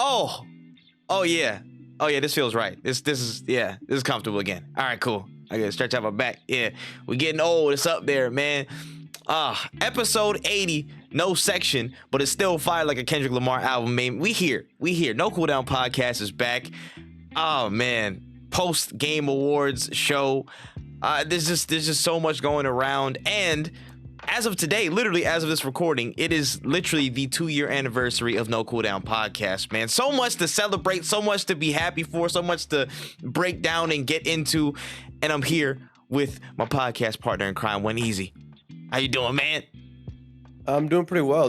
Oh, yeah. Oh yeah, this feels right. This is comfortable again. All right, cool. I gotta stretch out my back. Yeah, we're getting old. It's up there, man. Episode 80, no section, but it's still fire like a Kendrick Lamar album. Man, we here. No Cooldown podcast is back. Oh man, post game awards show. There's just so much going around, and as of today, literally as of this recording, it is literally the 2-year anniversary of No Cooldown podcast, man. So much to celebrate, so much to be happy for, so much to break down and get into, and I'm here with my podcast partner in crime, One Easy. How you doing, man? I'm doing pretty well.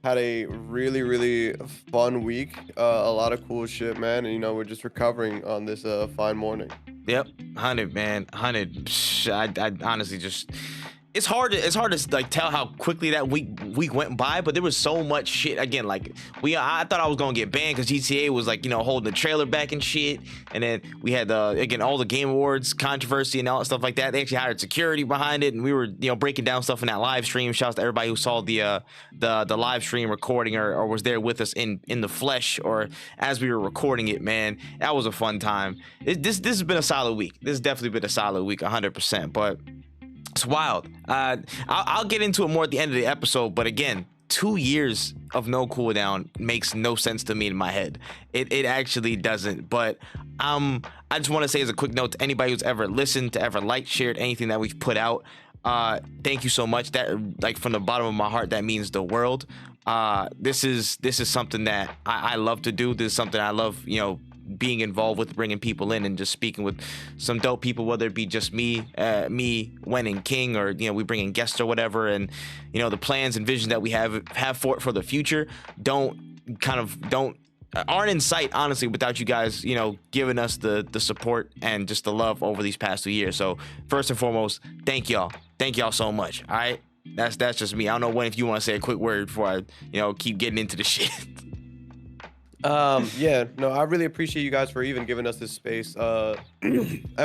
Had a really fun week. A lot of cool shit, man. And, we're just recovering on this fine morning. Yep, 100, man. 100. I honestly just... It's hard to like tell how quickly that week went by, but there was so much shit. Again, like I thought I was gonna get banned because GTA was like holding the trailer back and shit, and then we had again all the Game Awards controversy and all that stuff like that. They actually hired security behind it, and we were breaking down stuff in that live stream. Shouts to everybody who saw the live stream recording or was there with us in the flesh or as we were recording it. Man, that was a fun time. This has been a solid week. This has definitely been a solid week, 100%. But it's wild. I'll get into it more at the end of the episode, but again, 2 years of No Cooldown makes no sense to me in my head. It actually doesn't. But I just want to say as a quick note to anybody who's ever listened, to ever liked, shared anything that we've put out, thank you so much. That, like, from the bottom of my heart, that means the world. This is something that I love to do. This is something I love, being involved with, bringing people in and just speaking with some dope people, whether it be just me, Wen and King, or we bring in guests or whatever. And the plans and vision that we have for the future aren't in sight, honestly, without you guys giving us the support and just the love over these past 2 years. So first and foremost, thank y'all so much. All right, that's just me. I don't know, Wen, if you want to say a quick word before I keep getting into the shit. I really appreciate you guys for even giving us this space. Ever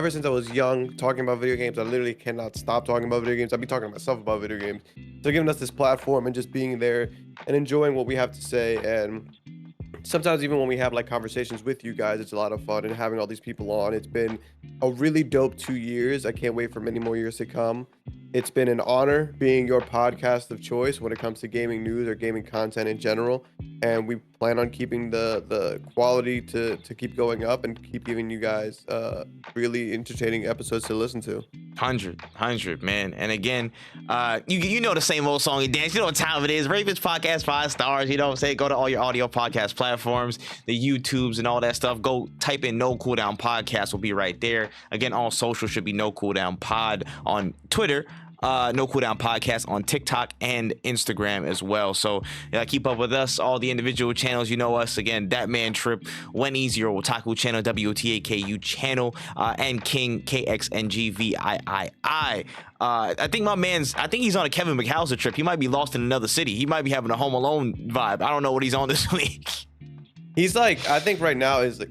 since I was young, talking about video games, I literally cannot stop talking about video games. I'll be talking to myself about video games. So giving us this platform and just being there and enjoying what we have to say. And sometimes even when we have like conversations with you guys, it's a lot of fun, and having all these people on. It's been a really dope 2 years. I can't wait for many more years to come. It's been an honor being your podcast of choice when it comes to gaming news or gaming content in general. And we plan on keeping the quality to keep going up and keep giving you guys really entertaining episodes to listen to. 100, man. And again, you know the same old song and dance. You know what time it is. Rate this podcast 5 stars. You know what I'm saying? Go to all your audio podcast platforms, the YouTubes and all that stuff. Go type in No Cooldown Podcast. Will be right there. Again, all social should be No Cooldown Pod on Twitter. No Cooldown Podcast on TikTok and Instagram as well. So keep up with us, all the individual channels. You know us. Again, that man Tripp, One Easy, or Otaku channel, WOTAKU channel, and King, KXNGVIII. I think he's on a Kevin McAllister trip. He might be lost in another city. He might be having a Home Alone vibe. I don't know what he's on this week. He's like, I think right now is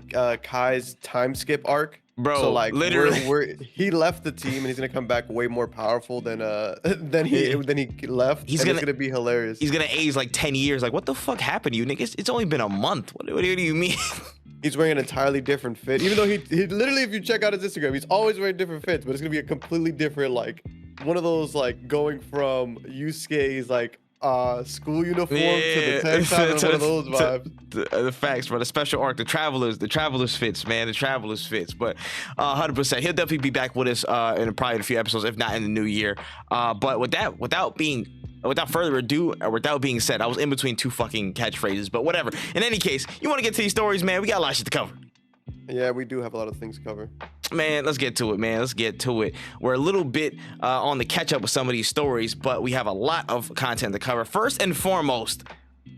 Kai's time skip arc. Bro, so like literally, he left the team and he's gonna come back way more powerful than he left. It's gonna be hilarious. He's gonna age like 10 years. Like, what the fuck happened to you, nigga? It's only been a month. What do you mean? He's wearing an entirely different fit, even though he literally, if you check out his Instagram, he's always wearing different fits, but it's gonna be a completely different, like one of those like going from Yusuke's like school uniform to the tank top, and one of those vibes. The facts, bro. The special arc, the travelers fits, man. The travelers fits. But 100%, he'll definitely be back with us in probably a few episodes, if not in the new year. But without further ado, or without being said, I was in between two fucking catchphrases, but whatever. In any case, you want to get to these stories, man? We got a lot of shit to cover. Yeah, we do have a lot of things to cover. Man, let's get to it, man. Let's get to it. We're a little bit on the catch up with some of these stories, but we have a lot of content to cover. First and foremost,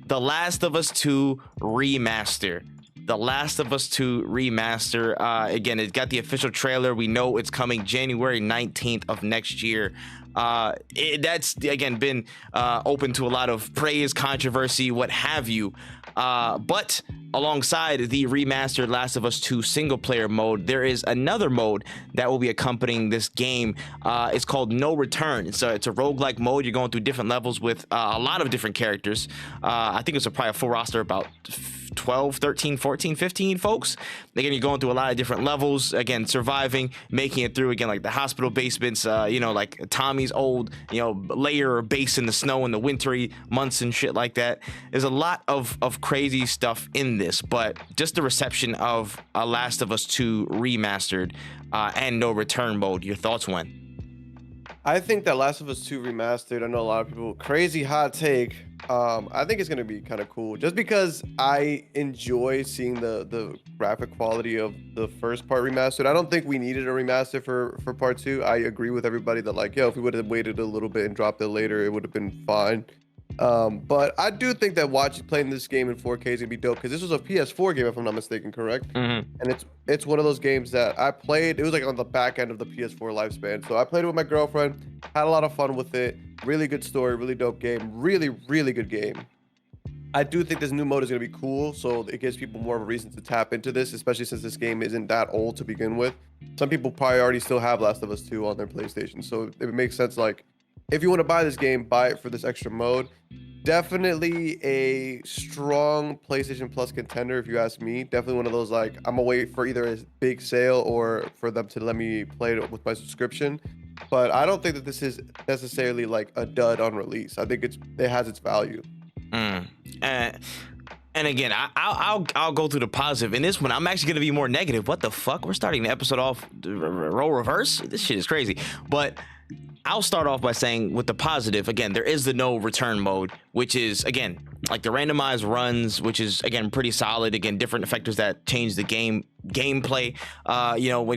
The Last of Us 2 Remaster. The Last of Us 2 Remaster. Again, it got the official trailer. We know it's coming January 19th of next year. That's, again, been open to a lot of praise, controversy, what have you. But alongside the remastered Last of Us 2 single player mode, there is another mode that will be accompanying this game. It's called No Return. It's a roguelike mode. You're going through different levels with a lot of different characters. I think it's probably a full roster, about 12, 13, 14, 15 folks. Again, you're going through a lot of different levels. Again, surviving, making it through. Again, like the hospital basements, like Tommy's old, layer or base in the snow in the wintry months and shit like that. There's a lot of crazy stuff in this, but just the reception of a Last of Us 2 remastered and no return mode. Your thoughts, when? I think that Last of Us 2 remastered, I know a lot of people, crazy hot take. I think it's going to be kind of cool just because I enjoy seeing the graphic quality of the first part remastered. I don't think we needed a remaster for part 2. I agree with everybody that like, yo, if we would have waited a little bit and dropped it later, it would have been fine. But I do think that playing this game in 4K is gonna be dope because this was a PS4 game, if I'm not mistaken, correct? Mm-hmm. And it's one of those games that I played. It was like on the back end of the PS4 lifespan, so I played it with my girlfriend, had a lot of fun with it. Really good story, really dope game, really good game. I do think this new mode is gonna be cool, so it gives people more of a reason to tap into this, especially since this game isn't that old to begin with. Some people probably already still have Last of Us 2 on their PlayStation, so it makes sense. Like, if you want to buy this game, buy it for this extra mode. Definitely a strong PlayStation Plus contender, if you ask me. Definitely one of those, like, I'm gonna wait for either a big sale or for them to let me play it with my subscription. But I don't think that this is necessarily like a dud on release. I think it has its value. And again, I'll go through the positive. In this one, I'm actually gonna be more negative. What the fuck? We're starting the episode off role reverse. This shit is crazy. But I'll start off by saying with the positive, again, there is the no return mode, which is, again, like the randomized runs, which is, again, pretty solid. Again, different factors that change the gameplay,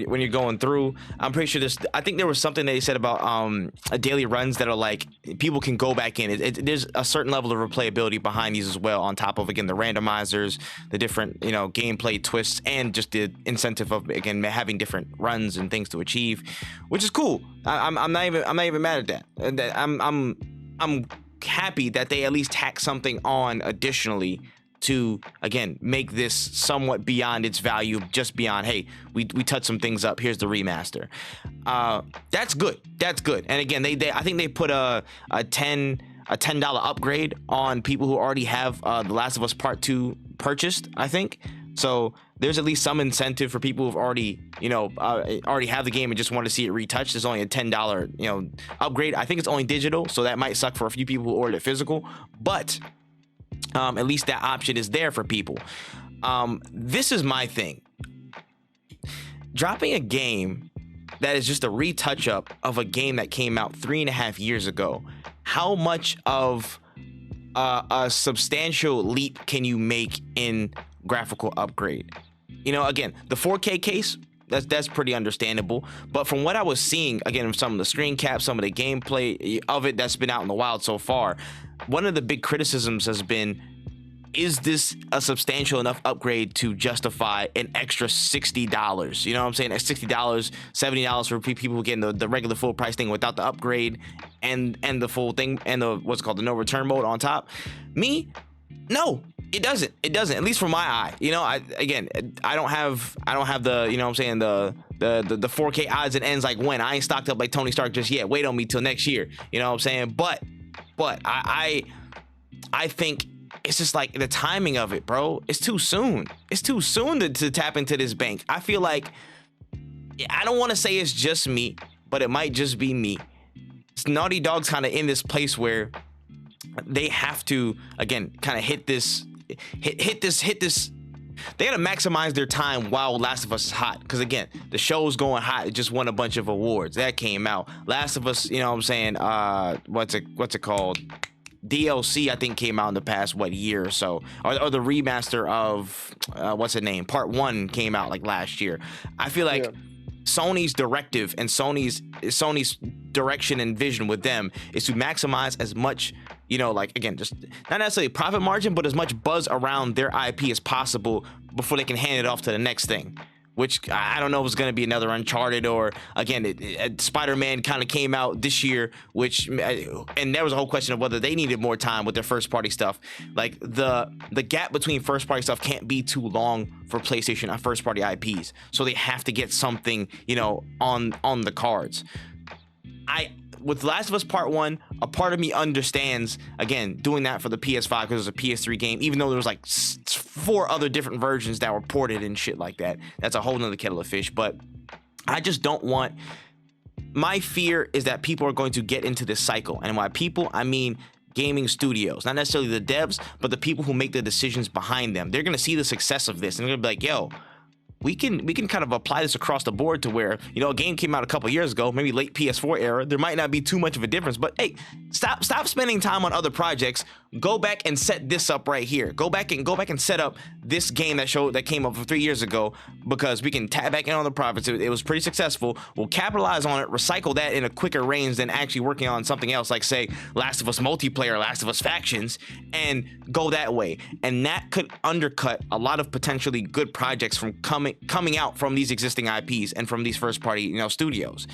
when you're going through. I'm pretty sure I think there was something they said about daily runs that are like, people can go back in. There's a certain level of replayability behind these as well, on top of, again, the randomizers, the different, gameplay twists, and just the incentive of, again, having different runs and things to achieve, which is cool. I'm not even mad at that. I'm happy that they at least tack something on additionally to, again, make this somewhat beyond its value, just beyond, hey, we touched some things up, here's the remaster. That's good. And again, I think they put a $10 upgrade on people who already have The Last of Us Part 2 purchased, I think. So there's at least some incentive for people who've already have the game and just want to see it retouched. There's only a $10 upgrade. I think it's only digital, so that might suck for a few people who ordered it physical, but at least that option is there for people. This is my thing. Dropping a game that is just a retouch up of a game that came out 3.5 years ago. How much of a substantial leap can you make in graphical upgrade? Again, the 4K case, that's pretty understandable, but from what I was seeing, again, some of the screen caps, some of the gameplay of it that's been out in the wild so far, one of the big criticisms has been, is this a substantial enough upgrade to justify an extra $60? You know what I'm saying? At $60, $70 for people who get the regular full price thing without the upgrade and the full thing and the what's called the no return mode on top. Me, no. It doesn't. At least for my eye. I don't have the, the 4K odds and ends like when. I ain't stocked up like Tony Stark just yet. Wait on me till next year. You know what I'm saying? But I think it's just like the timing of it, bro. It's too soon. It's too soon to tap into this bank. I feel like, I don't want to say it's just me, but it might just be me. Naughty Dog's kind of in this place where they have to, again, kind of hit this. They gotta maximize their time while Last of Us is hot, because again, the show's going hot. It just won a bunch of awards that came out. Last of Us, what's it called, DLC, I think, came out in the past year or so, or the remaster of Part 1 came out like last year. I feel like Sony's directive and Sony's direction and vision with them is to maximize as much, again, just not necessarily profit margin, but as much buzz around their IP as possible before they can hand it off to the next thing. Which I don't know if it's going to be another Uncharted, or again, Spider-Man kind of came out this year, and there was a whole question of whether they needed more time with their first party stuff. Like the gap between first party stuff can't be too long for PlayStation and first party IPs, so they have to get something on the cards. With Last of Us Part 1, a part of me understands, again, doing that for the PS5 because it was a PS3 game, even though there was like 4 other different versions that were ported and shit like that. That's a whole nother kettle of fish. But I just don't want. My fear is that people are going to get into this cycle, and by people I mean gaming studios, not necessarily the devs, but the people who make the decisions behind them. They're going to see the success of this and they're going to be like, yo, we can kind of apply this across the board to where, you know, a game came out a couple years ago, maybe late PS4 era. There might not be too much of a difference, but hey, stop spending time on other projects. Go back and set this up right here. Go back and set up this game that came up 3 years ago, because we can tap back in on the profits. It was pretty successful. We'll capitalize on it, recycle that in a quicker range than actually working on something else, like say Last of Us multiplayer, Last of Us factions, and go that way. And that could undercut a lot of potentially good projects from coming out from these existing IPs and from these first party, you know, studios.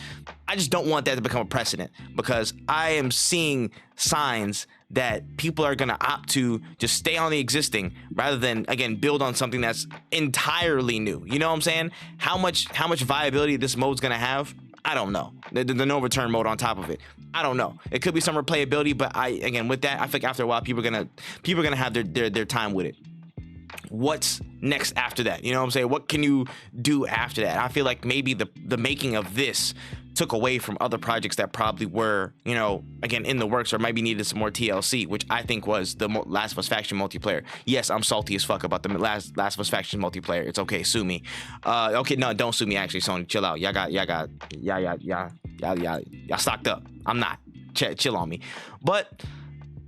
I just don't want that to become a precedent, because I am seeing signs that people are going to opt to just stay on the existing rather than, again, build on something that's entirely new. You know what I'm saying? How much viability this mode's going to have, I don't know. The no return mode on top of it, I don't know. It could be some replayability, but again, with that, I think after a while, people are gonna have their time with it. What's next after that? You know what I'm saying? What can you do after that? I feel like maybe the making of this took away from other projects that probably were, you know, again, in the works, or maybe needed some more TLC, which I think was the Last of Us faction multiplayer. Yes, I'm salty as fuck about the Last of Us faction multiplayer. It's okay, sue me. Okay, no, don't sue me. Actually, Sony, chill out. Y'all stocked up. I'm not. Chill on me. But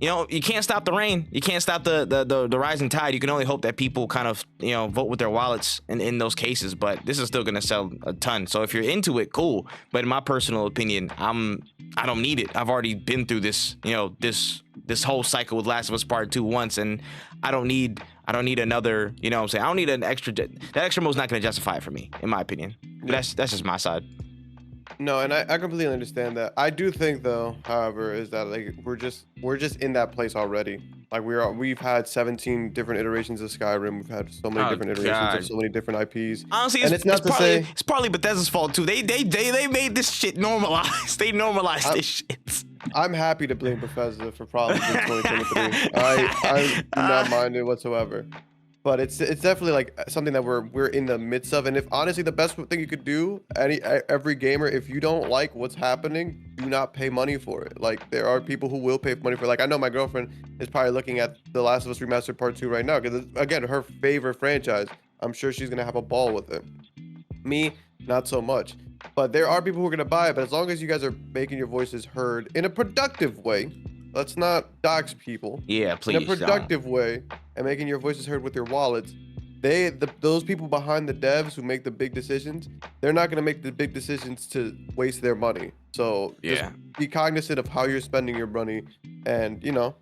you know, you can't stop the rain. You can't stop the rising tide. You can only hope that people kind of, you know, vote with their wallets in those cases. But this is still gonna sell a ton. So if you're into it, cool. But in my personal opinion, I don't need it. I've already been through this, you know, this whole cycle with Last of Us Part 2 once, and I don't need another. You know what I'm saying? I don't need an extra. That extra mode's not gonna justify it for me, in my opinion. But that's just my side. No, and I completely understand that. I do think, though, however, is that like we're just in that place already. Like we've had 17 different iterations of Skyrim. We've had so many different iterations of so many different IPs. Honestly, and it's partly Bethesda's fault too. They made this shit normalized. They normalized this shit. I'm happy to blame Bethesda for problems in 2023. I do not mind it whatsoever. But it's definitely like something that we're in the midst of. And if honestly the best thing you could do, every gamer, if you don't like what's happening, do not pay money for it. Like there are people who will pay money for it. Like I know my girlfriend is probably looking at The Last of Us Remastered Part 2 right now, because again, her favorite franchise. I'm sure she's gonna have a ball with it. Me, not so much. But there are people who are gonna buy it. But as long as you guys are making your voices heard in a productive way, let's not dox people. Yeah, please. In a productive way, and making your voices heard with your wallets. Those people behind the devs who make the big decisions, they're not gonna make the big decisions to waste their money. So just be cognizant of how you're spending your money, and you know,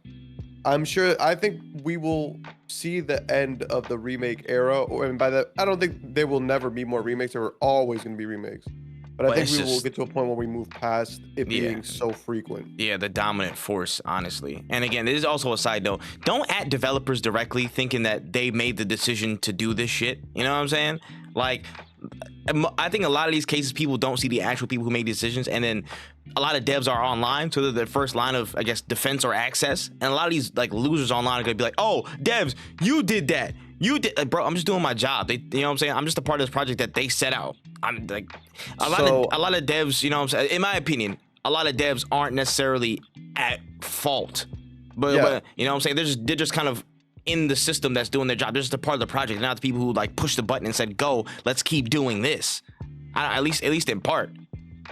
I think we will see the end of the remake era, and by that, I don't think there will never be more remakes. There are always gonna be remakes. But I think we will get to a point where we move past it being so frequent. Yeah, the dominant force, honestly. And again, this is also a side note. Don't at developers directly thinking that they made the decision to do this shit. You know what I'm saying? Like, I think a lot of these cases, people don't see the actual people who made decisions. And then a lot of devs are online, so they're the first line of, I guess, defense or access. And a lot of these like losers online are going to be like, oh, devs, you did that. You did, like, bro. I'm just doing my job. You know what I'm saying? I'm just a part of this project that they set out. I'm like, a lot of devs. You know what I'm saying? In my opinion, a lot of devs aren't necessarily at fault, but you know what I'm saying? They're just kind of in the system that's doing their job. They're just a part of the project. They're not the people who like pushed the button and said, "Go, let's keep doing this." At least in part.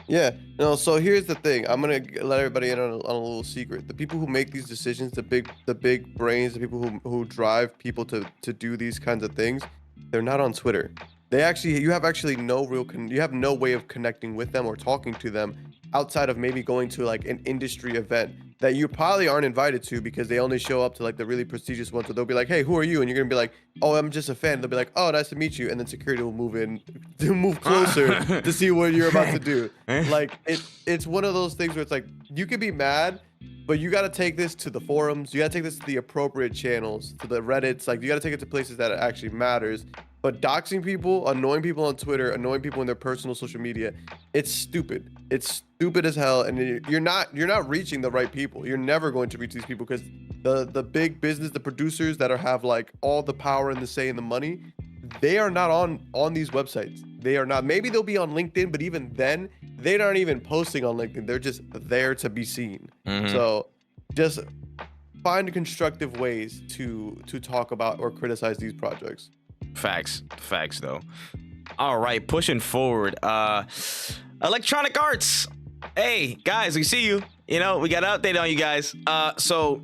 Yeah. No. So here's the thing. I'm gonna let everybody in on a little secret. The people who make these decisions, the big brains, the people who drive people to do these kinds of things, they're not on Twitter. You have no way of connecting with them or talking to them outside of maybe going to like an industry event that you probably aren't invited to, because they only show up to like the really prestigious ones. So they'll be like, "Hey, who are you?" And you're gonna be like, "Oh, I'm just a fan." They'll be like, "Oh, nice to meet you." And then security will move closer to see what you're about to do. Like it's one of those things where it's like you could be mad, but you got to take this to the forums. You got to take this to the appropriate channels, to the Reddits. Like you got to take it to places that it actually matters. But doxing people, annoying people on Twitter, annoying people in their personal social media, it's stupid. It's stupid as hell, and you're not reaching the right people. You're never going to reach these people because the big business, the producers that have like all the power and the say and the money, they are not on these websites. They are not. Maybe they'll be on LinkedIn, but even then, they aren't even posting on LinkedIn. They're just there to be seen. So just find constructive ways to talk about or criticize these projects. Facts though. All right, pushing forward. Electronic Arts. Hey guys, we see you. You know, we got an update on you guys. So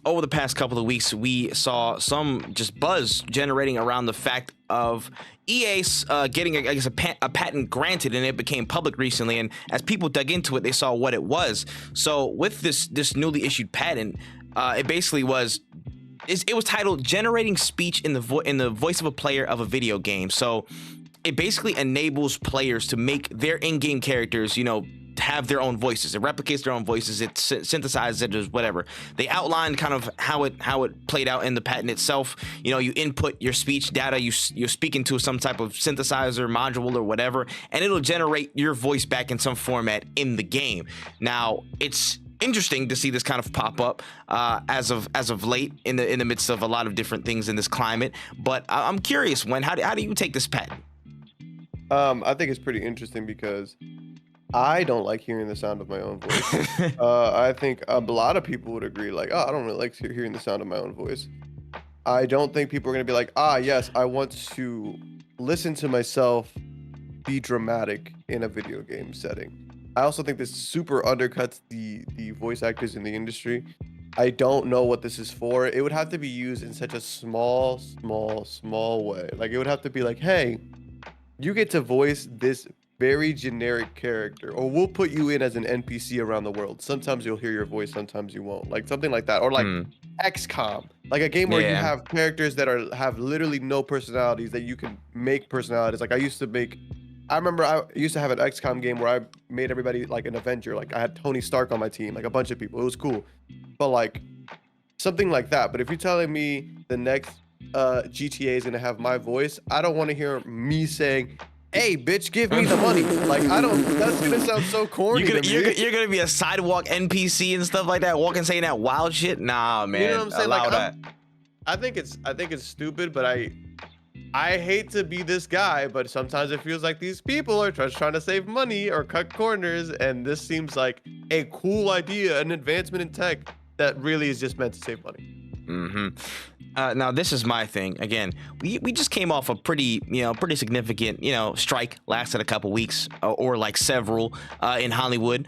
over the past couple of weeks, we saw some just buzz generating around the fact of EA getting, I guess, a patent granted, and it became public recently. And as people dug into it, they saw what it was. So with this newly issued patent, it basically was. It was titled "Generating Speech in the Voice of a Player of a Video Game." So it basically enables players to make their in-game characters, you know, have their own voices. It replicates their own voices. It synthesizes it as whatever. They outlined kind of how it played out in the patent itself. You know, you input your speech data, you're speaking to some type of synthesizer module or whatever, and it'll generate your voice back in some format in the game. Now, it's interesting to see this kind of pop up as of late in the midst of a lot of different things in this climate. But I'm curious, how do you take this patent? I think it's pretty interesting because I don't like hearing the sound of my own voice. I think a lot of people would agree, like, oh, I don't really like hearing the sound of my own voice. I don't think people are going to be like, yes, I want to listen to myself be dramatic in a video game setting. I also think this super undercuts the voice actors in the industry. I don't know what this is for. It would have to be used in such a small way. Like, it would have to be like, hey, you get to voice this very generic character, or we'll put you in as an NPC around the world. Sometimes you'll hear your voice, sometimes you won't. Like something like that. Or like XCOM, like a game where you have characters that have literally no personalities that you can make personalities. Like I remember I used to have an XCOM game where I made everybody like an Avenger. Like I had Tony Stark on my team, like a bunch of people. It was cool. But like something like that. But if you're telling me the next GTA is gonna have my voice, I don't want to hear me saying, hey, bitch, give me the money. Like, that's gonna sound so corny. You're gonna be a sidewalk NPC and stuff like that, walking saying that wild shit? Nah, man. You know what I'm saying? Allow that. I think it's stupid, but I hate to be this guy, but sometimes it feels like these people are just trying to save money or cut corners, and this seems like a cool idea, an advancement in tech that really is just meant to save money. Now this is my thing. Again, we just came off a pretty significant, strike, lasted a couple weeks or like several in Hollywood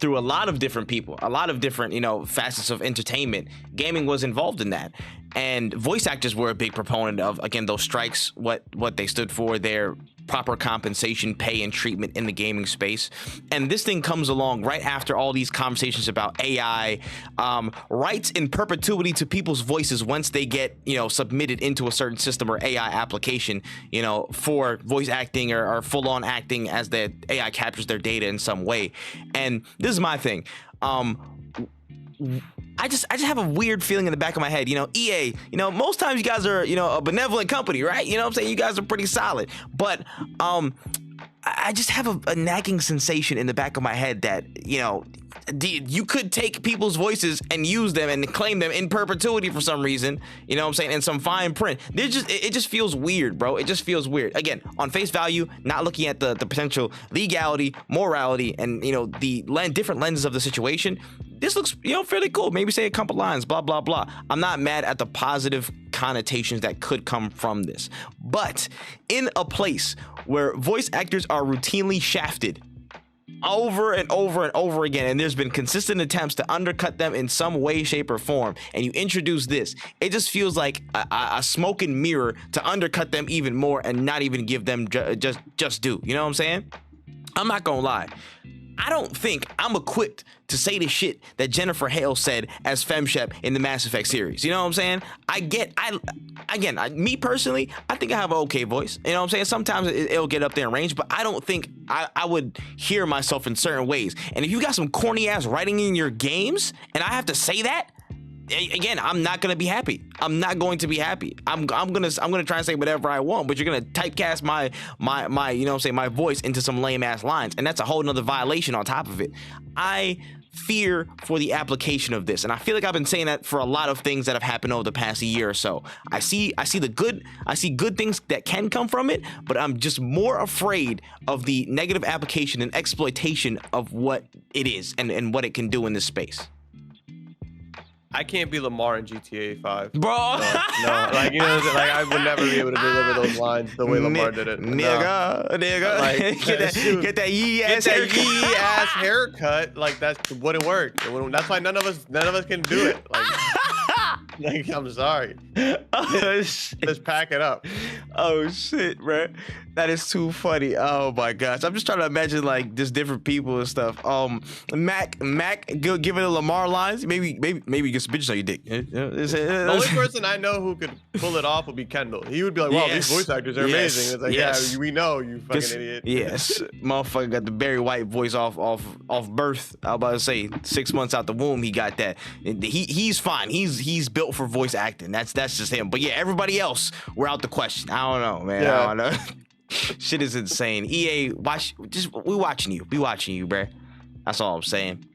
through a lot of different people, a lot of different, facets of entertainment. Gaming was involved in that. And voice actors were a big proponent of, again, those strikes, what they stood for, their proper compensation, pay, and treatment in the gaming space. And this thing comes along right after all these conversations about AI, rights in perpetuity to people's voices once they get, submitted into a certain system or AI application, for voice acting or full-on acting as the AI captures their data in some way. And this is my thing. I just have a weird feeling in the back of my head, EA, most times you guys are, a benevolent company, right? You know what I'm saying? You guys are pretty solid, but, I just have a nagging sensation in the back of my head that, you could take people's voices and use them and claim them in perpetuity for some reason, you know what I'm saying, in some fine print. It just feels weird, bro. It just feels weird. Again, on face value, not looking at the potential legality, morality, and, the different lenses of the situation. This looks, fairly cool. Maybe say a couple lines, blah, blah, blah. I'm not mad at the positive connotations that could come from this. But in a place where voice actors are routinely shafted over and over and over again, and there's been consistent attempts to undercut them in some way, shape, or form, and you introduce this, it just feels like a smoke and mirror to undercut them even more and not even give them just due. You know what I'm saying? I'm not gonna lie. I don't think I'm equipped to say the shit that Jennifer Hale said as FemShep in the Mass Effect series. You know what I'm saying? Me personally, I think I have an okay voice. You know what I'm saying? Sometimes it'll get up there in range, but I don't think I would hear myself in certain ways. And if you got some corny ass writing in your games and I have to say that, again, I'm not gonna be happy. I'm not going to be happy. I'm gonna try and say whatever I want, but you're gonna typecast my you know what I'm saying, my voice into some lame ass lines, and that's a whole nother violation on top of it. I fear for the application of this, and I feel like I've been saying that for a lot of things that have happened over the past year or so. I see good things that can come from it, but I'm just more afraid of the negative application and exploitation of what it is and what it can do in this space. I can't be Lamar in GTA 5. Bro. No, like, you know, like I would never be able to deliver those lines the way Lamar did it. Nigga. Like, get that yee ass haircut. Like that's would it work? That's why none of us can do it. Like I'm sorry. Oh, shit. Let's pack it up. Oh shit, bro. That is too funny. Oh my gosh. I'm just trying to imagine like just different people and stuff. Mac, give it a Lamar lines. Maybe you get some bitches on your dick. The only person I know who could pull it off would be Kendall. He would be like, "Wow, these voice actors are amazing." It's like, yeah, we know, you fucking idiot. Yes, motherfucker got the Barry White voice off birth. I was about to say 6 months out the womb, he got that. He's fine. He's built for voice acting. That's just him. But yeah, everybody else, we're out the question. I don't know, man. Yeah. I don't know. Shit is insane. EA, we watching you. We watching you, bruh. That's all I'm saying.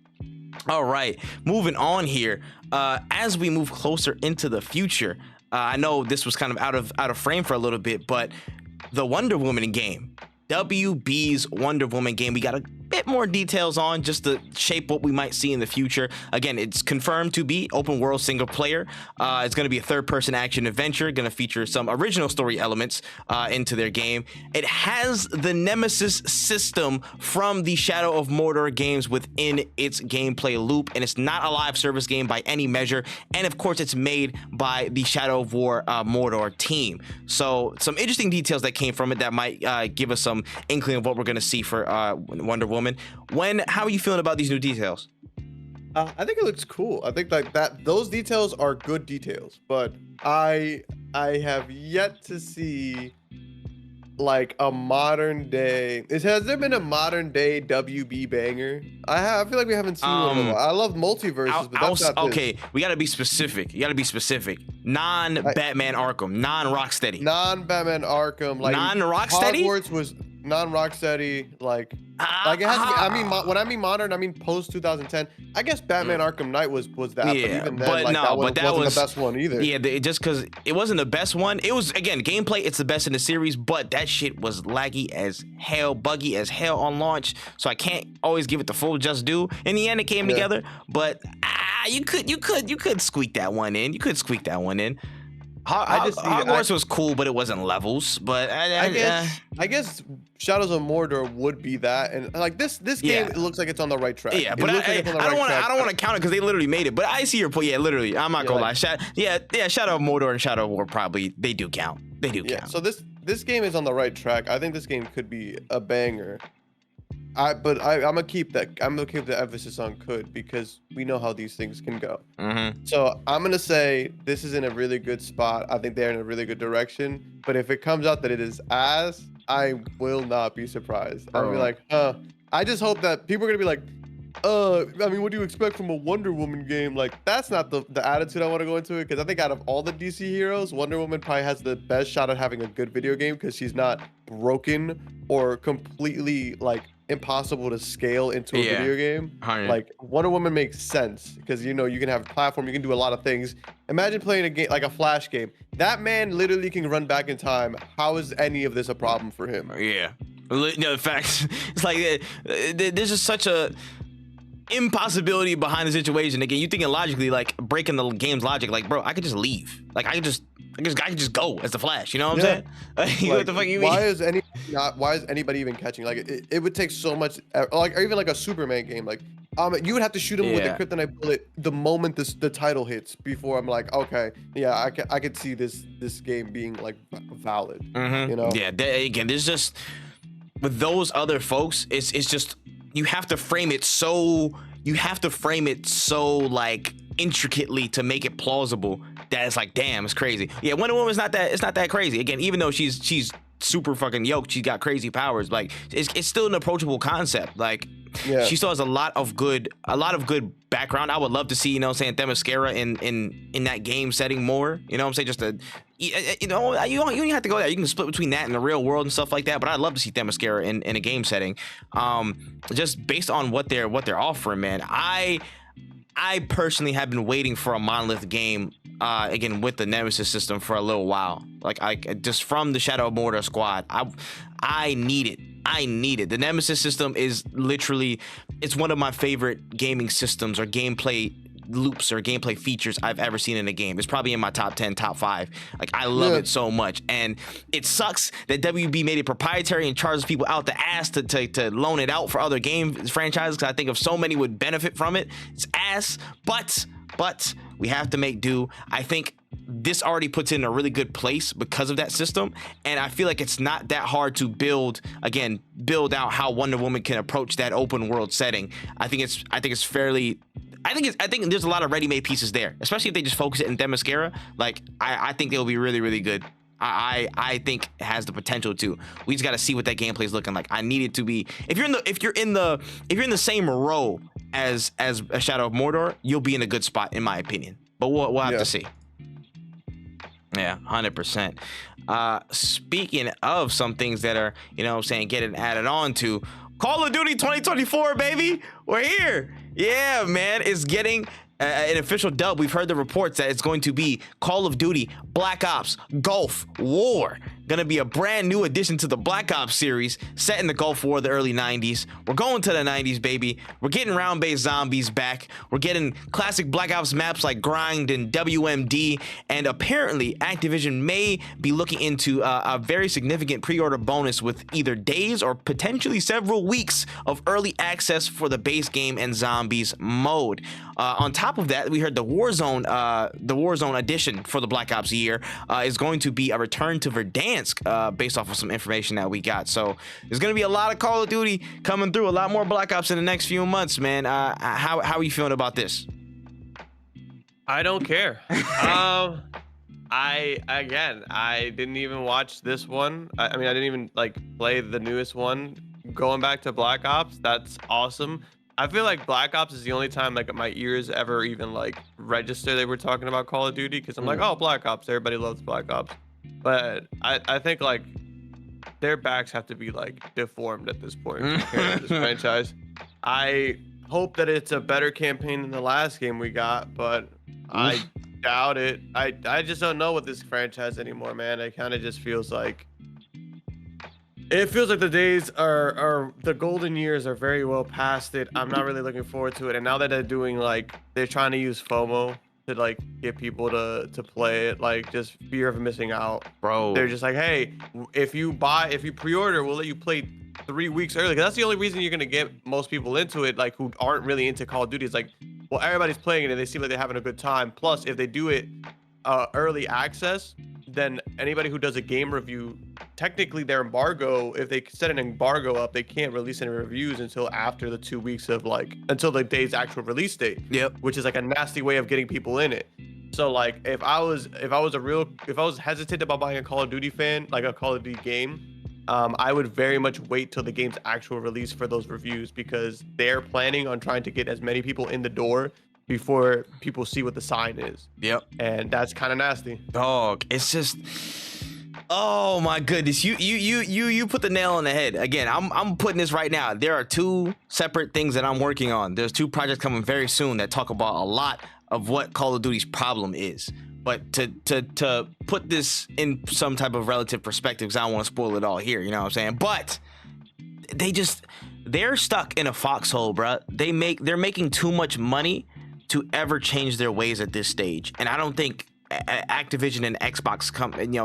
All right, moving on here. As we move closer into the future, I know this was kind of out of frame for a little bit, but the Wonder Woman game, WB's Wonder Woman game, we got a bit more details on just to shape what we might see in the future. Again, it's confirmed to be open world single player. It's going to be a third-person action adventure, going to feature some original story elements into their game. It has the Nemesis system from the Shadow of Mordor games within its gameplay loop, and it's not a live service game by any measure. And of course, it's made by the Shadow of War Mordor team. So some interesting details that came from it that might give us some inkling of what we're going to see for Wonder Woman. How are you feeling about these new details? I think it looks cool. I think like those details are good details, but I have yet to see like a modern day. Has there been a modern day WB banger? I feel like we haven't seen one in a while. I love multiverses, but that's not okay. This. We got to be specific. You got to be specific. Non-Batman Arkham, non-Rocksteady. Non-Batman Arkham, like non-Rocksteady. Hogwarts was non-Rocksteady, like it has to be. I mean, when I mean modern, I mean post 2010. I guess Batman Arkham Knight was that, yeah, but even then, like, that wasn't the best one either. Yeah, just because it wasn't the best one, it was, again, gameplay. It's the best in the series, but that shit was laggy as hell, buggy as hell on launch. So I can't always give it the full just due. In the end, it came together, but you could squeak that one in. You could squeak that one in. Hogwarts was cool, but it wasn't levels. But I guess Shadows of Mordor would be that, and like this game, it looks like it's on the right track. Yeah, but I don't want to count it because they literally made it. But I see your point. Yeah, literally, I'm not gonna lie. Shadow of Mordor and Shadow of War probably they do count. They do count. So this game is on the right track. I think this game could be a banger. I'm gonna keep the emphasis on could, because we know how these things can go. So I'm gonna say this is in a really good spot. I think they're in a really good direction. But if it comes out that it is ass, I will not be surprised. I'll be like, I just hope that people are gonna be like, I mean, what do you expect from a Wonder Woman game? Like, that's not the attitude I want to go into it, because I think out of all the DC heroes, Wonder Woman probably has the best shot at having a good video game, because she's not broken or completely like impossible to scale into a video game. Like, Wonder Woman makes sense because, you know, you can have a platform, you can do a lot of things. Imagine playing a game like a Flash game. That man literally can run back in time. How is any of this a problem for him? Yeah. No, in fact, it's like there's just such a impossibility behind the situation. Again, you thinking logically, like breaking the game's logic. Like, bro, I could just leave. Like, I could just go as the Flash. You know what I'm saying? Like, what the fuck you mean? Why is anybody even catching? Like, it would take so much. Like, or even like a Superman game. Like, you would have to shoot him with a kryptonite bullet the moment the title hits. Before I'm like, okay, yeah, I could see this game being like valid. You know? Yeah. Again, there's just with those other folks, it's just you have to frame it so like intricately to make it plausible that it's like, damn, it's crazy. Yeah, Wonder Woman's not that crazy. Again, even though she's super fucking yoked. She's got crazy powers. Like it's still an approachable concept. Like she still has a lot of good background. I would love to see, you know what I'm saying, Themyscira in that game setting more. You know what I'm saying? Just a, you know, you don't even have to go there. You can split between that and the real world and stuff like that. But I'd love to see Themyscira in a game setting. Just based on what they're offering, man. I personally have been waiting for a Monolith game, again, with the Nemesis system for a little while. Like, I just from the Shadow of Mordor squad, I need it. I need it. The Nemesis system is literally, it's one of my favorite gaming systems or gameplay loops or gameplay features I've ever seen in a game. It's probably in my top 10, top 5. Like, I love it so much. And it sucks that WB made it proprietary and charges people out the ass to loan it out for other game franchises, because I think if so many would benefit from it, it's ass. But we have to make do. I think this already puts it in a really good place because of that system, and I feel like it's not that hard to build out how Wonder Woman can approach that open world setting. I think there's a lot of ready-made pieces there, especially if they just focus it in Themyscira. Like, I think they'll be really, really good. I think it has the potential to. We just got to see what that gameplay is looking like. I need it to be. If you're in the same row as a Shadow of Mordor, you'll be in a good spot, in my opinion. But we'll have to see. Yeah, 100%. Speaking of some things that are, you know what I'm saying, getting added on to, Call of Duty 2024, baby. We're here. Yeah, man. It's getting an official dub. We've heard the reports that it's going to be Call of Duty Black Ops Gulf War. Gonna be a brand new addition to the Black Ops series set in the Gulf War of the early 90s. We're going to the 90s, baby. We're getting round-based zombies back. We're getting classic Black Ops maps like Grind and WMD. And apparently, Activision may be looking into a very significant pre-order bonus with either days or potentially several weeks of early access for the base game and zombies mode. On top of that, we heard the Warzone edition for the Black Ops year is going to be a return to Verdansk, based off of some information that we got. So there's going to be a lot of Call of Duty coming through, a lot more Black Ops in the next few months, man. How are you feeling about this? I don't care. I didn't even watch this one. I mean, I didn't even play the newest one. Going back to Black Ops, that's awesome. I feel like Black Ops is the only time my ears ever even register they were talking about Call of Duty, because I'm like, oh, Black Ops, everybody loves Black Ops. But I think their backs have to be deformed at this point compared to this franchise. I hope that it's a better campaign than the last game we got, but I doubt it. I just don't know with this franchise anymore, man. It kind of just feels like the days are the golden years are very well past it. I'm not really looking forward to it. And now that they're doing they're trying to use FOMO to get people to play it, just fear of missing out, bro. They're just hey, if you pre-order, we'll let you play 3 weeks early. 'Cause that's the only reason you're gonna get most people into it, who aren't really into Call of Duty. It's well, everybody's playing it and they seem like they're having a good time. Plus, if they do it early access, then anybody who does a game review, technically their embargo, if they set an embargo up, they can't release any reviews until after the 2 weeks of until the day's actual release date. Yep. Which is a nasty way of getting people in it. So if I was hesitant about buying a Call of Duty a Call of Duty game, I would very much wait till the game's actual release for those reviews, because they're planning on trying to get as many people in the door before people see what the sign is. Yep. And that's kind of nasty. Dog, it's just, oh my goodness. You put the nail on the head. Again, I'm putting this right now. There are 2 separate things that I'm working on. There's 2 projects coming very soon that talk about a lot of what Call of Duty's problem is. But to put this in some type of relative perspective, because I don't want to spoil it all here, you know what I'm saying? But they're stuck in a foxhole, bruh. They're making too much money to ever change their ways at this stage. And I don't think Activision and Xbox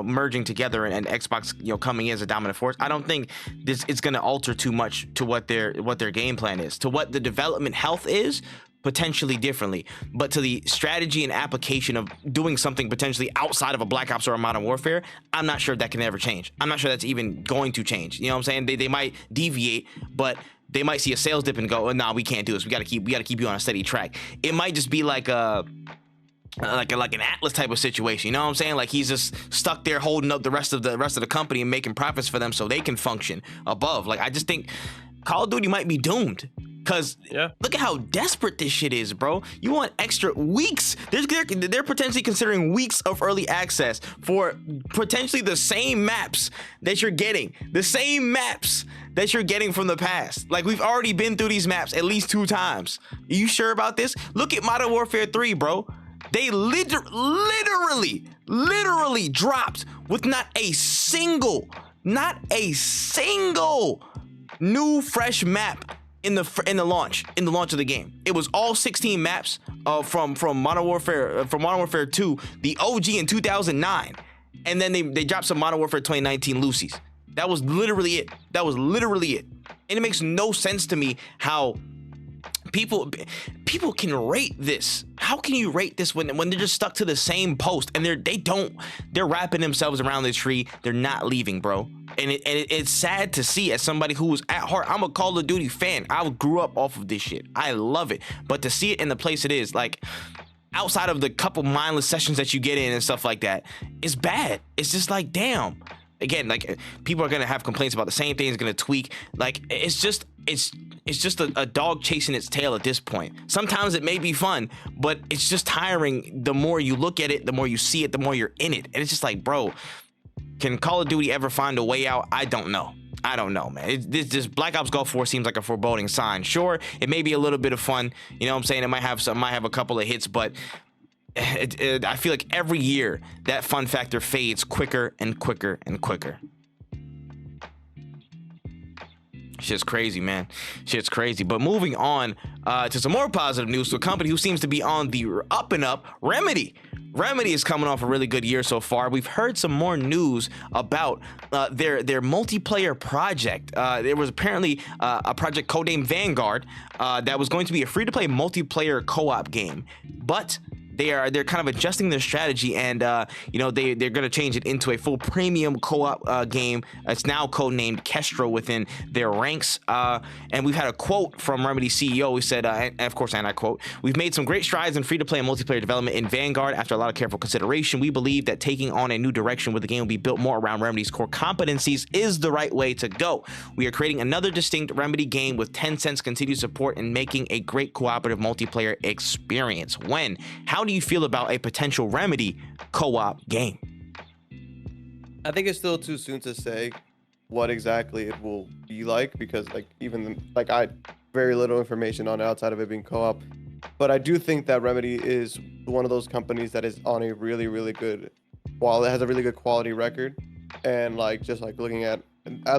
merging together and Xbox coming in as a dominant force, I don't think it's going to alter too much to what their game plan is, to what the development health is, potentially differently, but to the strategy and application of doing something potentially outside of a Black Ops or a Modern Warfare, I'm not sure that can ever change. I'm not sure that's even going to change. You know what I'm saying? They might deviate, but they might see a sales dip and go, oh, nah, we can't do this. We gotta keep you on a steady track. It might just be like an Atlas type of situation. You know what I'm saying? Like he's just stuck there holding up the rest of the company and making profits for them so they can function above. Like I just think Call of Duty might be doomed. Cause look at how desperate this shit is, bro. You want extra weeks? They're potentially considering weeks of early access for potentially the same maps that you're getting. The same maps that you're getting from the past. Like we've already been through these maps at least 2 times. Are you sure about this? Look at Modern Warfare 3, bro. They literally dropped with not a single new fresh map in the launch of the game. It was all 16 maps from Modern Warfare 2, the OG in 2009, and then they dropped some Modern Warfare 2019 Lucy's. That was literally it. And it makes no sense to me how people can rate this. How can you rate this when they're just stuck to the same post and they're wrapping themselves around the tree. They're not leaving, bro. And it's sad to see. As somebody who was at heart, I'm a Call of Duty fan. I grew up off of this shit. I love it. But to see it in the place it is, like outside of the couple mindless sessions that you get in and stuff like that, it's bad. It's just like, damn. Again, like people are gonna have complaints about the same thing. It's gonna tweak. Like it's just a dog chasing its tail at this point. Sometimes it may be fun, but it's just tiring. The more you look at it, the more you see it, the more you're in it. And it's just like, bro, can Call of Duty ever find a way out? I don't know, man. This Black Ops Gulf War seems like a foreboding sign. Sure, it may be a little bit of fun. You know what I'm saying? It might have a couple of hits, but I feel like every year that fun factor fades quicker and quicker and quicker. Shit's crazy, man. Shit's crazy. But moving on to some more positive news, to a company who seems to be on the up and up, Remedy. Remedy is coming off a really good year so far. We've heard some more news about their multiplayer project. There was apparently a project codenamed Vanguard that was going to be a free-to-play multiplayer co-op game, but they're kind of adjusting their strategy, and they're going to change it into a full premium co-op game. It's now codenamed Kestra within their ranks, and we've had a quote from Remedy CEO. He said, and of course, and I quote, "We've made some great strides in free-to-play and multiplayer development in Vanguard. After a lot of careful consideration, we believe that taking on a new direction where the game will be built more around Remedy's core competencies is the right way to go. We are creating another distinct Remedy game with Tencent's continued support and making a great cooperative multiplayer experience." How do you feel about a potential Remedy co-op game? I think it's still too soon to say what exactly it will be like, because I very little information on it outside of it being co-op. But I do think that Remedy is one of those companies that is on a really, really good has a really good quality record. And looking at,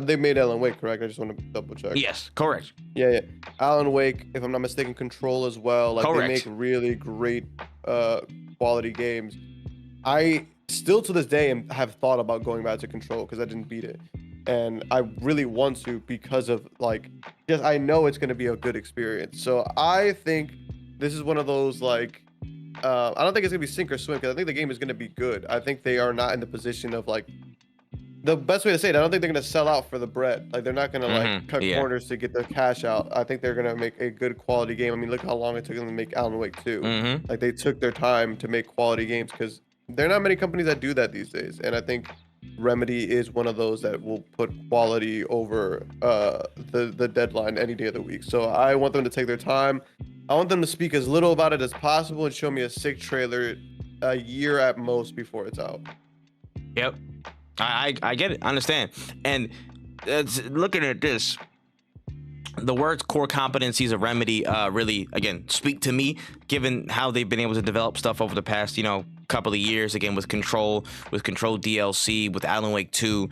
they made Alan Wake, correct? I just want to double check. Yes, correct. Yeah. Alan Wake, if I'm not mistaken, Control as well. Correct. They make really great quality games. I still to this day have thought about going back to Control because I didn't beat it, and I really want to because of I know it's going to be a good experience. So I think this is one of those I don't think it's going to be sink or swim, because I think the game is going to be good. I think they are not in the position of the best way to say it, I don't think they're going to sell out for the bread. They're not going to cut corners to get their cash out. I think they're going to make a good quality game. I mean, look how long it took them to make Alan Wake 2. They took their time to make quality games, because there are not many companies that do that these days. And I think Remedy is one of those that will put quality over the deadline any day of the week. So I want them to take their time. I want them to speak as little about it as possible and show me a sick trailer a year at most before it's out. Yep. I get it. I understand. And looking at this, the words core competencies of Remedy really, again, speak to me, given how they've been able to develop stuff over the past, couple of years, again, with Control DLC, with Alan Wake 2.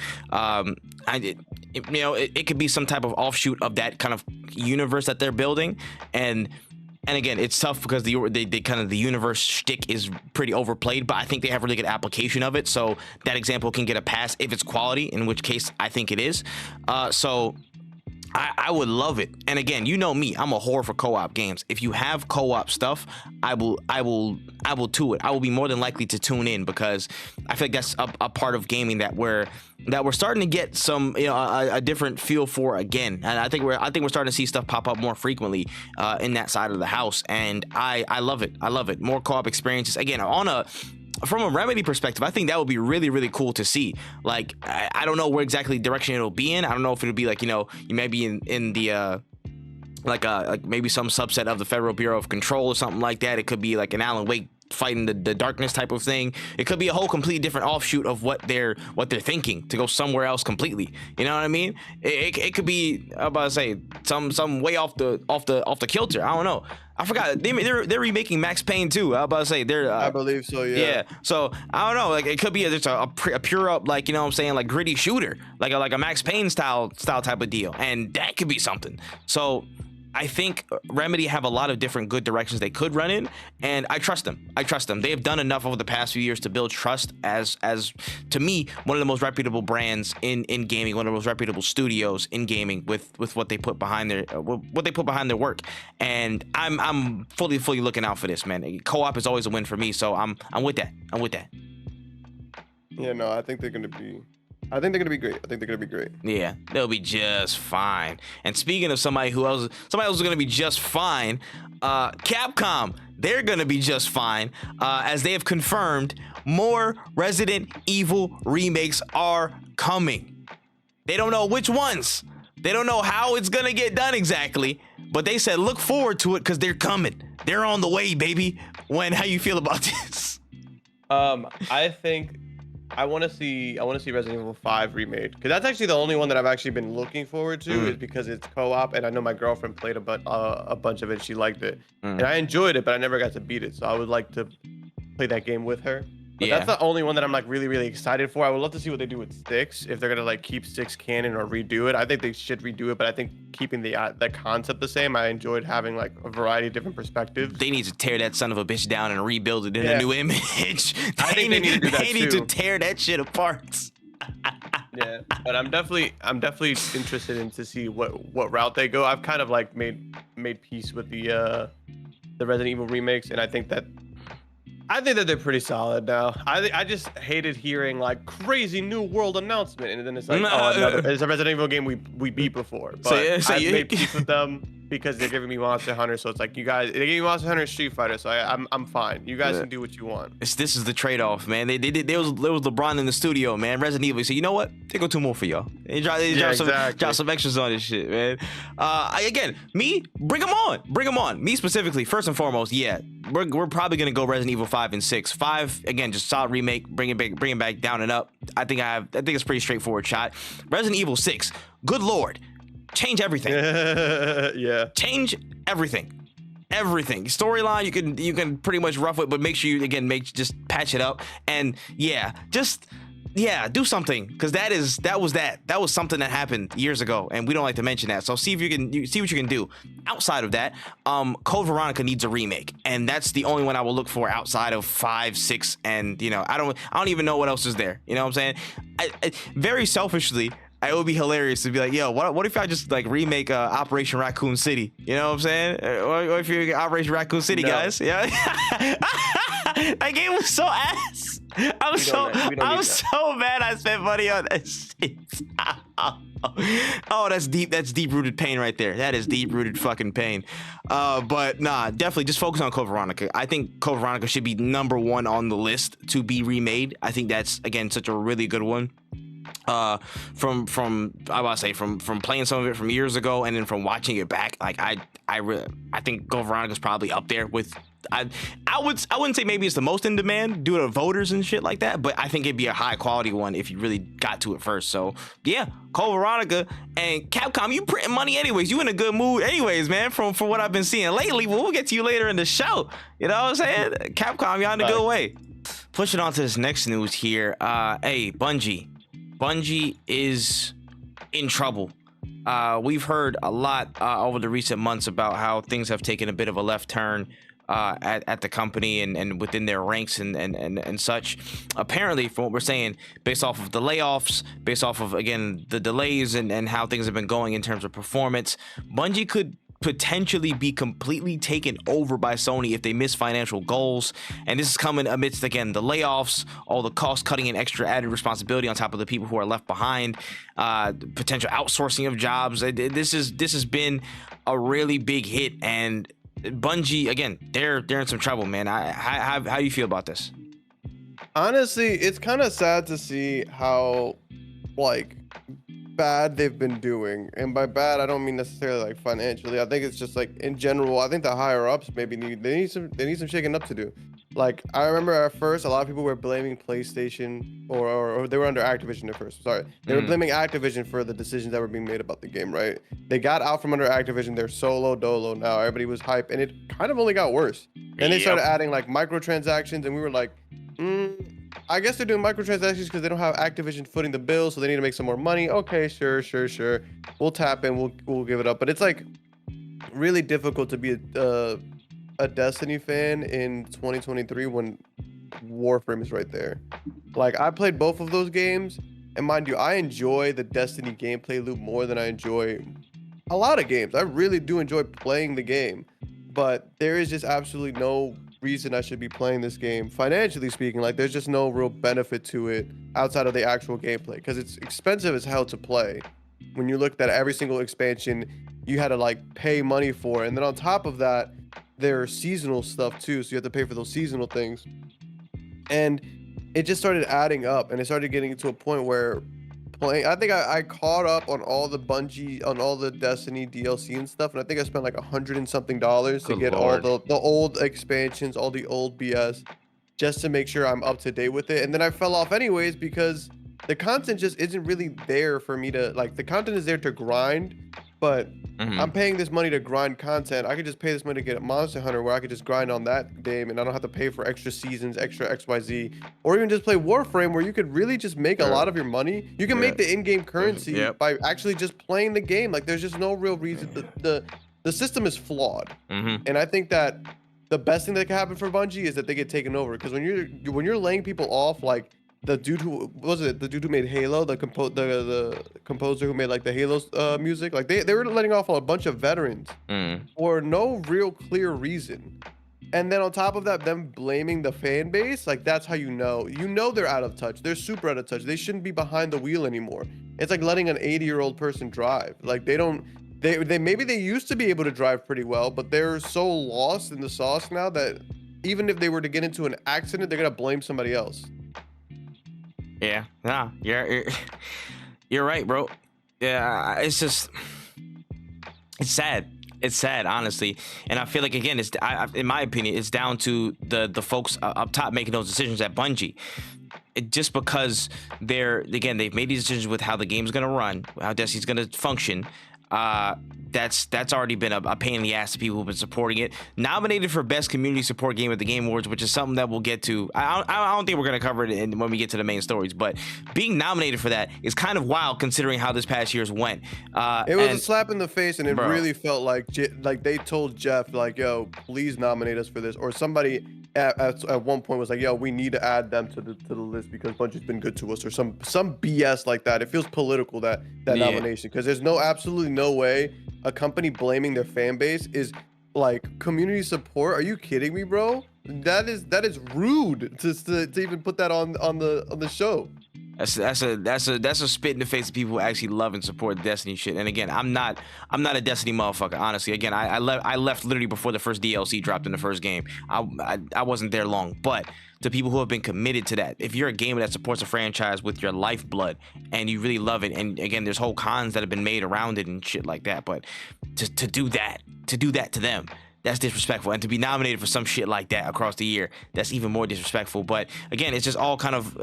It could be some type of offshoot of that kind of universe that they're building. And again, it's tough because the universe shtick is pretty overplayed, but I think they have really good application of it. So that example can get a pass if it's quality, in which case I think it is. So I would love it. And again, you know me, I'm a whore for co-op games. If you have co-op stuff, I will to it. I will be more than likely to tune in, because I feel like that's a part of gaming that we're starting to get some, you know, a different feel for again. And I think we're starting to see stuff pop up more frequently in that side of the house. And I love it. I love it. More co-op experiences. Again, from a Remedy perspective, I think that would be really, really cool to see. Like, I don't know where exactly direction it'll be in. I don't know if it'll be like, you know, you may be in the like maybe some subset of the Federal Bureau of Control or something like that. It could be like an Alan Wake fighting the darkness type of thing. It could be a whole completely different offshoot of what they're thinking, to go somewhere else completely. You know what I mean? It could be, I'm about to say, some way off the kilter. I don't know. I forgot they're remaking Max Payne too. I'm about to say they're. I believe so. Yeah. Yeah. So I don't know. Like, it could be just a pure up, like, you know what I'm saying, like gritty shooter, like a Max Payne style type of deal, and that could be something. So I think Remedy have a lot of different good directions they could run in, and I trust them. They have done enough over the past few years to build trust as to me, one of the most reputable brands in gaming, one of the most reputable studios in gaming with what they put behind their work. And I'm fully looking out for this, man. Co-op is always a win for me, so I'm with that. Yeah, no, I think they're gonna be great. Yeah, they'll be just fine. And speaking of somebody else is gonna be just fine, Capcom, they're gonna be just fine, as they have confirmed more Resident Evil remakes are coming. They don't know which ones. They don't know how it's gonna get done exactly, but they said look forward to it because they're coming. They're on the way, baby. How you feel about this? I think I want to see Resident Evil 5 remade, because that's actually the only one that I've actually been looking forward to, is because it's co-op, and I know my girlfriend played a bunch of it. She liked it, and I enjoyed it, but I never got to beat it. So I would like to play that game with her. But that's the only one that I'm like really, really excited for. I would love to see what they do with 6, if they're gonna like keep 6 canon or redo it. I think they should redo it, but I think keeping the concept the same. I enjoyed having like a variety of different perspectives. They need to tear that son of a bitch down and rebuild it in a new image. They need to tear that shit apart. Yeah, but I'm definitely interested in to see what route they go. I've kind of like made peace with the Resident Evil remakes, and I think that they're pretty solid now. I just hated hearing like crazy new world announcement, and then it's like, it's a Resident Evil game we beat before. But I've made peace with them because they're giving me Monster Hunter. So it's like, you guys, they gave me Monster Hunter and Street Fighter, so I'm fine. You guys can do what you want. This is the trade-off, man. There was LeBron in the studio, man. Resident Evil. So you know what? They go 2 more for y'all. They drop some extras on this shit, man. Again, bring them on. Me specifically, first and foremost, yeah. We're probably gonna go Resident Evil 5 and 6. 5, again, just solid remake, bring it back down and up. I think it's a pretty straightforward shot. Resident Evil 6, good lord, change everything. Yeah. Change everything. Storyline you can pretty much rough it, but make sure you just patch it up. And do something, because that was something that happened years ago, and we don't like to mention that. So see what you can do. Outside of that, Code Veronica needs a remake, and that's the only one I will look for outside of 5, 6, and I don't even know what else is there. You know what I'm saying? I very selfishly, it would be hilarious to be like, yo, what if I just like remake Operation Raccoon City? You know what I'm saying? What if you Operation Raccoon City, guys? Yeah. That game was so ass. I'm so mad I spent money on that shit. Oh, that's deep rooted pain right there. That is deep rooted fucking pain. But nah, definitely just focus on Code Veronica. I think Code Veronica should be #1 on the list to be remade. I think that's, again, such a really good one. From playing some of it from years ago, and then from watching it back, like I think Code Veronica's probably up there with, I wouldn't say maybe it's the most in demand due to voters and shit like that, but I think it'd be a high quality one if you really got to it first. So yeah, Code Veronica. And Capcom, you printing money anyways. You in a good mood anyways, man, from what I've been seeing lately. But we'll get to you later in the show. You know what I'm saying? Capcom, y'all in a good way. Pushing on to this next news here. Hey, Bungie is in trouble. We've heard a lot over the recent months about how things have taken a bit of a left turn at the company and within their ranks and such. Apparently, from what we're saying, based off of the layoffs, based off of, again, the delays and how things have been going in terms of performance, Bungie could potentially be completely taken over by Sony if they miss financial goals. And this is coming amidst, again, the layoffs, all the cost cutting and extra added responsibility on top of the people who are left behind, potential outsourcing of jobs. This has been a really big hit, and Bungie, again, they're in some trouble, man. How do you feel about this? Honestly, it's kind of sad to see how like bad they've been doing, and by bad I don't mean necessarily like financially. I think it's just like in general. I think the higher ups maybe need some shaking up to do. Like, I remember at first a lot of people were blaming PlayStation or they were under Activision at first. Sorry, they were blaming Activision for the decisions that were being made about the game. Right? They got out from under Activision. They're solo dolo now. Everybody was hype, and it kind of only got worse. And they started adding like microtransactions, and we were like, I guess they're doing microtransactions because they don't have Activision footing the bill, so they need to make some more money. Okay, sure. We'll tap in. We'll give it up. But it's like really difficult to be a Destiny fan in 2023 when Warframe is right there. Like, I played both of those games, and mind you, I enjoy the Destiny gameplay loop more than I enjoy a lot of games. I really do enjoy playing the game, but there is just absolutely no reason I should be playing this game, financially speaking. Like, there's just no real benefit to it outside of the actual gameplay, because it's expensive as hell to play. When you looked at every single expansion, you had to like pay money for it, and then on top of that, there's seasonal stuff too, so you have to pay for those seasonal things. And it just started adding up, and it started getting to a point where I think I caught up on all the Bungie, on all the Destiny DLC and stuff, and I think I spent like $100 and something to get Lord. all the old expansions, all the old BS, just to make sure I'm up to date with it. And then I fell off anyways because the content just isn't really there for me to like. The content is there to grind, but I'm paying this money to grind content. I could just pay this money to get a Monster Hunter where I could just grind on that game, and I don't have to pay for extra seasons, extra XYZ, or even just play Warframe where you could really just make a lot of your money. You can make the in-game currency by actually just playing the game. Like, there's just no real reason. The system is flawed, and I think that the best thing that can happen for Bungie is that they get taken over, because when you're laying people off, like the dude who made Halo, the composer who made like the Halo music, like they were letting off a bunch of veterans for no real clear reason. And then on top of that, them blaming the fan base, like that's how you know they're out of touch. They're super out of touch. They shouldn't be behind the wheel anymore. It's like letting an 80-year-old person drive. Like they maybe they used to be able to drive pretty well, but they're so lost in the sauce now that even if they were to get into an accident, they're gonna blame somebody else. Yeah, nah, you're right, bro. Yeah, it's sad. It's sad, honestly, and I feel like, again, in my opinion, it's down to the folks up top making those decisions at Bungie. Just because they've made these decisions with how the game's gonna run, how Destiny's gonna function. That's already been a pain in the ass to people who've been supporting it. Nominated for Best Community Support Game at the Game Awards, which is something that we'll get to. I don't think we're going to cover it when we get to the main stories, but being nominated for that is kind of wild considering how this past year's went. It was a slap in the face, and it really felt like they told Jeff, like, yo, please nominate us for this. Or somebody at one point was like, yo, we need to add them to the list because Bungie's been good to us, or some BS like that. It feels political, that nomination, because there's absolutely no way a company blaming their fan base is like community support. Are you kidding me, bro? That is rude to even put that on the show. That's a spit in the face of people who actually love and support Destiny shit. And again, I'm not a Destiny motherfucker, honestly. Again, I left literally before the first DLC dropped in the first game. I wasn't there long, but to people who have been committed to that, if you're a gamer that supports a franchise with your lifeblood and you really love it, and again, there's whole cons that have been made around it and shit like that, but to do that to them, that's disrespectful. And to be nominated for some shit like that across the year, that's even more disrespectful. But again, it's just all kind of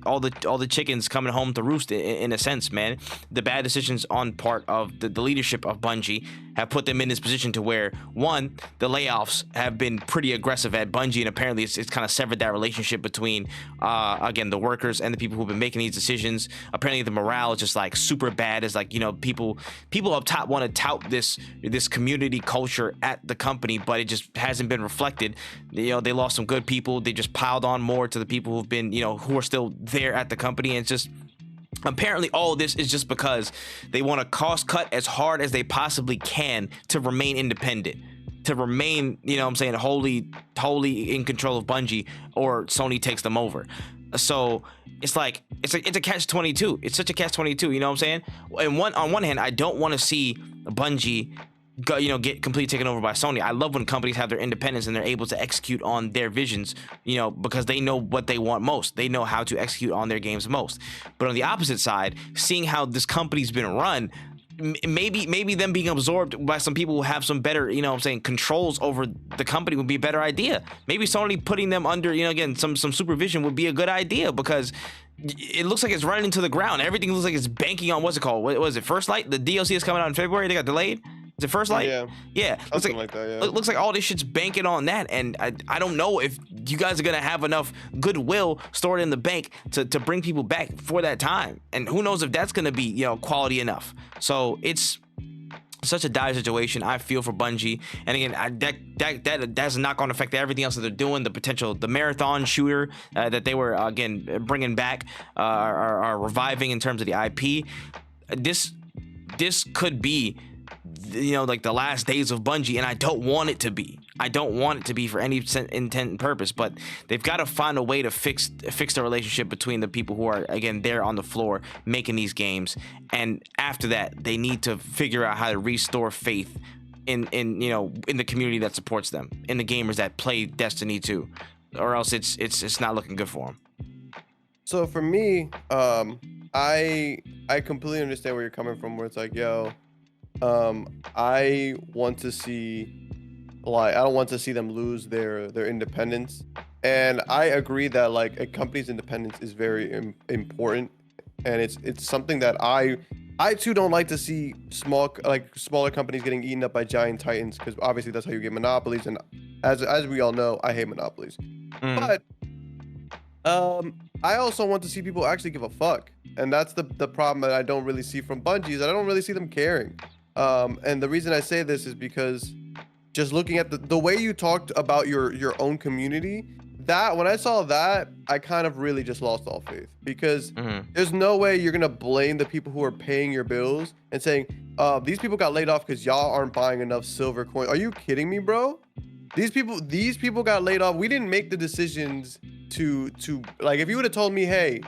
all the chickens coming home to roost in a sense, man. The bad decisions on part of the leadership of Bungie have put them in this position to where, one, the layoffs have been pretty aggressive at Bungie, and apparently it's kind of severed that relationship between again, the workers and the people who've been making these decisions. Apparently the morale is just like super bad. It's like, people up top want to tout this community culture at the company, company, but it just hasn't been reflected. You know, they lost some good people. They just piled on more to the people who've been, you know, who are still there at the company. And it's just, apparently all of this is just because they want to cost cut as hard as they possibly can to remain independent, to remain, you know what I'm saying, wholly in control of Bungie, or Sony takes them over. So it's like it's a catch-22. It's such a catch-22, you know what I'm saying? And on one hand, I don't want to see Bungie go, you know, get completely taken over by Sony. I love when companies have their independence and they're able to execute on their visions, you know, because they know what they want most. They know how to execute on their games most. But on the opposite side, seeing how this company's been run, maybe them being absorbed by some people who have some better, you know what I'm saying, controls over the company would be a better idea. Maybe Sony putting them under, you know, again, some supervision would be a good idea, because it looks like it's running into the ground. Everything looks like it's banking on, what's it called? What was it? First Light? The DLC is coming out in February. They got delayed. Is it First Light? Yeah. Something like that, yeah. Looks like all this shit's banking on that, and I don't know if you guys are gonna have enough goodwill stored in the bank to bring people back for that time, and who knows if that's gonna be, you know, quality enough. So it's such a dire situation. I feel for Bungie, and again, that's not going to affect everything else that they're doing. The potential, the marathon shooter that they were again bringing back, are reviving in terms of the IP. This could be, you know, like the last days of Bungie, and I don't want it to be. I don't want it to be for any intent and purpose, but they've got to find a way to fix the relationship between the people who are, again, there on the floor making these games, and after that, they need to figure out how to restore faith in you know, in the community that supports them, in the gamers that play Destiny 2, or else it's not looking good for them. So for me, I completely understand where you're coming from, where it's like, yo, I want to see, like, I don't want to see them lose their independence, and I agree that like a company's independence is very important, and it's something that I too don't like to see smaller companies getting eaten up by giant titans, because obviously that's how you get monopolies, and as we all know, I hate monopolies. But I also want to see people actually give a fuck, and that's the problem that I don't really see from Bungie, is that I don't really see them caring. And the reason I say this is because just looking at the way you talked about your own community, that when I saw that, I kind of really just lost all faith, because there's no way you're gonna blame the people who are paying your bills and saying, these people got laid off because y'all aren't buying enough silver coin. Are you kidding me, bro? These people got laid off. We didn't make the decisions to like, if you would have told me, hey,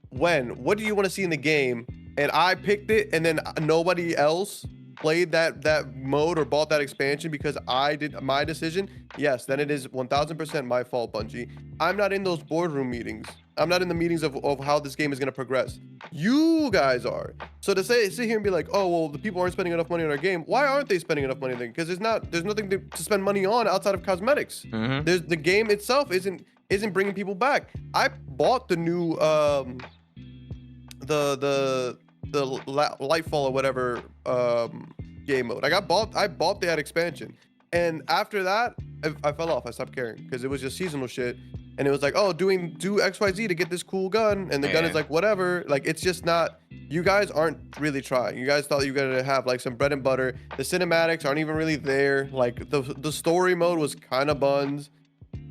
what do you want to see in the game, and I picked it, and then nobody else played that mode or bought that expansion because I did my decision, yes, then it is 1000% my fault, Bungie. I'm not in those boardroom meetings. I'm not in the meetings of how this game is going to progress. You guys are. So to sit here and be like, oh, well, the people aren't spending enough money on our game. Why aren't they spending enough money on it? Because there's nothing to spend money on outside of cosmetics. There's the game itself isn't bringing people back. I bought the new the Lightfall or whatever game mode. I bought that expansion, and after that I fell off. I stopped caring because it was just seasonal shit, and it was like, oh, do XYZ to get this cool gun, and the gun is like whatever. Like, it's just not, you guys aren't really trying. You guys thought you were gonna have like some bread and butter. The cinematics aren't even really there. Like the story mode was kind of buns.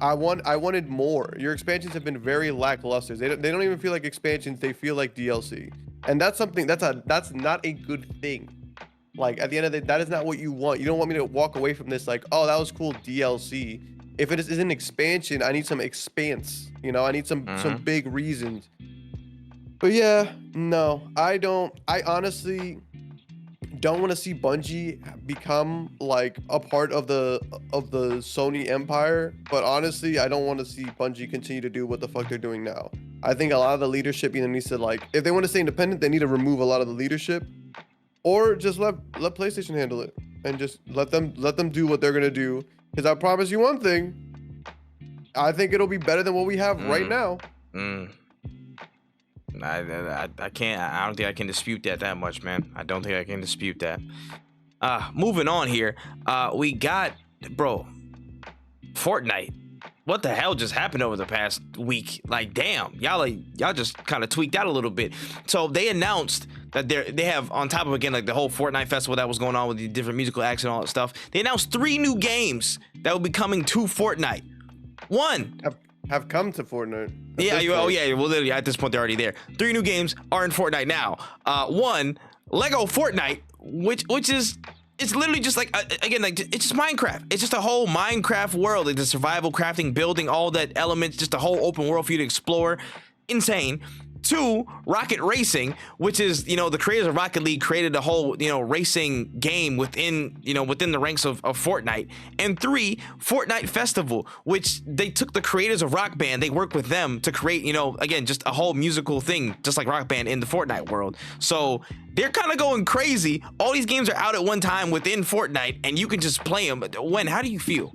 I wanted more. Your expansions have been very lackluster. They don't even feel like expansions. They feel like DLC. And that's something that's not a good thing. Like, at the end of the day, that is not what you want. You don't want me to walk away from this like, oh, that was cool DLC. If it is an expansion, I need some expanse. You know, I need some big reasons. But yeah, no, I honestly don't want to see Bungie become like a part of the Sony empire. But honestly, I don't want to see Bungie continue to do what the fuck they're doing now. I think a lot of the leadership either needs to, like, if they want to stay independent, they need to remove a lot of the leadership, or just let PlayStation handle it and just let them do what they're gonna do. Because I promise you one thing, I think it'll be better than what we have right now. I can't. I don't think I can dispute that much, man. I don't think I can dispute that. Moving on here, we got, bro, Fortnite. What the hell just happened over the past week? Like, damn, y'all just kind of tweaked out a little bit. So they announced that they have on top of, again, like the whole Fortnite festival that was going on with the different musical acts and all that stuff. They announced 3 new games that will be coming to Fortnite. One have come to Fortnite. Yeah, well, literally at this point they're already there. 3 new games are in Fortnite now. One, Lego Fortnite, which is, it's literally just like, again, like it's just Minecraft. It's just a whole Minecraft world, like the survival, crafting, building, all that elements, just a whole open world for you to explore. Insane. 2, Rocket Racing, which is, the creators of Rocket League created a whole, racing game within the ranks of Fortnite. And 3, Fortnite Festival, which they took the creators of Rock Band, they worked with them to create, again, just a whole musical thing, just like Rock Band in the Fortnite world. So they're kind of going crazy. All these games are out at one time within Fortnite, and you can just play them. How do you feel?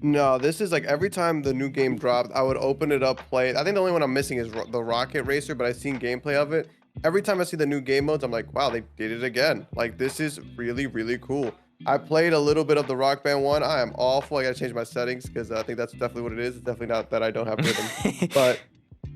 No, this is like every time the new game dropped, I would open it up, play it. I think the only one I'm missing is the Rocket Racer, but I've seen gameplay of it. Every time I see the new game modes, I'm like, wow, they did it again. Like, this is really, really cool. I played a little bit of the Rock Band one. I am awful. I gotta change my settings because I think that's definitely what it is. It's definitely not that I don't have rhythm, but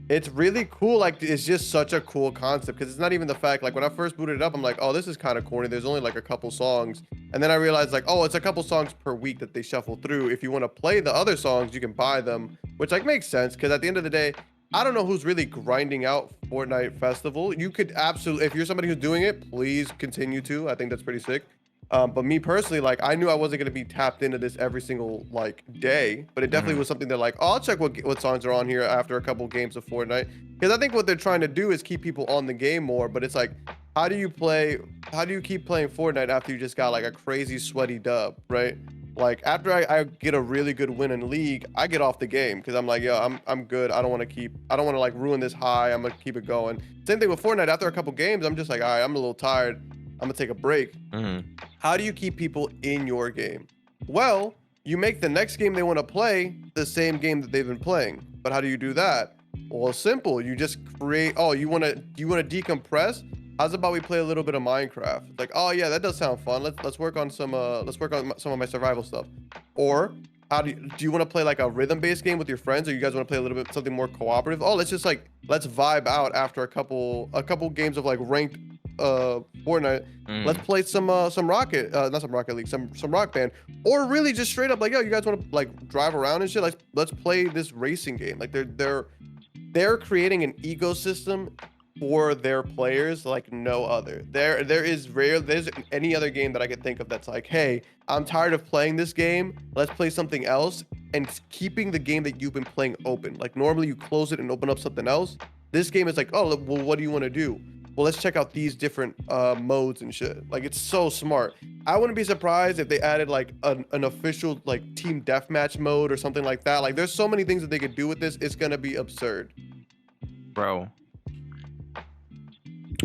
it's really cool. Like, it's just such a cool concept because it's not even the fact, like when I first booted it up, I'm like, oh, this is kind of corny. There's only like a couple songs. And then I realized like, oh, it's a couple songs per week that they shuffle through. If you want to play the other songs, you can buy them, which like makes sense because at the end of the day, I don't know who's really grinding out Fortnite Festival. You could absolutely, if you're somebody who's doing it, please continue to. I think that's pretty sick. But me personally, like I knew I wasn't gonna be tapped into this every single like day, but it definitely was something that like, oh, I'll check what songs are on here after a couple games of Fortnite, because I think what they're trying to do is keep people on the game more. But it's like, how do you keep playing Fortnite after you just got like a crazy sweaty dub, right? Like after I get a really good win in League, I get off the game because I'm like, yo, I'm good. I don't want to like ruin this high. I'm gonna keep it going. Same thing with Fortnite. After a couple games, I'm just like, all right, I'm a little tired. I'm gonna take a break. How do you keep people in your game? Well, you make the next game they want to play the same game that they've been playing. But how do you do that? Well, simple. You just create. Oh, you wanna decompress? How's about we play a little bit of Minecraft? Like, oh yeah, that does sound fun. Let's work on some of my survival stuff. Or do you want to play like a rhythm-based game with your friends, or you guys want to play a little bit something more cooperative? Oh, let's vibe out after a couple games of like ranked Fortnite. Let's play some Rocket, not some Rocket League, some Rock Band, or really just straight up like, yo, you guys want to like drive around and shit? Let's play this racing game. Like they're creating an ecosystem for their players like no other. There's any other game that I could think of that's like, hey, I'm tired of playing this game. Let's play something else, and keeping the game that you've been playing open. Like normally you close it and open up something else. This game is like, oh, well, what do you want to do? Well, let's check out these different modes and shit. Like, it's so smart. I wouldn't be surprised if they added like an official like team deathmatch mode or something like that. Like, there's so many things that they could do with this. It's gonna be absurd, bro.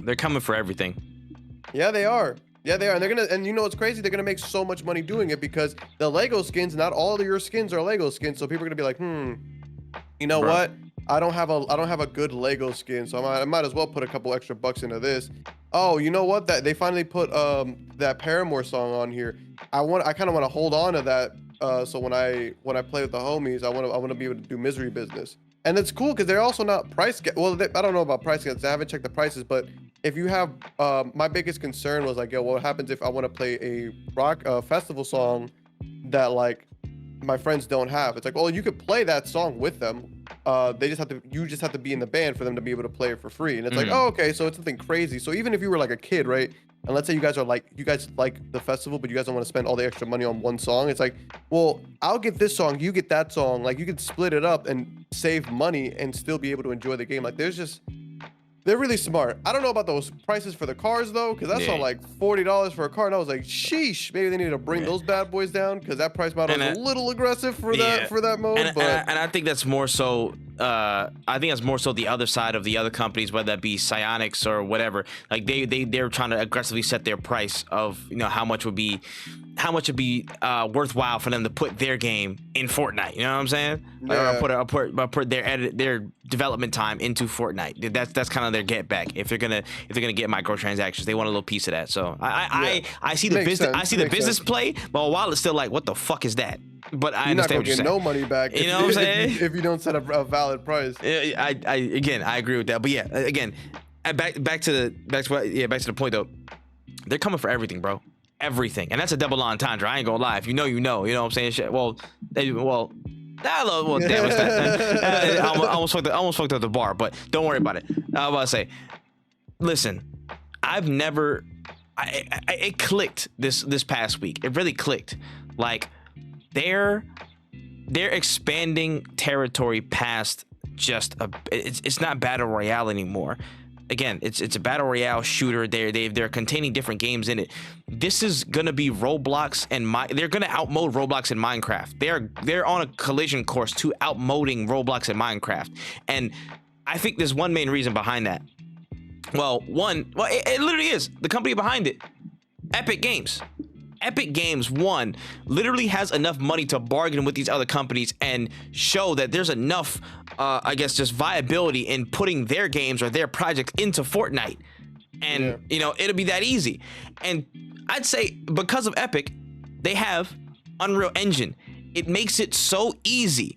They're coming for everything. Yeah, they are. Yeah, they are. And you know what's crazy? They're gonna make so much money doing it because the Lego skins, not all of your skins are Lego skins. So people are gonna be like, you know what? I don't have a good Lego skin, so I might as well put a couple extra bucks into this. Oh, you know what? That they finally put that Paramore song on here. I kind of want to hold on to that. So when I play with the homies, I want to be able to do misery business. And it's cool because they're also not price. Well, I don't know about price gaps. I haven't checked the prices, but if you have, my biggest concern was like, yo, what happens if I want to play a rock festival song that like my friends don't have? It's like, well, you could play that song with them. You just have to be in the band for them to be able to play it for free. And it's like, oh, okay, so it's something crazy. So even if you were like a kid, right? And let's say you guys like the festival, but you guys don't want to spend all the extra money on one song. It's like, well, I'll get this song, you get that song. Like you could split it up and save money and still be able to enjoy the game. Like they're really smart. I don't know about those prices for the cars though, because that's on like $40 for a car, and I was like, sheesh, maybe they need to bring those bad boys down because that price model is a little aggressive for that mode. And I think that's more so. I think that's more so the other side of the other companies, whether that be Psyonix or whatever. Like they're trying to aggressively set their price of how much would be worthwhile for them to put their game in Fortnite. You know what I'm saying? Yeah. Or put their development time into Fortnite. That's kind of their get back. If they're gonna get microtransactions, they want a little piece of that. So I see the business. I see the business play, but while it's still like, what the fuck is that? But I understand what you're saying. You're not gonna get no money back. You know what I'm saying? If you don't set a valid price. I agree with that. But yeah, again, back to the point though. They're coming for everything, bro. Everything, and that's a double entendre. I ain't gonna lie. If you know, you know. You know what I'm saying? Shit. Well, damn. I almost fucked up the bar, but don't worry about it. I was about to say, listen, I've never. It clicked this past week. It really clicked. Like they're expanding territory past just it's not battle royale anymore. Again, it's a battle royale shooter. They're containing different games in it. This is gonna be Roblox and they're gonna outmode Roblox and Minecraft. They're on a collision course to outmoding Roblox and Minecraft. And I think there's one main reason behind that. It literally is the company behind it, Epic Games. Epic Games, one, literally has enough money to bargain with these other companies and show that there's enough, I guess, just viability in putting their games or their projects into Fortnite. And, you know, it'll be that easy. And I'd say because of Epic, they have Unreal Engine. It makes it so easy.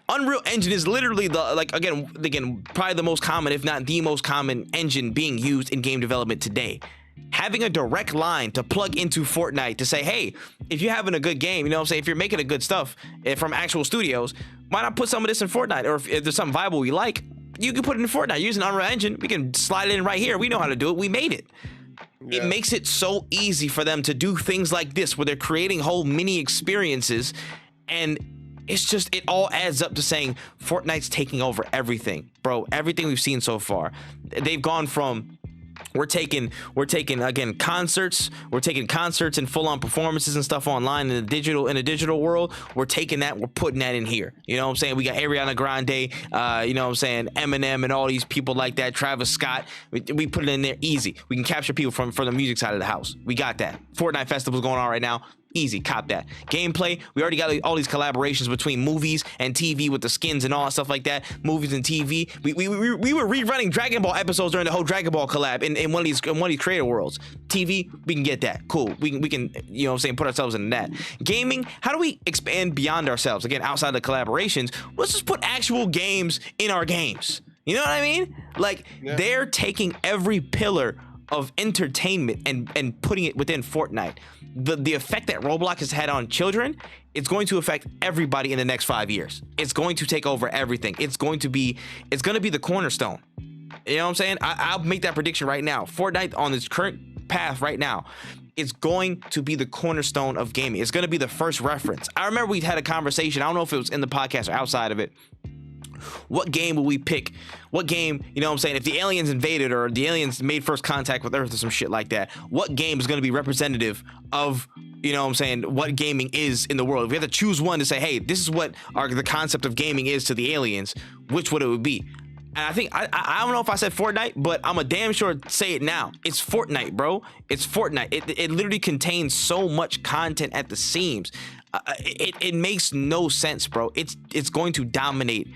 Unreal Engine is literally again, probably the most common, if not the most common engine being used in game development today. Having a direct line to plug into Fortnite to say, hey, if you're having a good game, you know what I'm saying? If you're making a good stuff from actual studios, why not put some of this in Fortnite? Or if there's something viable we like, you can put it in Fortnite. Using Unreal Engine, we can slide it in right here. We know how to do it. We made it. Yeah. It makes it so easy for them to do things like this where they're creating whole mini experiences. And it's just, it all adds up to saying Fortnite's taking over everything, bro. Everything we've seen so far. They've gone from... We're taking again concerts. We're taking concerts and full-on performances and stuff online in the digital world. We're taking that. We're putting that in here. You know what I'm saying? We got Ariana Grande. You know what I'm saying? Eminem and all these people like that. Travis Scott. We put it in there easy. We can capture people from the music side of the house. We got that. Fortnite Festival's going on right now. Easy, cop that. Gameplay, we already got all these collaborations between movies and TV with the skins and all that stuff like that. Movies and TV. We were rerunning Dragon Ball episodes during the whole Dragon Ball collab in one of these creator worlds. TV, we can get that. Cool. We can, you know what I'm saying, put ourselves in that. Gaming, how do we expand beyond ourselves? Again, outside the collaborations, let's just put actual games in our games. You know what I mean? Like, they're taking every pillar of entertainment and putting it within Fortnite. The effect that Roblox has had on children, it's going to affect everybody in the next 5 years. It's going to take over everything. It's going to be the cornerstone. You know what I'm saying? I'll make that prediction right now. Fortnite on its current path right now, it's going to be the cornerstone of gaming. It's going to be the first reference. I remember we had a conversation. I don't know if it was in the podcast or outside of it. What game will we pick? What game, you know what I'm saying? If the aliens invaded or the aliens made first contact with Earth or some shit like that, what game is going to be representative of, you know what I'm saying, what gaming is in the world? If we have to choose one to say, hey, this is what the concept of gaming is to the aliens, which would it be? And I think, I don't know if I said Fortnite, but I'm a damn sure say it now. It's Fortnite, bro. It's Fortnite. It literally contains so much content at the seams. It makes no sense, bro. It's going to dominate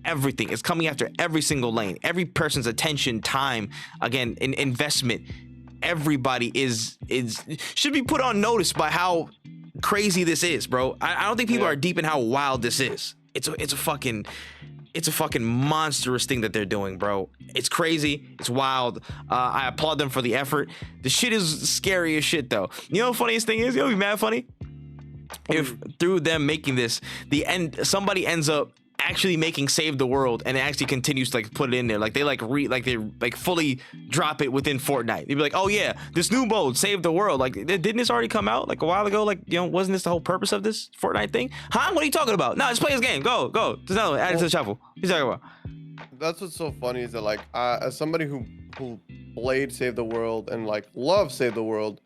everything. It's coming after every single lane, every person's attention, time, again, investment. Everybody should be put on notice by how crazy this is, bro. I don't think people are deep in how wild this is. It's a fucking monstrous thing that they're doing, bro. It's crazy. It's wild. I applaud them for the effort. The shit is scary as shit, though. You know, the funniest thing is, it'll be mad funny if through them making this, somebody ends up actually making Save the World and it actually continues to like put it in there, like they fully drop it within Fortnite. They'd be like, oh yeah, this new mode, Save the World, like didn't this already come out like a while ago? Like, you know, wasn't this the whole purpose of this Fortnite thing? Huh? What are you talking about? No, just play this game. Go. There's another one. Add it to the shuffle. What are you talking about? That's what's so funny is that like as somebody who played Save the World and like loves Save the World,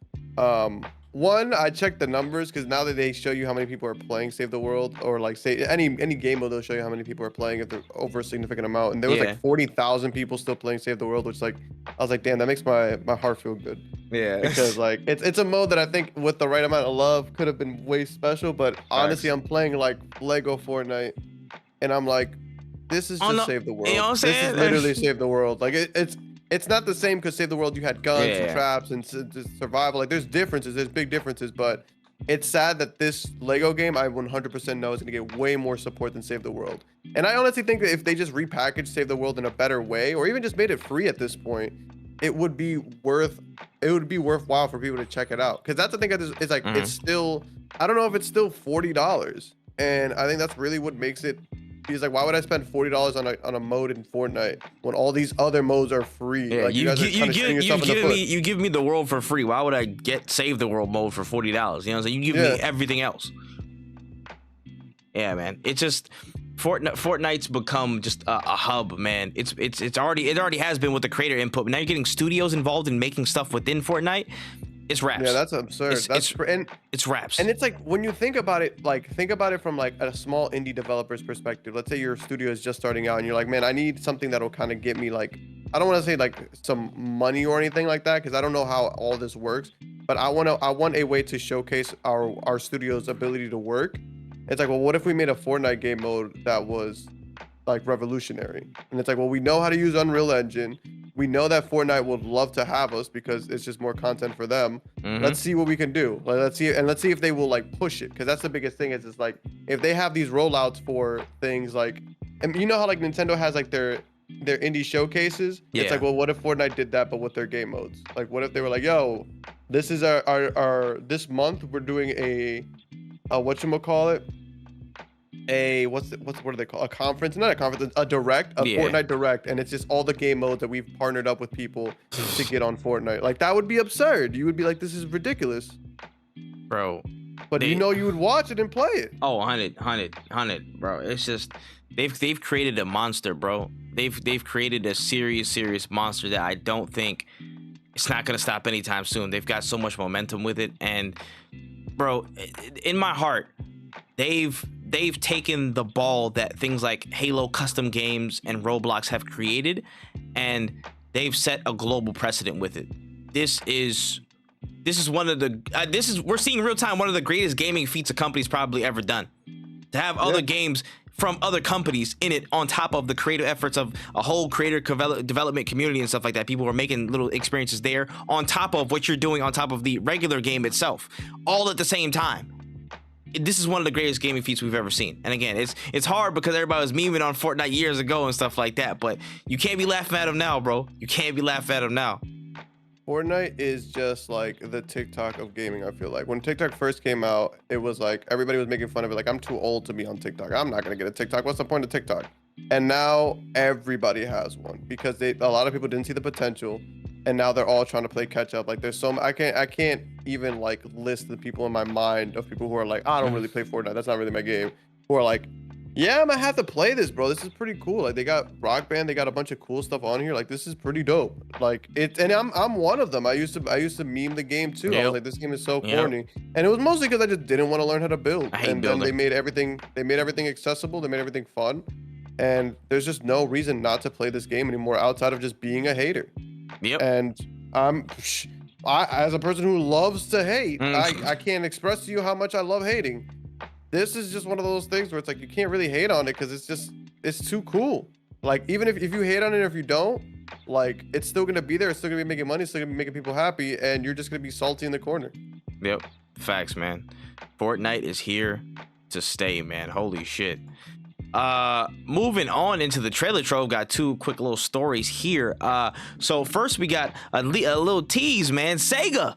one, I checked the numbers because now that they show you how many people are playing Save the World, or like say any game mode, they'll show you how many people are playing if they're over a significant amount. And there was like 40,000 people still playing Save the World, which like I was like, damn, that makes my heart feel good. Yeah, because like it's a mode that I think with the right amount of love could have been way special. But honestly, I'm playing like Lego Fortnite, and I'm like, this is just Save the World. You know what I'm saying? This is literally Save the World. Like it's not the same because Save the World you had guns and traps and survival. Like there's differences, there's big differences, but it's sad that this Lego game I 100% know is gonna get way more support than Save the World. And I honestly think that if they just repackaged Save the World in a better way, or even just made it free at this point, it would be worthwhile for people to check it out. Because that's the thing is like it's still, I don't know if it's still $40, and I think that's really what makes it. He's like, why would I spend $40 on a mode in Fortnite when all these other modes are free? Yeah, like you guys are kinda shooting yourself in the foot. you give me the world for free. Why would I get Save the World mode for $40? You know what I'm saying? You give me everything else. Yeah, man. It's just Fortnite's become just a hub, man. It already has been with the creator input, but now you're getting studios involved in making stuff within Fortnite. It's raps. Yeah, that's absurd. It's raps. And it's like when you think about it from like a small indie developer's perspective. Let's say your studio is just starting out and you're like, man, I need something that'll kind of get me like, I don't want to say like some money or anything like that, because I don't know how all this works, but I want a way to showcase our studio's ability to work. It's like, well, what if we made a Fortnite game mode that was like revolutionary? And it's like, well, we know how to use Unreal Engine. We know that Fortnite would love to have us because it's just more content for them. Let's see what we can do. Like, let's see if they will like push it, because that's the biggest thing. Is like if they have these rollouts for things like, and you know how like Nintendo has like their indie showcases. Yeah. It's like, well, what if Fortnite did that but with their game modes? Like, what if they were like, yo, this is our this month we're doing a whatchamacallit, what do they call a conference? Not a conference, a direct, Fortnite direct, and it's just all the game modes that we've partnered up with people to get on Fortnite. Like that would be absurd. You would be like, this is ridiculous, bro. But you would watch it and play it. Oh, 100, bro. It's just they've created a monster, bro. They've created a serious monster that I don't think it's not gonna stop anytime soon. They've got so much momentum with it, and bro, in my heart, they've taken the ball that things like Halo custom games and Roblox have created, and they've set a global precedent with it. This is one of the we're seeing real time one of the greatest gaming feats a company's probably ever done. To have other games from other companies in it on top of the creative efforts of a whole creator development community and stuff like that. People are making little experiences there on top of what you're doing on top of the regular game itself, all at the same time. This is one of the greatest gaming feats we've ever seen. And again, it's hard because everybody was memeing on Fortnite years ago and stuff like that, but you can't be laughing at them now, bro. You can't be laughing at them now. Fortnite is just like the TikTok of gaming, I feel like. When TikTok first came out, it was like everybody was making fun of it. Like, I'm too old to be on TikTok. I'm not going to get a TikTok. What's the point of TikTok? And now everybody has one because a lot of people didn't see the potential. And now they're all trying to play catch up. Like, there's I can't even like list the people in my mind of people who are like, I don't really play Fortnite. That's not really my game. Who are like, yeah, I'm gonna have to play this, bro. This is pretty cool. Like, they got Rock Band, they got a bunch of cool stuff on here. Like, this is pretty dope. Like, and I'm one of them. I used to meme the game too. I was like, this game is so corny, and it was mostly because I just didn't want to learn how to build. And then they made everything accessible. They made everything fun, and there's just no reason not to play this game anymore outside of just being a hater. Yep. And I as a person who loves to hate, I can't express to you how much I love hating. This is just one of those things where it's like you can't really hate on it because it's too cool. Like, even if you hate on it or if you don't, like, it's still gonna be there. It's still gonna be making money. It's still gonna be making people happy, and you're just gonna be salty in the corner. Yep, facts, man. Fortnite is here to stay, man. Holy shit. Moving on into the trailer trove, got two quick little stories here. So first we got a little tease, man. Sega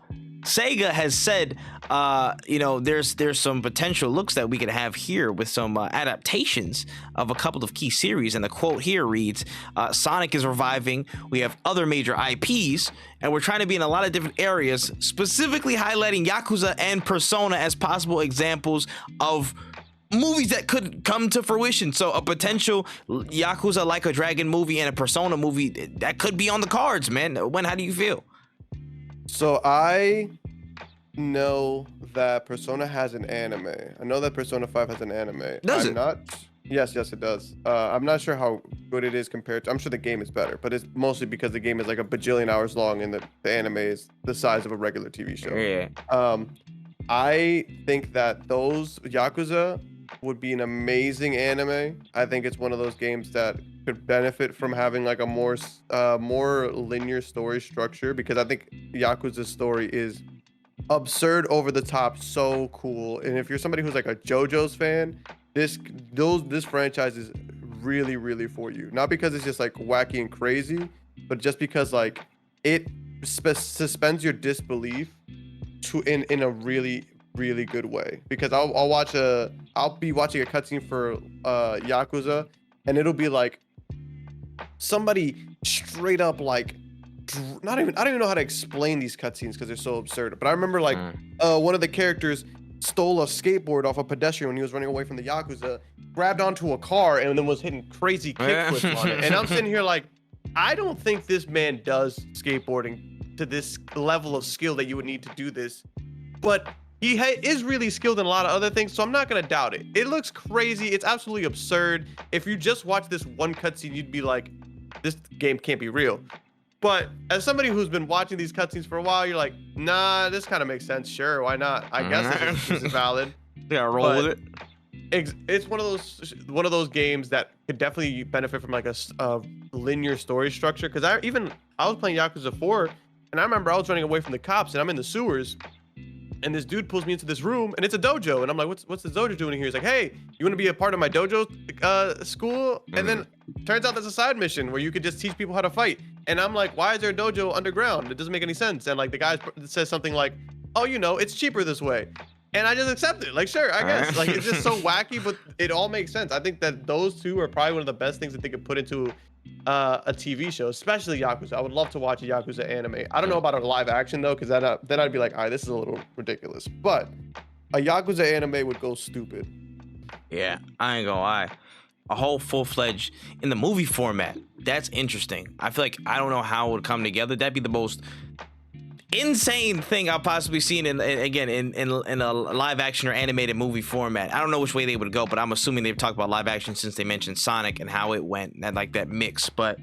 has said, there's some potential looks that we could have here with some adaptations of a couple of key series. And the quote here reads, Sonic is reviving. We have other major IPs, and we're trying to be in a lot of different areas, specifically highlighting Yakuza and Persona as possible examples of movies that could come to fruition. So a potential Yakuza Like a Dragon movie and a Persona movie that could be on the cards, man. How do you feel? So I know that Persona has an anime. I know that Persona 5 has an anime. Does it? Yes, it does. I'm not sure how good it is compared to. I'm sure the game is better, but it's mostly because the game is like a bajillion hours long and the anime is the size of a regular TV show. Yeah. I think that those Yakuza would be an amazing anime. I think it's one of those games that could benefit from having like a more linear story structure, because I think Yakuza's story is absurd, over the top, so cool. And if you're somebody who's like a JoJo's fan, this franchise is really, really for you. Not because it's just like wacky and crazy, but just because like it suspends your disbelief in a really, really good way. Because I'll be watching a cutscene for Yakuza, and it'll be like somebody straight up like I don't even know how to explain these cutscenes because they're so absurd. But I remember like one of the characters stole a skateboard off a pedestrian when he was running away from the Yakuza, grabbed onto a car, and then was hitting crazy kickflips on it. And I'm sitting here like, I don't think this man does skateboarding to this level of skill that you would need to do this. But he is really skilled in a lot of other things, so I'm not gonna doubt it. It looks crazy. It's absolutely absurd. If you just watch this one cutscene, you'd be like, this game can't be real. But as somebody who's been watching these cutscenes for a while, you're like, nah, this kind of makes sense. Sure, why not? I guess this is valid. Yeah, roll with it. It's one of those games that could definitely benefit from like a linear story structure. Because I was playing Yakuza 4, and I remember I was running away from the cops, and I'm in the sewers, and this dude pulls me into this room, and it's a dojo, and I'm like, what's the dojo doing here? He's like, hey, you want to be a part of my dojo school? And then turns out there's a side mission where you could just teach people how to fight. And I'm like, why is there a dojo underground? It doesn't make any sense. And like the guy says something like, oh, it's cheaper this way. And I just accept it. Like, sure, I guess. Like, it's just so wacky, but it all makes sense. I think that those two are probably one of the best things that they could put into a TV show, especially Yakuza. I would love to watch a Yakuza anime. I don't know about a live action though, because then I'd be like, all right, this is a little ridiculous. But a Yakuza anime would go stupid. Yeah, I ain't gonna lie. A whole full-fledged in the movie format. That's interesting. I feel like I don't know how it would come together. That'd be the most insane thing I've possibly seen in a live action or animated movie format. I don't know which way they would go, but I'm assuming they've talked about live action since they mentioned Sonic and how it went, and like that mix. But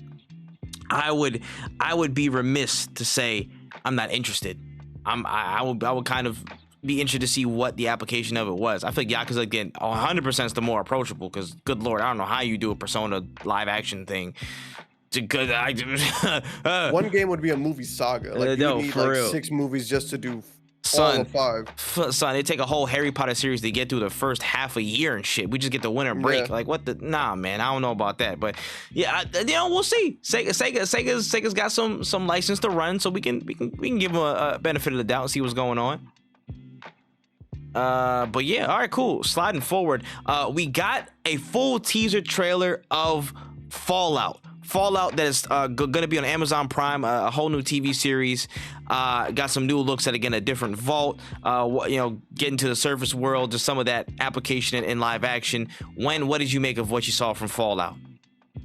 I would be remiss to say I'm not interested. I would kind of be interested to see what the application of it was. I feel like Yakuza, again, 100% is the more approachable, because good lord, I don't know how you do a Persona live action thing. One game would be a movie saga. Like you need like real. 6 movies just to do all of 5. Son, it take a whole Harry Potter series to get through the first half a year and shit. We just get the winter break. Yeah. Like what the nah, man. I don't know about that, but yeah, we'll see. Sega's got some license to run, so we can give them a benefit of the doubt and see what's going on. But yeah, all right, cool. Sliding forward, we got a full teaser trailer of Fallout that is gonna be on Amazon Prime, a whole new TV series. Got some new looks at, again, a different vault, getting to the surface world, just some of that application in live action. What did you make of what you saw from Fallout?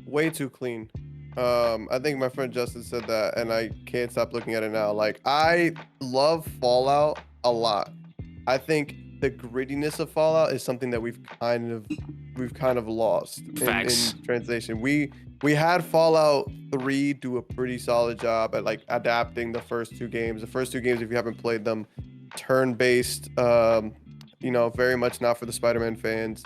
Way too clean. I think my friend Justin said that, and I can't stop looking at it now. Like, I love Fallout a lot. I think the grittiness of Fallout is something that we've kind of lost in translation. We had Fallout 3 do a pretty solid job at like adapting the first 2 games. The first 2 games, if you haven't played them, turn-based, very much not for the Spider-Man fans,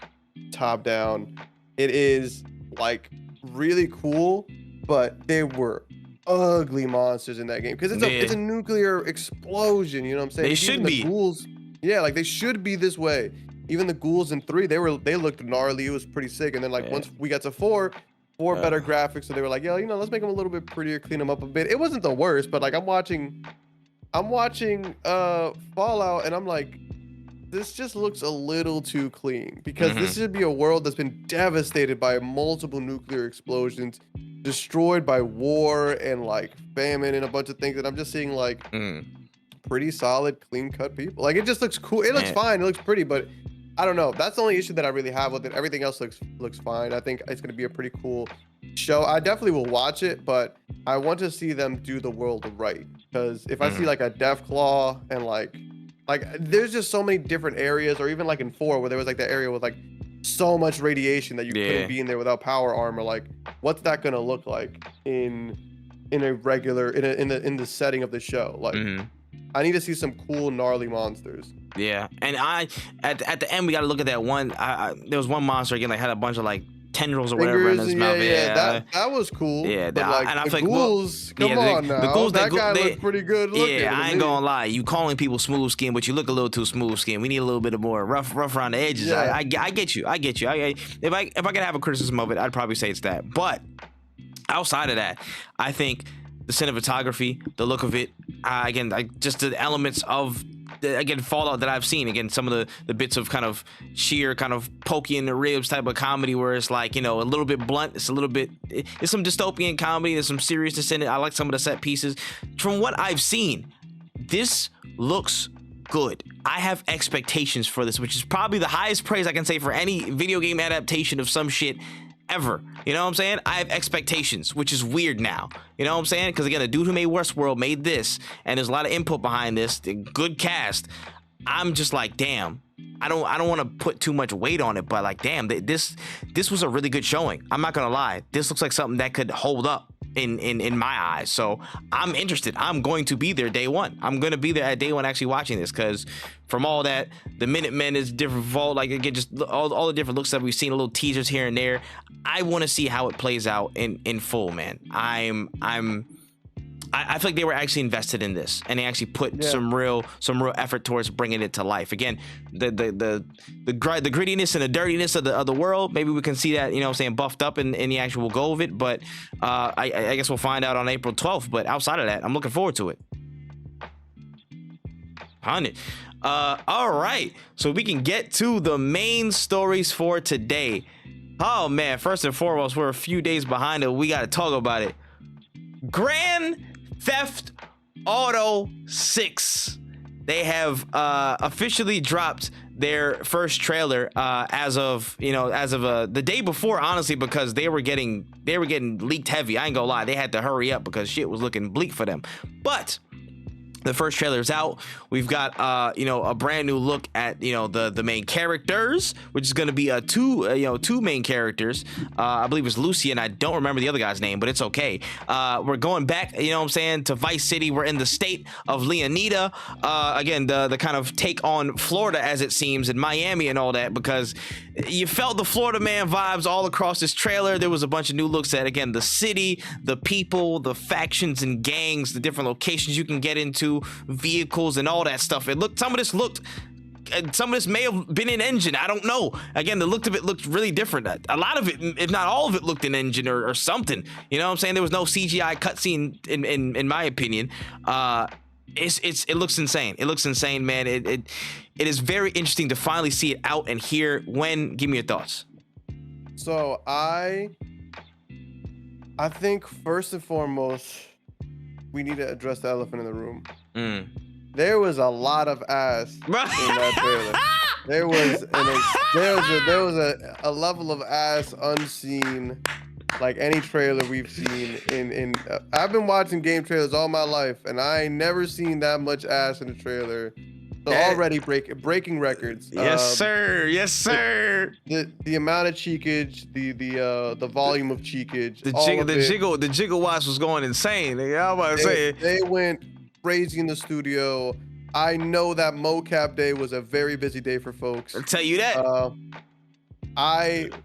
top down. It is like really cool, but there were ugly monsters in that game because it's a nuclear explosion. You know what I'm saying? They should be. Ghouls, yeah, like they should be this way. Even the ghouls in 3, they looked gnarly. It was pretty sick. And then once we got to 4 better graphics, so they were like, let's make them a little bit prettier, clean them up a bit. It wasn't the worst, but like I'm watching Fallout, and I'm like, this just looks a little too clean, because this should be a world that's been devastated by multiple nuclear explosions, destroyed by war and like famine and a bunch of things. And I'm just seeing like pretty solid, clean cut people. Like, it just looks cool. It looks fine. It looks pretty, but I don't know. That's the only issue that I really have with it. Everything else looks fine. I think it's going to be a pretty cool show. I definitely will watch it, but I want to see them do the world right. Because if I see like a Deathclaw and like there's just so many different areas, or even like in 4 where there was like that area with like so much radiation that you couldn't be in there without power armor. Like, what's that going to look like in a regular in the setting of the show? Like, I need to see some cool, gnarly monsters. Yeah, and at the end we got to look at that one. There was one monster again that had a bunch of like tendrils or whatever in his mouth. That was cool. Yeah, but like and I the think ghouls, well, come on now. The ghouls that guy looked pretty good looking. Yeah, I ain't gonna lie. You calling people smooth skin, but you look a little too smooth skin. We need a little bit of more rough around the edges. Yeah. I get you. If I could have a criticism of it, I'd probably say it's that. But outside of that, I think the cinematography, the look of it, again, just the elements of Fallout that I've seen, again, some of the bits of kind of sheer kind of pokey in the ribs type of comedy where it's like, a little bit blunt, it's some dystopian comedy, there's some seriousness in it. I like some of the set pieces. From what I've seen, this looks good. I have expectations for this, which is probably the highest praise I can say for any video game adaptation of some shit ever. You know what I'm saying? I have expectations, which is weird now. You know what I'm saying? Because again, the dude who made Westworld made this, and there's a lot of input behind this. Good cast. I'm just like, damn. I don't want to put too much weight on it, but like, damn, this was a really good showing. I'm not gonna lie. This looks like something that could hold up in my eyes. So I'm interested. I'm going to be there day one. I'm gonna be there at day one actually watching this, because from all that, the Minutemen is different vault, like again, just all the different looks that we've seen, little teasers here and there. I want to see how it plays out in full, man. I feel like they were actually invested in this, and they actually put some real effort towards bringing it to life. Again, the grittiness and the dirtiness of the world, maybe we can see that, you know what I'm saying, buffed up in the actual go of it. But I guess we'll find out on April 12th. But outside of that, I'm looking forward to it. 100. All right, so we can get to the main stories for today. Oh man, first and foremost, we're a few days behind it. We got to talk about it. Grand Theft Auto 6. They have officially dropped their first trailer as of the day before, honestly, because they were getting leaked heavy. I ain't gonna lie, they had to hurry up because shit was looking bleak for them. But the first trailer is out. We've got a brand new look at the main characters, which is going to be two main characters. I believe it's Lucy, and I don't remember the other guy's name, but it's okay. We're going back, to Vice City. We're in the state of Leonida. Again, the kind of take on Florida, as it seems, and Miami and all that, because you felt the Florida man vibes all across this trailer. There was a bunch of new looks at, again, the city, the people, the factions and gangs, the different locations you can get into, vehicles and all that stuff. Some of this may have been in engine. I don't know. Again, the look of it looked really different. A lot of it, if not all of it, looked in engine or something. You know what I'm saying? There was no CGI cutscene in my opinion. It looks insane. It looks insane, man. It is very interesting to finally see it out and hear. Give me your thoughts. So I think first and foremost, we need to address the elephant in the room. There was a lot of ass in that trailer. There was a level of ass unseen, like any trailer we've seen in I've been watching game trailers all my life, and I ain't never seen that much ass in a trailer. So already breaking records. Yes, sir. Yes, sir. The amount of cheekage, the volume of cheekage, the jiggle watch was going insane. I was about to say they went crazy in the studio. I know that mocap day was a very busy day for folks. I'll tell you that.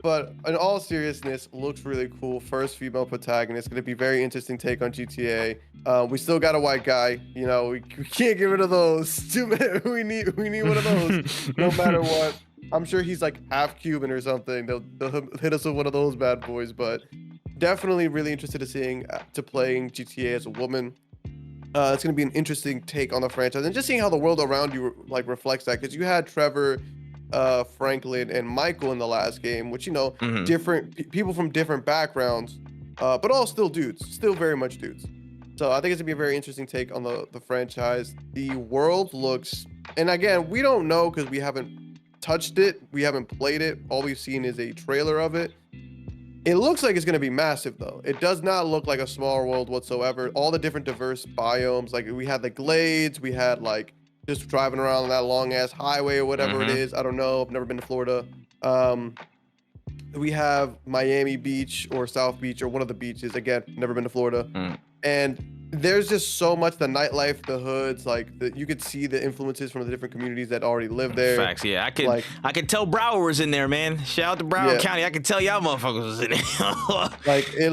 But in all seriousness, looks really cool. First female protagonist. Going to be very interesting take on GTA. We still got a white guy. We can't get rid of those. We need one of those, no matter what. I'm sure he's like half Cuban or something. They'll hit us with one of those bad boys. But definitely really interested in playing GTA as a woman. It's going to be an interesting take on the franchise, and just seeing how the world around you like reflects that, because you had Trevor, Franklin, and Michael in the last game, which different people from different backgrounds, but all still dudes, still very much dudes. So I think it's gonna be a very interesting take on the franchise. The world looks, and again, we don't know because we haven't touched it, we haven't played it. All we've seen is a trailer of it. It looks like it's going to be massive, though. It does not look like a small world whatsoever. All the different diverse biomes, like we had the glades, we had like just driving around on that long ass highway or whatever it is. I don't know. I've never been to Florida. We have Miami Beach or South Beach or one of the beaches. Again, never been to Florida. And there's just so much, the nightlife, the hoods, like you could see the influences from the different communities that already live there. Facts, yeah. Like, I could tell Broward was in there, man. Shout out to Broward County. I could tell y'all motherfuckers was in there. like it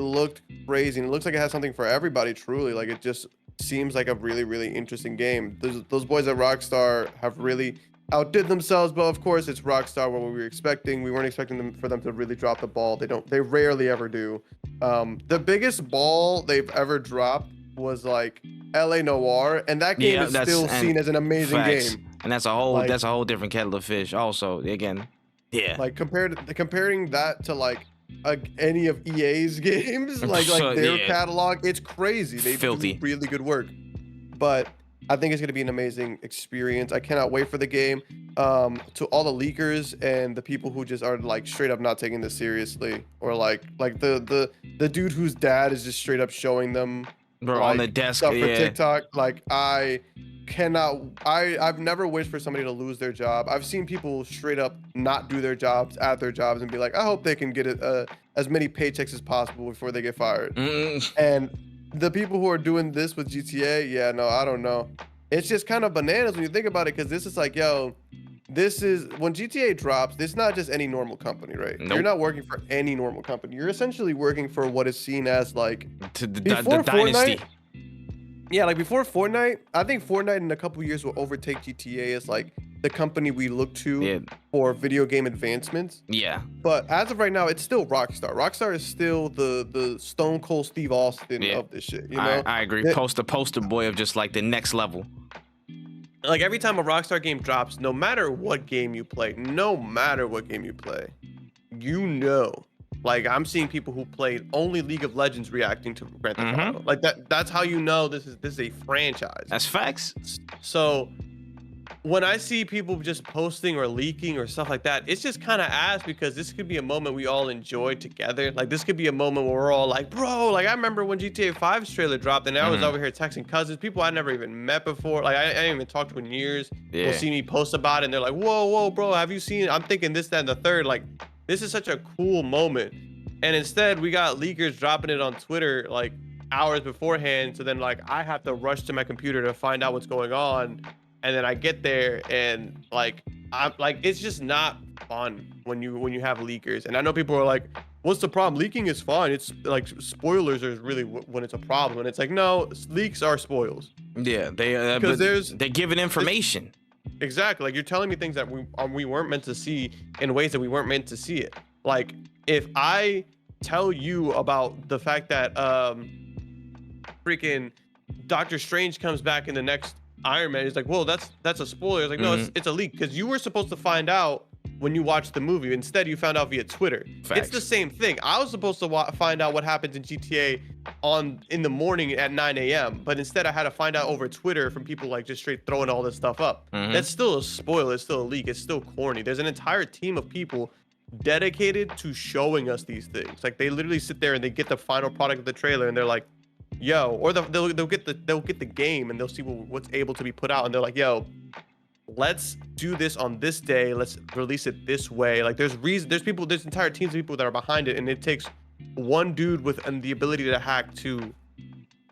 looked crazy, and it looks like it has something for everybody. Truly, like it just seems like a really interesting game. Those boys at Rockstar have really outdid themselves, but of course it's Rockstar. What we were expecting, we weren't expecting them to really drop the ball. They rarely ever do. The biggest ball they've ever dropped was like LA Noire, and that game is still seen as an amazing game. And that's a whole different kettle of fish. Also, again, yeah. Like comparing that to like any of EA's games, like their catalog, it's crazy. They do really good work, but I think it's going to be an amazing experience. I cannot wait for the game. To all the leakers and the people who just are like straight up not taking this seriously, or like the dude whose dad is just straight up showing them on the desk stuff for TikTok. Like I've never wished for somebody to lose their job. I've seen people straight up not do their jobs at their jobs and be like, I hope they can get as many paychecks as possible before they get fired. And the people who are doing this with GTA, yeah, no, I don't know. It's just kind of bananas when you think about it, because this is like, yo, this is when GTA drops, this is not just any normal company, right? Nope. You're not working for any normal company. You're essentially working for what is seen as like the dynasty. Yeah, like before Fortnite, I think Fortnite in a couple years will overtake GTA as like the company we look to for video game advancements. Yeah. But as of right now, it's still Rockstar. Rockstar is still the Stone Cold Steve Austin of this shit. You know? I agree. Poster boy of just like the next level. Like every time a Rockstar game drops, no matter what game you play, you know. Like I'm seeing people who played only League of Legends reacting to Grand Theft Auto. Like that's how you know this is a franchise. That's facts. So when I see people just posting or leaking or stuff like that, it's just kind of ass, because this could be a moment we all enjoy together. Like this could be a moment where we're all like, bro, like I remember when GTA 5's trailer dropped and I was over here texting cousins, people I never even met before. Like I didn't even talk to in years. They'll see me post about it and they're like, whoa, bro, have you seen it? I'm thinking this, that, and the third. Like this is such a cool moment. And instead we got leakers dropping it on Twitter like hours beforehand. So then like I have to rush to my computer to find out what's going on. And then I get there and like I'm like, it's just not fun when you have leakers. And I know people are like, what's the problem? Leaking is fine. It's like spoilers are really when it's a problem. And it's like, no, leaks are spoils. Yeah, because they're giving information. Exactly. Like you're telling me things that we weren't meant to see in ways that we weren't meant to see it. Like if I tell you about the fact that freaking Doctor Strange comes back in the next Iron Man, he's like, whoa, that's a spoiler. It's like, no, it's a leak, because you were supposed to find out when you watched the movie. Instead, you found out via Twitter. Facts. It's the same thing. I was supposed to find out what happens in GTA in the morning at 9 a.m. But instead, I had to find out over Twitter from people like just straight throwing all this stuff up. That's still a spoiler. It's still a leak. It's still corny. There's an entire team of people dedicated to showing us these things. Like they literally sit there and they get the final product of the trailer and they're like, yo, or they'll get the game and they'll see what's able to be put out and they're like, yo, let's do this on this day, let's release it this way. Like there's entire teams of people that are behind it, and it takes one dude with the ability to hack to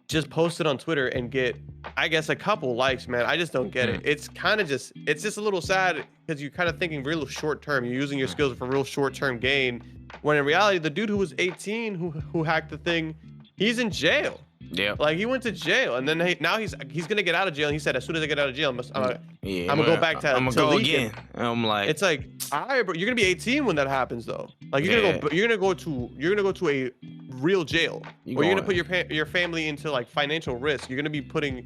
just post it on Twitter and get, I guess, a couple likes. Man, I just don't get it. It's just a little sad, because you're kind of thinking real short term. You're using your skills for real short term gain, when in reality the dude who was 18 who hacked the thing, he's in jail. Yeah, like he went to jail, and then now he's gonna get out of jail. And he said, as soon as I get out of jail, I'm gonna go back to. I'm gonna go again. I'm like, it's like, all right, bro, you're gonna be 18 when that happens, though. Like you're gonna go to a real jail, or you're gonna put your family into like financial risk. You're gonna be putting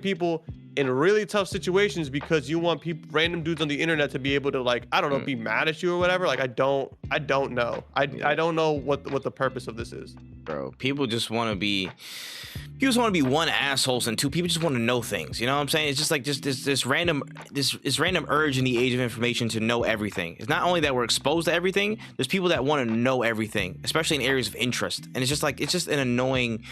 people in really tough situations because you want random dudes on the internet to be able to, like, I don't know, be mad at you or whatever. Like I don't know. I don't know what the purpose of this is. Bro, people just want to be one, assholes, and two, people just want to know things. You know what I'm saying? It's just like this random urge in the age of information to know everything. It's not only that we're exposed to everything, there's people that want to know everything, especially in areas of interest. And it's just an annoying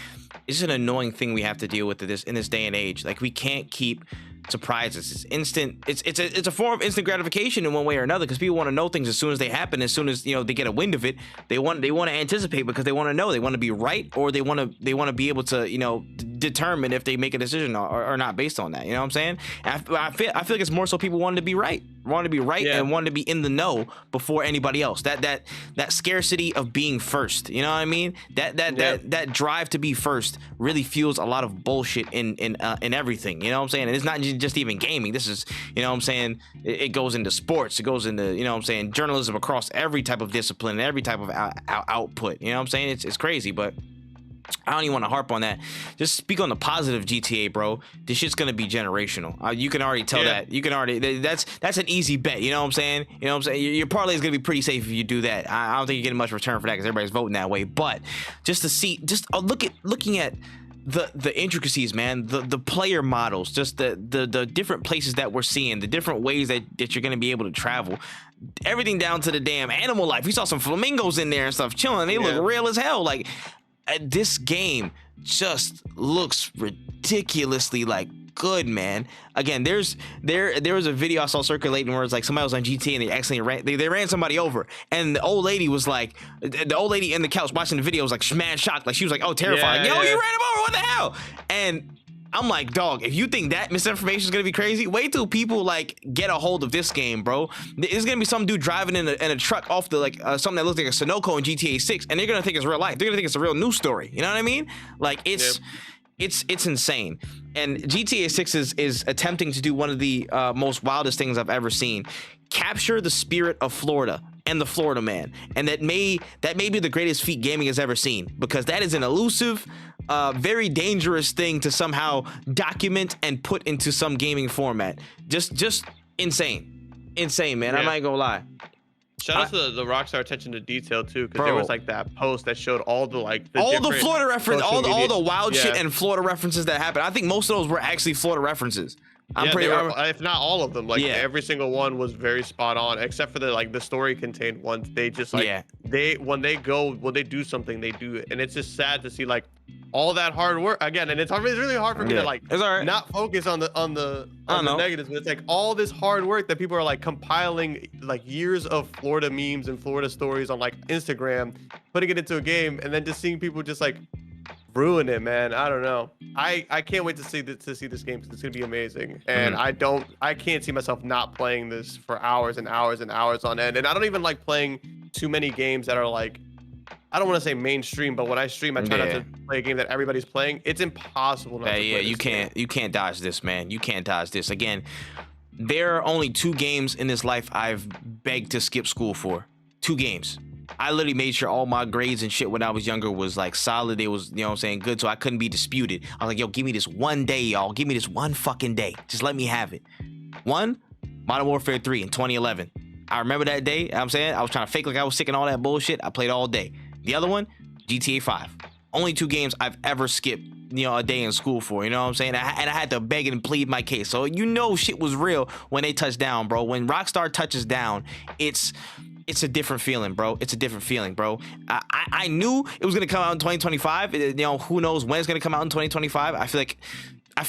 thing we have to deal with in this day and age. Like we can't keep surprises. It's instant. It's a form of instant gratification in one way or another, because people want to know things as soon as they happen. As soon as, you know, they get a wind of it, they want to anticipate, because they want to know, they want to be right, or they want to be able to, you know, determine if they make a decision or not based on that. You know what I'm saying? And I feel like it's more so people wanted to be right, Yeah. and wanted to be in the know before anybody else. That scarcity of being first. You know what I mean? That drive to be first really fuels a lot of bullshit in everything. You know what I'm saying? And it's not just even gaming. This is, you know what I'm saying, it goes into sports, it goes into, you know what I'm saying, journalism, across every type of discipline and every type of output. You know what I'm saying? It's crazy, but I don't even want to harp on that. Just speak on the positive GTA, bro. This shit's gonna be generational. You can already tell that. You can already, that's an easy bet. You know what I'm saying? You know what I'm saying? Your parlay is gonna be pretty safe if you do that. I don't think you're getting much return for that, because everybody's voting that way. But just to see, looking at the intricacies, man, the player models, just the different places that we're seeing, the different ways that you're gonna be able to travel, everything down to the damn animal life. We saw some flamingos in there and stuff chilling. They look real as hell. Like, this game just looks ridiculously like good, man. Again, there was a video I saw circulating where it's like somebody was on GTA and they accidentally ran somebody over, and the old lady was like, the old lady in the couch watching the video was like mad shocked, like she was like, oh, terrified, yo, you ran him over, what the hell? And I'm like, dog, if you think that misinformation is gonna be crazy, wait till people like get a hold of this game, bro. There's gonna be some dude driving in a truck off the something that looks like a Sunoco in GTA 6, and they're gonna think it's real life. They're gonna think it's a real news story. You know what I mean? Like, it's insane. And GTA 6 is attempting to do one of the most wildest things I've ever seen: capture the spirit of Florida and the Florida man. And that may be the greatest feat gaming has ever seen, because that is an elusive, very dangerous thing to somehow document and put into some gaming format. Just insane, man. I'm not gonna lie. Shout out to the Rockstar attention to detail too, because there was like that post that showed all the Florida reference, all the wild shit and Florida references that happened. I think most of those were actually Florida references. If not all of them, every single one was very spot on, except for the story contained ones. They just when they do something, they do it, and it's just sad to see all that hard work again. And it's really hard for me to not focus on the negatives, but it's all this hard work that people are compiling years of Florida memes and Florida stories on Instagram, putting it into a game, and then just seeing people just ruin it, man. I don't know. I can't wait to see this game, because it's gonna be amazing. And I can't see myself not playing this for hours and hours and hours on end. And I don't even like playing too many games that are I don't want to say mainstream, but when I stream, I try not to play a game that everybody's playing. It's impossible not to play this game. You can't dodge this, man. You can't dodge this. Again, there are only 2 games in this life I've begged to skip school for. 2 games. I literally made sure all my grades and shit when I was younger was solid. It was, you know what I'm saying, good, so I couldn't be disputed. I was like, yo, give me this one day, y'all. Give me this one fucking day. Just let me have it. One, Modern Warfare 3 in 2011. I remember that day. You know what I'm saying, I was trying to fake like I was sick and all that bullshit. I played all day. The other one, GTA 5. Only 2 games I've ever skipped, a day in school for, you know what I'm saying? And I had to beg and plead my case. So shit was real when they touched down, bro. When Rockstar touches down, it's a different feeling, bro. It's a different feeling, bro. I knew it was gonna come out in 2025. Who knows when it's gonna come out in 2025? I feel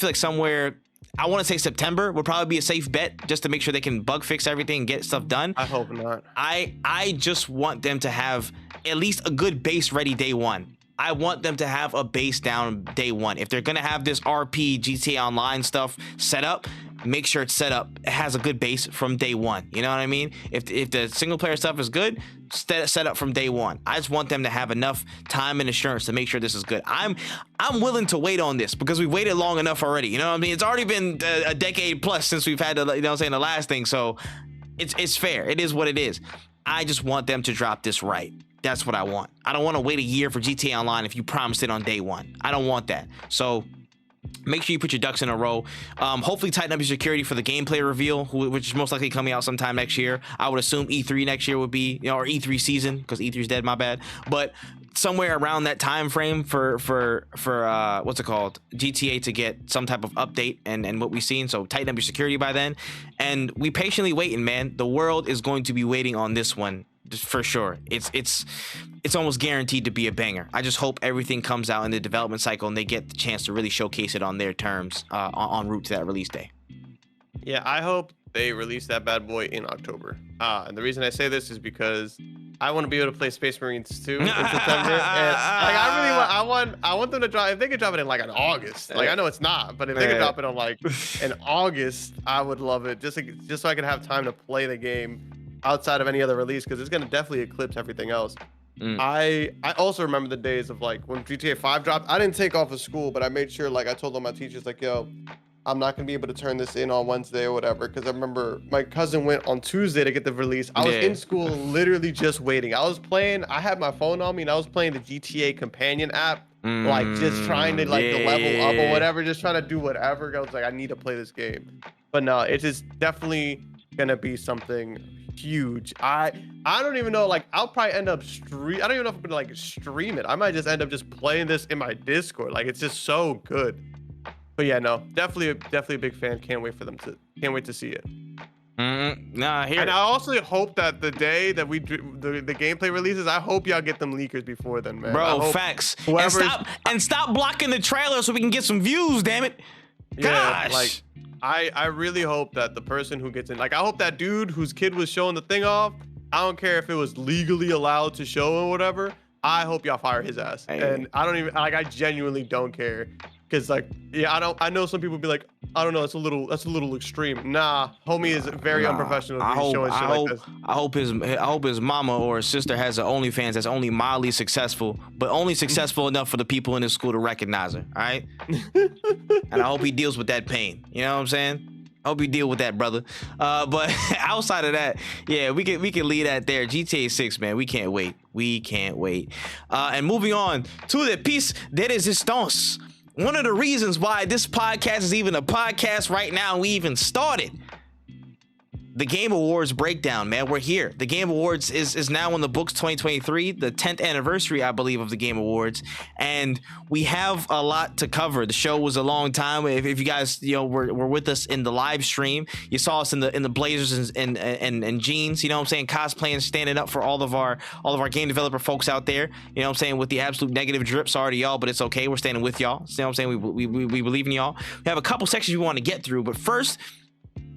like somewhere, I want to say September would probably be a safe bet, just to make sure they can bug fix everything and get stuff done. I hope not. I just want them to have at least a good base ready day one. I want them to have a base down day one. If they're gonna have this RP GTA Online stuff set up, make sure it's set up. It has a good base from day one. You know what I mean? If the single player stuff is good, set up from day one. I just want them to have enough time and assurance to make sure this is good. I'm willing to wait on this, because we waited long enough already. You know what I mean? It's already been a decade plus since we've had the last thing. So it's fair. It is what it is. I just want them to drop this right. That's what I want. I don't want to wait a year for GTA Online if you promised it on day one. I don't want that. So make sure you put your ducks in a row. Hopefully tighten up your security for the gameplay reveal, which is most likely coming out sometime next year. I would assume E3 next year would be, or E3 season, because E3's dead, my bad. But somewhere around that time frame for what's it called, GTA, to get some type of update and what we've seen. So tighten up your security by then. And we patiently waiting, man. The world is going to be waiting on this one. Just for sure. It's almost guaranteed to be a banger. I just hope everything comes out in the development cycle and they get the chance to really showcase it on their terms en route to that release day. Yeah, I hope they release that bad boy in October. And the reason I say this is because I want to be able to play Space Marines 2 in September. And like I really I want them to drop, if they could drop it in like an August. Like I know it's not, but if they could drop it on like in August, I would love it. Just so I can have time to play the game outside of any other release, because it's gonna definitely eclipse everything else. I also remember the days of like when GTA 5 dropped. I didn't take off of school, but I made sure, like I told all my teachers, like, yo, I'm not gonna be able to turn this in on Wednesday or whatever, because I remember my cousin went on Tuesday to get the release. I was in school literally just waiting. I was playing, I had my phone on me and I was playing the GTA companion app, like just trying to like the level up or whatever, just trying to do whatever. I was like, I need to play this game. But no, it is definitely gonna be something huge. I don't even know, like I'll probably end up I don't even know if I'm gonna like stream it. I might just end up just playing this in my Discord. Like it's just so good. But yeah, no, definitely a big fan. Can't wait to see it. Nah, here. And I also hope that the day that the gameplay releases, I hope y'all get them leakers before then, man. Bro, facts. And stop blocking the trailer so we can get some views, damn it. Gosh. Yeah, like I really hope that the person who gets in, like I hope that dude whose kid was showing the thing off, I don't care if it was legally allowed to show or whatever, I hope y'all fire his ass. Hey. And I don't even, like I genuinely don't care. Cause like, yeah, I know some people be like, I don't know, that's a little extreme. Nah, homie is very unprofessional. I hope his mama or his sister has an OnlyFans that's only mildly successful, but only successful enough for the people in his school to recognize her. All right. And I hope he deals with that pain. You know what I'm saying? I hope you deal with that, brother. But outside of that, yeah, we can leave that there. GTA 6, man, we can't wait. And moving on to the piece de resistance. One of the reasons why this podcast is even a podcast right now, we even started. The Game Awards breakdown, man. We're here. The Game Awards is now in the books, 2023, the 10th anniversary, I believe, of the Game Awards. And we have a lot to cover. The show was a long time. If you guys, were with us in the live stream, you saw us in the blazers and jeans, you know what I'm saying, cosplaying, standing up for all of our game developer folks out there, you know what I'm saying, with the absolute negative drip. Sorry to y'all, but it's okay. We're standing with y'all. You know what I'm saying? We believe in y'all. We have a couple sections we want to get through, but first,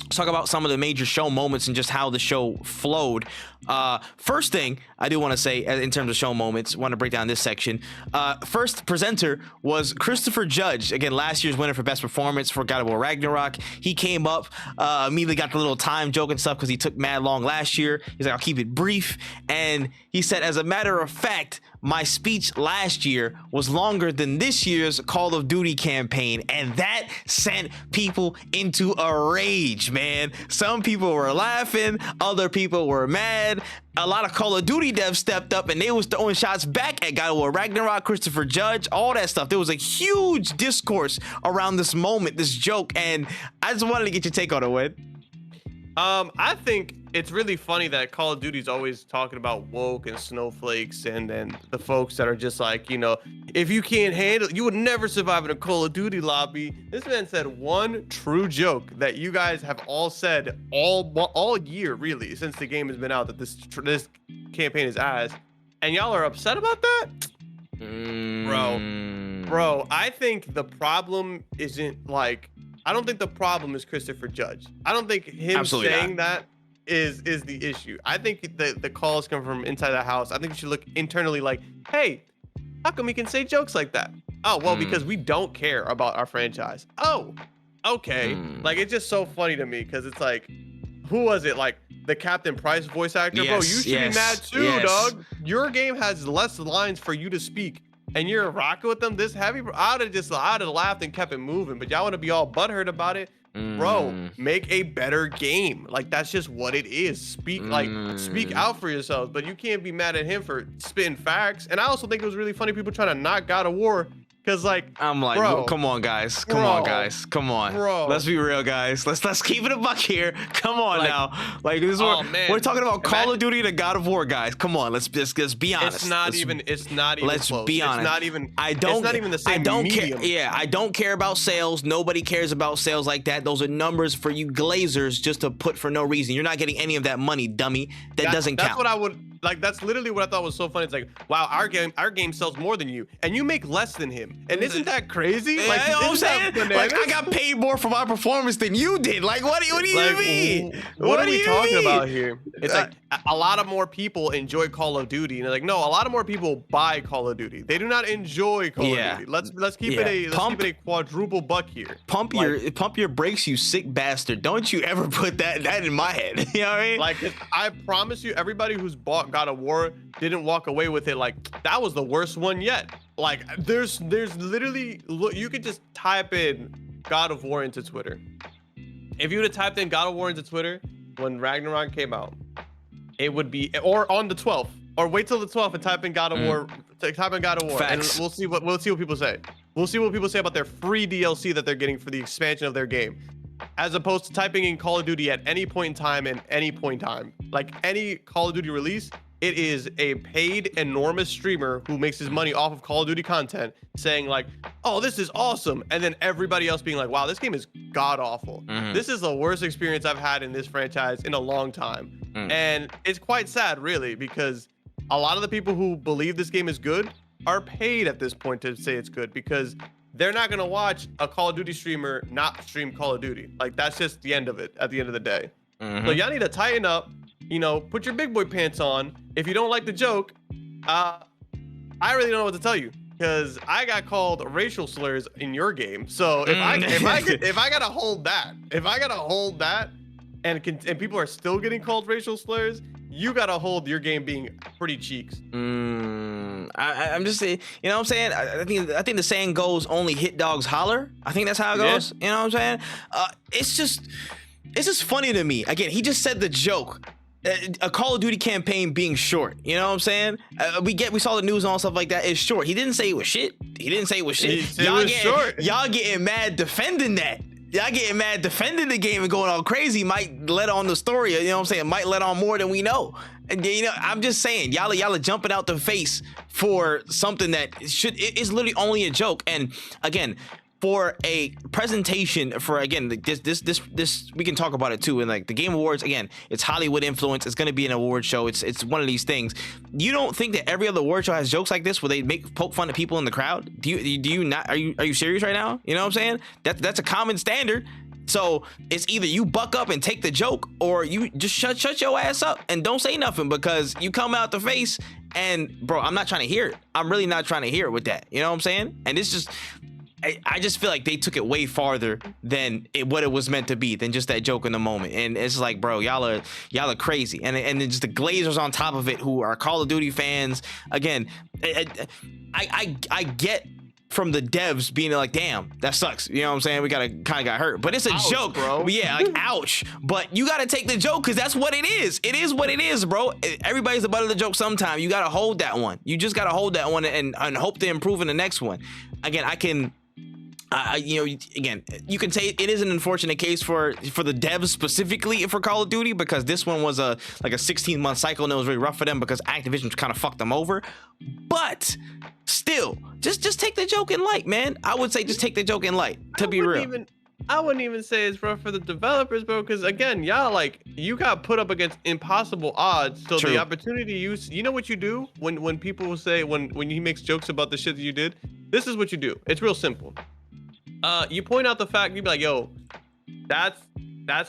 let's talk about some of the major show moments and just how the show flowed. First thing I do want to say in terms of show moments, want to break down this section. First presenter was Christopher Judge. Again, last year's winner for Best Performance for God of War Ragnarok. He came up, immediately got the little time joke and stuff because he took mad long last year. He's like, I'll keep it brief. And he said, as a matter of fact, my speech last year was longer than this year's Call of Duty campaign, and that sent people into a rage, man. Some people were laughing, other people were mad. A lot of Call of Duty devs stepped up and they was throwing shots back at God of War Ragnarok, Christopher Judge, all that stuff. There was a huge discourse around this moment, this joke, and I just wanted to get your take on it, Wed. I think it's really funny that Call of Duty's always talking about woke and snowflakes and the folks that are just like, if you can't handle, you would never survive in a Call of Duty lobby. This man said one true joke that you guys have all said all year, really, since the game has been out, that this campaign is ass, and y'all are upset about that? Bro, I think the problem isn't like, I don't think the problem is Christopher Judge. I don't think him saying that is the issue. I think the calls come from inside the house. I think we should look internally like, hey, how come we can say jokes like that? Oh, well, because we don't care about our franchise. Oh, okay. Like, it's just so funny to me because it's like, who was it? Like the Captain Price voice actor? Bro, you should be mad too, dog. Your game has less lines for you to speak, and you're rocking with them this heavy. I'd have laughed and kept it moving, but y'all want to be all butthurt about it. Bro, make a better game. Like, that's just what it is. Speak out for yourselves, but you can't be mad at him for spitting facts. And I also think it was really funny people trying to knock God of War. Cause like, I'm like, bro, come on, guys. Come on. Bro. Let's be real, guys. Let's keep it a buck here. Come on now. Like, this is we're talking about Call of Duty to God of War, guys. Come on, let's be honest. It's not even let's close. be honest. It's not even the same. I don't medium. care. Yeah, I don't care about sales. Nobody cares about sales like that. Those are numbers for you glazers just to put for no reason. You're not getting any of that money, dummy. That doesn't count. Like that's literally what I thought was so funny. It's like, wow, our game sells more than you, and you make less than him. And isn't that crazy? Yeah, Like, you know what I'm isn't that saying? Like, I got paid more for my performance than you did. Like, what do you like, mean? What are do we you talking mean? about here? It's like a lot of more people enjoy Call of Duty, and they're like, no, a lot of more people buy Call of Duty. They do not enjoy Call of Duty. Let's keep it a quadruple buck here. Pump your brakes, you sick bastard. Don't you ever put that in my head. You know what I mean? Like, I promise you, everybody who's bought God of War didn't walk away with it like that was the worst one yet. Like, there's literally, look, you could just type in God of War into Twitter. If you would have typed in God of War into Twitter when Ragnarok came out, it would be, or on the 12th, or wait till the 12th and type in God of War. Type in God of War, Facts. and we'll see what people say. We'll see what people say about their free DLC that they're getting for the expansion of their game, as opposed to typing in Call of Duty at any point in time and any point in time. Like any Call of Duty release, it is a paid enormous streamer who makes his money off of Call of Duty content saying like, oh, this is awesome. And then everybody else being like, wow, this game is god awful. This is the worst experience I've had in this franchise in a long time. And it's quite sad, really, because a lot of the people who believe this game is good are paid at this point to say it's good, because they're not going to watch a Call of Duty streamer not stream Call of Duty. Like, that's just the end of it at the end of the day. So y'all need to tighten up, you know, put your big boy pants on. If you don't like the joke, I really don't know what to tell you, because I got called racial slurs in your game. So if I gotta hold that, and people are still getting called racial slurs, you gotta hold your game being pretty cheeks. I'm just saying, you know what I'm saying? I think the saying goes, only hit dogs holler. I think that's how it goes. You know what I'm saying? It's just funny to me. Again, he just said the joke. A Call of Duty campaign being short, you know what I'm saying? We saw the news and all stuff like that. It's short. He didn't say it was shit. Y'all getting mad defending that. Y'all getting mad defending the game and going all crazy. Might let on the story, you know what I'm saying? Might let on more than we know. And you know, I'm just saying, y'all are jumping out the face for something that is literally only a joke. And again, for a presentation, for again this we can talk about it too, and like the Game Awards, again, it's Hollywood influence. It's gonna be an award show. It's one of these things. You don't think that every other award show has jokes like this where they poke fun at people in the crowd? Do you not? Are you serious right now? You know what I'm saying? That's a common standard. So it's either you buck up and take the joke, or you just shut your ass up and don't say nothing, because you come out the face and, bro, I'm not trying to hear it. I'm really not trying to hear it with that. You know what I'm saying? And it's just, I just feel like they took it way farther than what it was meant to be, than just that joke in the moment. And it's like, bro, y'all are crazy. And then just the Glazers on top of it, who are Call of Duty fans. Again, I get from the devs being like, damn, that sucks. You know what I'm saying? We kind of got hurt, but it's a joke, bro. Yeah, like, ouch. But you got to take the joke, because that's what it is. It is what it is, bro. Everybody's the butt of the joke sometime. You got to hold that one. You just got to hold that one and hope to improve in the next one. Again, you know, again, you can say it is an unfortunate case for the devs specifically for Call of Duty, because this one was a 16-month cycle, and it was really rough for them because Activision kind of fucked them over. But still, just take the joke in light, man. I would say just take the joke in light, to be real. I wouldn't even say it's rough for the developers, bro, because again, y'all, you got put up against impossible odds. So True. The opportunity you know what you do when people say, when he makes jokes about the shit that you did, this is what you do. It's real simple. You point out the fact, you be like, yo, that's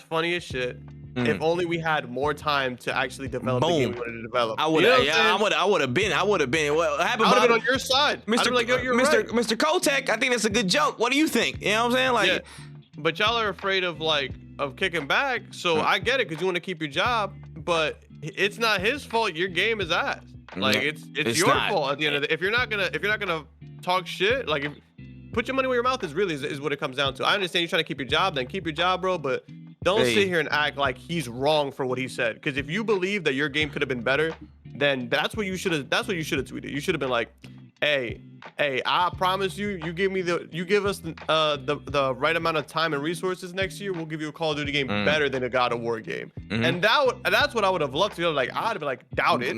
funny as shit. If only we had more time to actually develop the game we wanted to develop. I would have been. What happened? I would have been on your side. Mr. Like, yo, you're right. Mr. Kotek, I think that's a good joke. What do you think? You know what I'm saying? Like, yeah. But y'all are afraid of kicking back. So I get it, because you want to keep your job, but it's not his fault. Your game is ass. Like, it's your fault at the end of the. If you're not gonna talk shit, put your money where your mouth is, really is what it comes down to. I understand you're trying to keep your job, then keep your job, bro, but don't sit here and act like he's wrong for what he said. Because if you believe that your game could have been better, then that's what you should have tweeted. You should have been like, hey, I promise you give us the right amount of time and resources next year, we'll give you a Call of Duty game better than a God of War game. And that's what I would have loved to do. Like, I'd have been like, doubt it.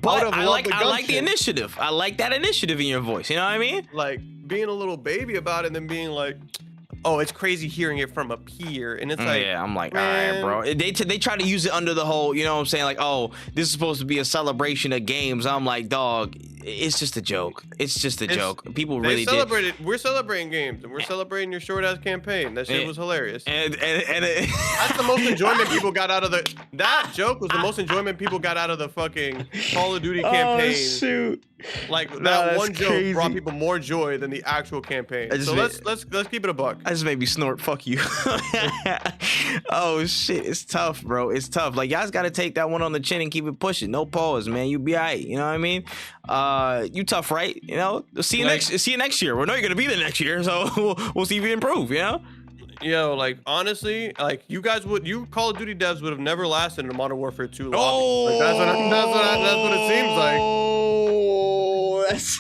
But I like the initiative. I like that initiative in your voice. You know what I mean? Like, being a little baby about it and then being like, oh, it's crazy hearing it from a peer, and it's like, yeah, I'm like, man. all right, bro. They try to use it under the whole, you know what I'm saying? Like, oh, this is supposed to be a celebration of games. I'm like, dog, it's just a joke. It's just a joke. People really celebrated. We're celebrating games, and we're celebrating your short ass campaign. That shit was hilarious. And That's the most enjoyment people got out of the. That joke was the most enjoyment people got out of the fucking Call of Duty campaign. Oh shoot! Like No, that one that's joke crazy. brought people more joy than the actual campaign. So let's keep it a buck. I just made me snort. Fuck you. Oh shit, it's tough, bro. It's tough. Like y'all got to take that one on the chin and keep it pushing. No pause, man. You be alright. You know what I mean? You tough, right? You know. See you next year. We know you're gonna be there next year, so we'll see if you improve. You know. Yo, like honestly, like you Call of Duty devs would have never lasted in a Modern Warfare 2 lobby. Oh, like, that's what it seems like. Oh, that's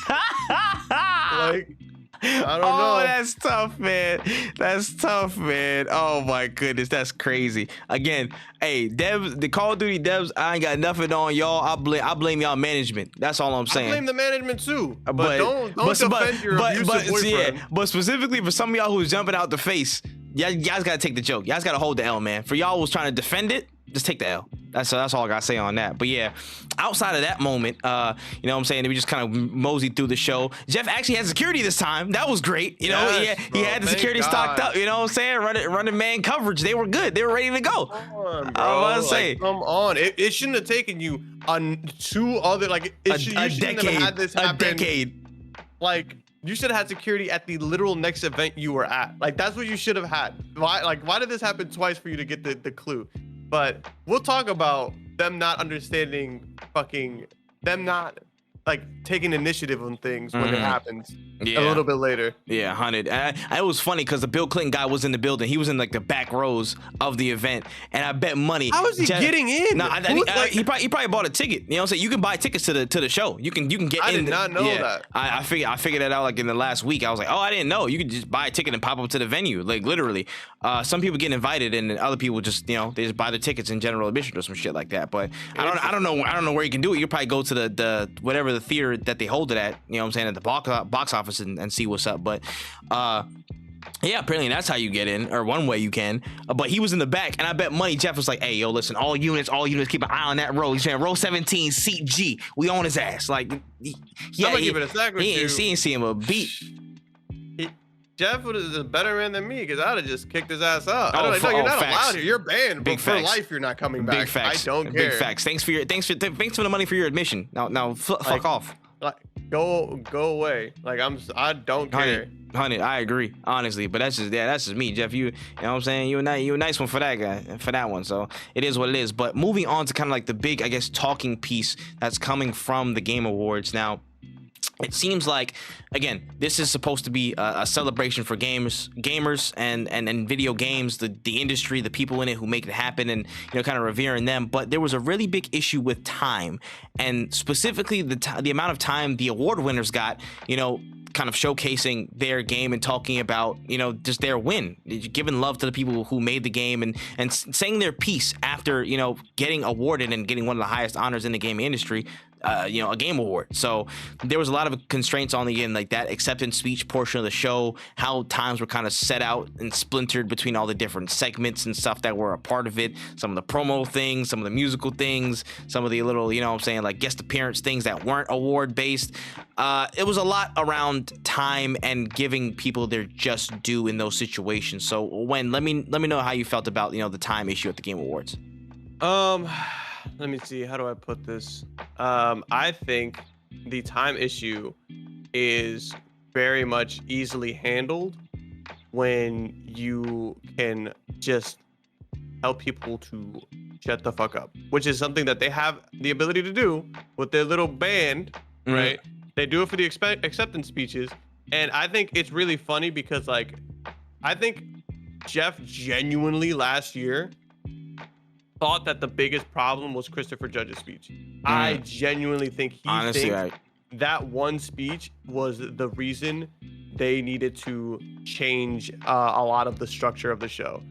Like, I don't oh, know. that's tough, man. That's tough, man. Oh my goodness, that's crazy. Again, hey, devs, the Call of Duty devs, I ain't got nothing on y'all. I blame y'all management. That's all I'm saying. I blame the management too. But don't defend your abusive boyfriend. Yeah, but specifically for some of y'all who's jumping out the face, y'all gotta take the joke. Y'all gotta hold the L, man. For y'all who's trying to defend it, just take the L. That's all I gotta say on that. But yeah, outside of that moment, you know what I'm saying, we just kind of moseyed through the show. Jeff actually had security this time. That was great. You know, he had the security stocked up. You know what I'm saying? Running man coverage. They were good. They were ready to go. Come on, bro. I was say, come on. It shouldn't have taken you on two other you shouldn't have had this happen. A decade. Like, you should have had security at the literal next event you were at. Like, that's what you should have had. Why did this happen twice for you to get the clue? But we'll talk about them not understanding them not like taking initiative on things when it happens a little bit later. Yeah, 100. It was funny because the Bill Clinton guy was in the building. He was in like the back rows of the event, and I bet money. How is he getting in? No, he probably bought a ticket. You know what I'm saying? You can buy tickets to the show. You can get in. I did not know that. I figured that out like in the last week. I was like, oh, I didn't know. You could just buy a ticket and pop up to the venue, like literally. Some people get invited, and other people just they just buy their tickets in general admission or some shit like that. But I don't know where you can do it. You probably go to the whatever the theater that they hold it at. You know what I'm saying, at the box office and see what's up. But yeah, apparently that's how you get in, or one way you can. But he was in the back, and I bet money Jeff was like, hey, yo, listen, all units, keep an eye on that row. He's saying row 17, seat G. We on his ass. Like, I'm gonna give it a second. He ain't see him a beat. Jeff is a better man than me, because I'd have just kicked his ass out. You're not facts. allowed here. You're banned. Big but for facts. life, you're not coming back. Big facts. I don't care. Big facts. Thanks for the money for your admission. Now fuck off. Like, go away. Like, I don't care. Honey, I agree, honestly, but that's just me, Jeff. You know what I'm saying? You a nice one for that guy, for that one. So it is what it is. But moving on to kind of like the big, I guess, talking piece that's coming from the Game Awards now. It seems like, again, this is supposed to be a celebration for gamers and video games, the industry, the people in it who make it happen, and kind of revering them. But there was a really big issue with time, and specifically the amount of time the award winners got. Kind of showcasing their game and talking about just their win, giving love to the people who made the game and saying their piece after getting awarded and getting one of the highest honors in the game industry. A game award. So there was a lot of constraints on that acceptance speech portion of the show, how times were kind of set out and splintered between all the different segments and stuff that were a part of it. Some of the promo things, some of the musical things, some of the little, like guest appearance things that weren't award based. It was a lot around time and giving people their just due in those situations. So let me know how you felt about, the time issue at the Game Awards. Let me see. How do I put this? I think the time issue is very much easily handled when you can just help people to shut the fuck up, which is something that they have the ability to do with their little band, right? They do it for the acceptance speeches. And I think it's really funny because, like, I think Jeff genuinely last year thought that the biggest problem was Christopher Judge's speech. I genuinely think that one speech was the reason they needed to change a lot of the structure of the show.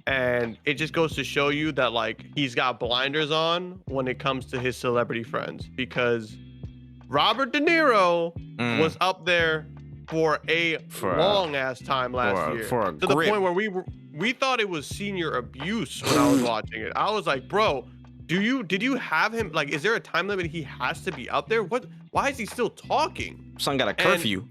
And it just goes to show you that, like, he's got blinders on when it comes to his celebrity friends, because Robert De Niro was up there for a long ass time last year. For a to the point where we thought it was senior abuse when I was watching it. I was like, bro, did you have him, like, is there a time limit he has to be out there? Why is he still talking? Son got a curfew.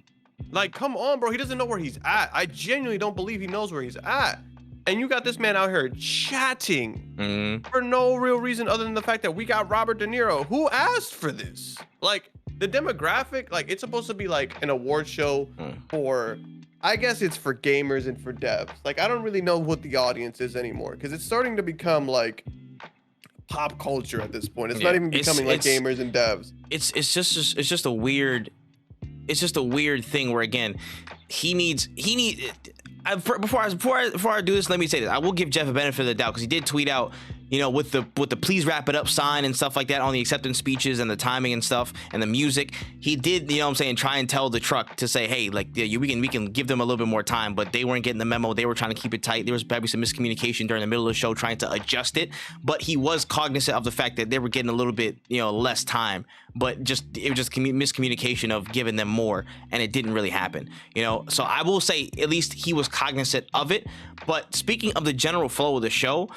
Like, come on, bro. He doesn't know where he's at. I genuinely don't believe he knows where he's at. And you got this man out here chatting for no real reason other than the fact that we got Robert De Niro. Who asked for this? Like, the demographic, like, it's supposed to be like an award show for, I guess it's for gamers and for devs. Like, I don't really know what the audience is anymore because it's starting to become like pop culture at this point. It's not even becoming like gamers and devs. It's just a weird thing where, again, before I do this, let me say this. I will give Jeff a benefit of the doubt because he did tweet out, you know, with the please wrap it up sign and stuff like that on the acceptance speeches and the timing and stuff and the music. He did, you know what I'm saying, try and tell the truck to say, hey, like, yeah, we can give them a little bit more time, but they weren't getting the memo. They were trying to keep it tight. There was probably some miscommunication during the middle of the show trying to adjust it, but he was cognizant of the fact that they were getting a little bit, you know, less time, but it was just miscommunication of giving them more, and it didn't really happen, you know. So I will say at least he was cognizant of it. But speaking of the general flow of the show,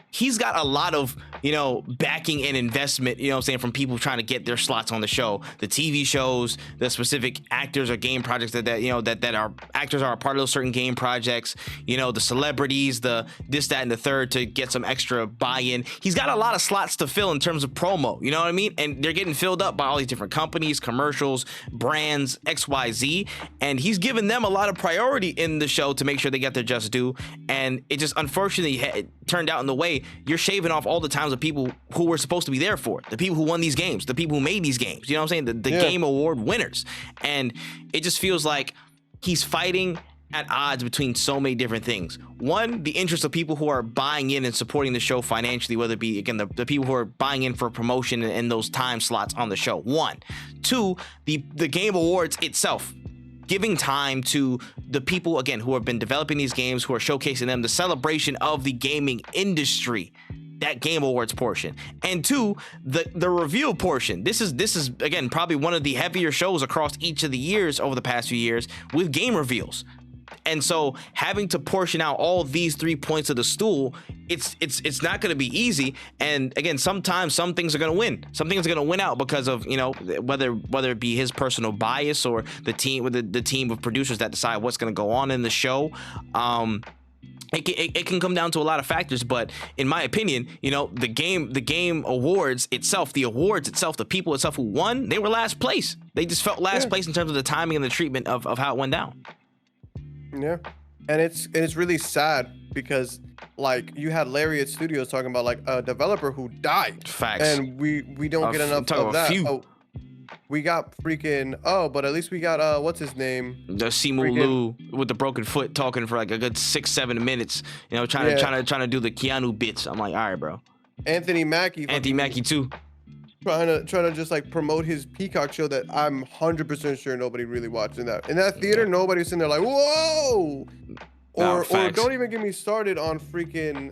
he's got a lot of, you know, backing and investment, you know what I'm saying, from people trying to get their slots on the show. The TV shows, the specific actors or game projects that you know, that are actors are a part of those certain game projects, you know, the celebrities, the this, that, and the third to get some extra buy-in. He's got a lot of slots to fill in terms of promo, you know what I mean? And they're getting filled up by all these different companies, commercials, brands, XYZ, and he's giving them a lot of priority in the show to make sure they get their just due. And it just unfortunately turned out in the way you're shaving off all the times of people who were supposed to be there for it, the people who won these games, the people who made these games, you know what I'm saying, the game award winners. And it just feels like he's fighting at odds between so many different things. One, the interest of people who are buying in and supporting the show financially, whether it be, again, the people who are buying in for promotion and those time slots on the show. One. Two, the game awards itself, giving time to the people, again, who have been developing these games, who are showcasing them, the celebration of the gaming industry, that game awards portion. And two, the review portion. This is again probably one of the heavier shows across each of the years over the past few years with game reveals. And so having to portion out all these 3 points of the stool, it's not going to be easy. And again, sometimes some things are going to win. Some things are going to win out because of, you know, whether it be his personal bias or the team with the team of producers that decide what's going to go on in the show. It can come down to a lot of factors, but in my opinion, you know, the game awards itself, the awards itself, the people itself who won, they were last place. They just felt last place in terms of the timing and the treatment of how it went down. Yeah, and it's really sad because, like, you had Lariat Studios talking about, like, a developer who died. Facts. And we don't get enough of that. Oh, we got freaking but at least we got what's his name? The Simu Liu with the broken foot talking for like a good 6-7 minutes. You know, trying to do the Keanu bits. I'm like, all right, bro. Anthony Mackie too. Trying to just like promote his Peacock show that I'm 100% sure nobody really watched in that theater. Nobody's sitting there like, whoa, or don't even get me started on freaking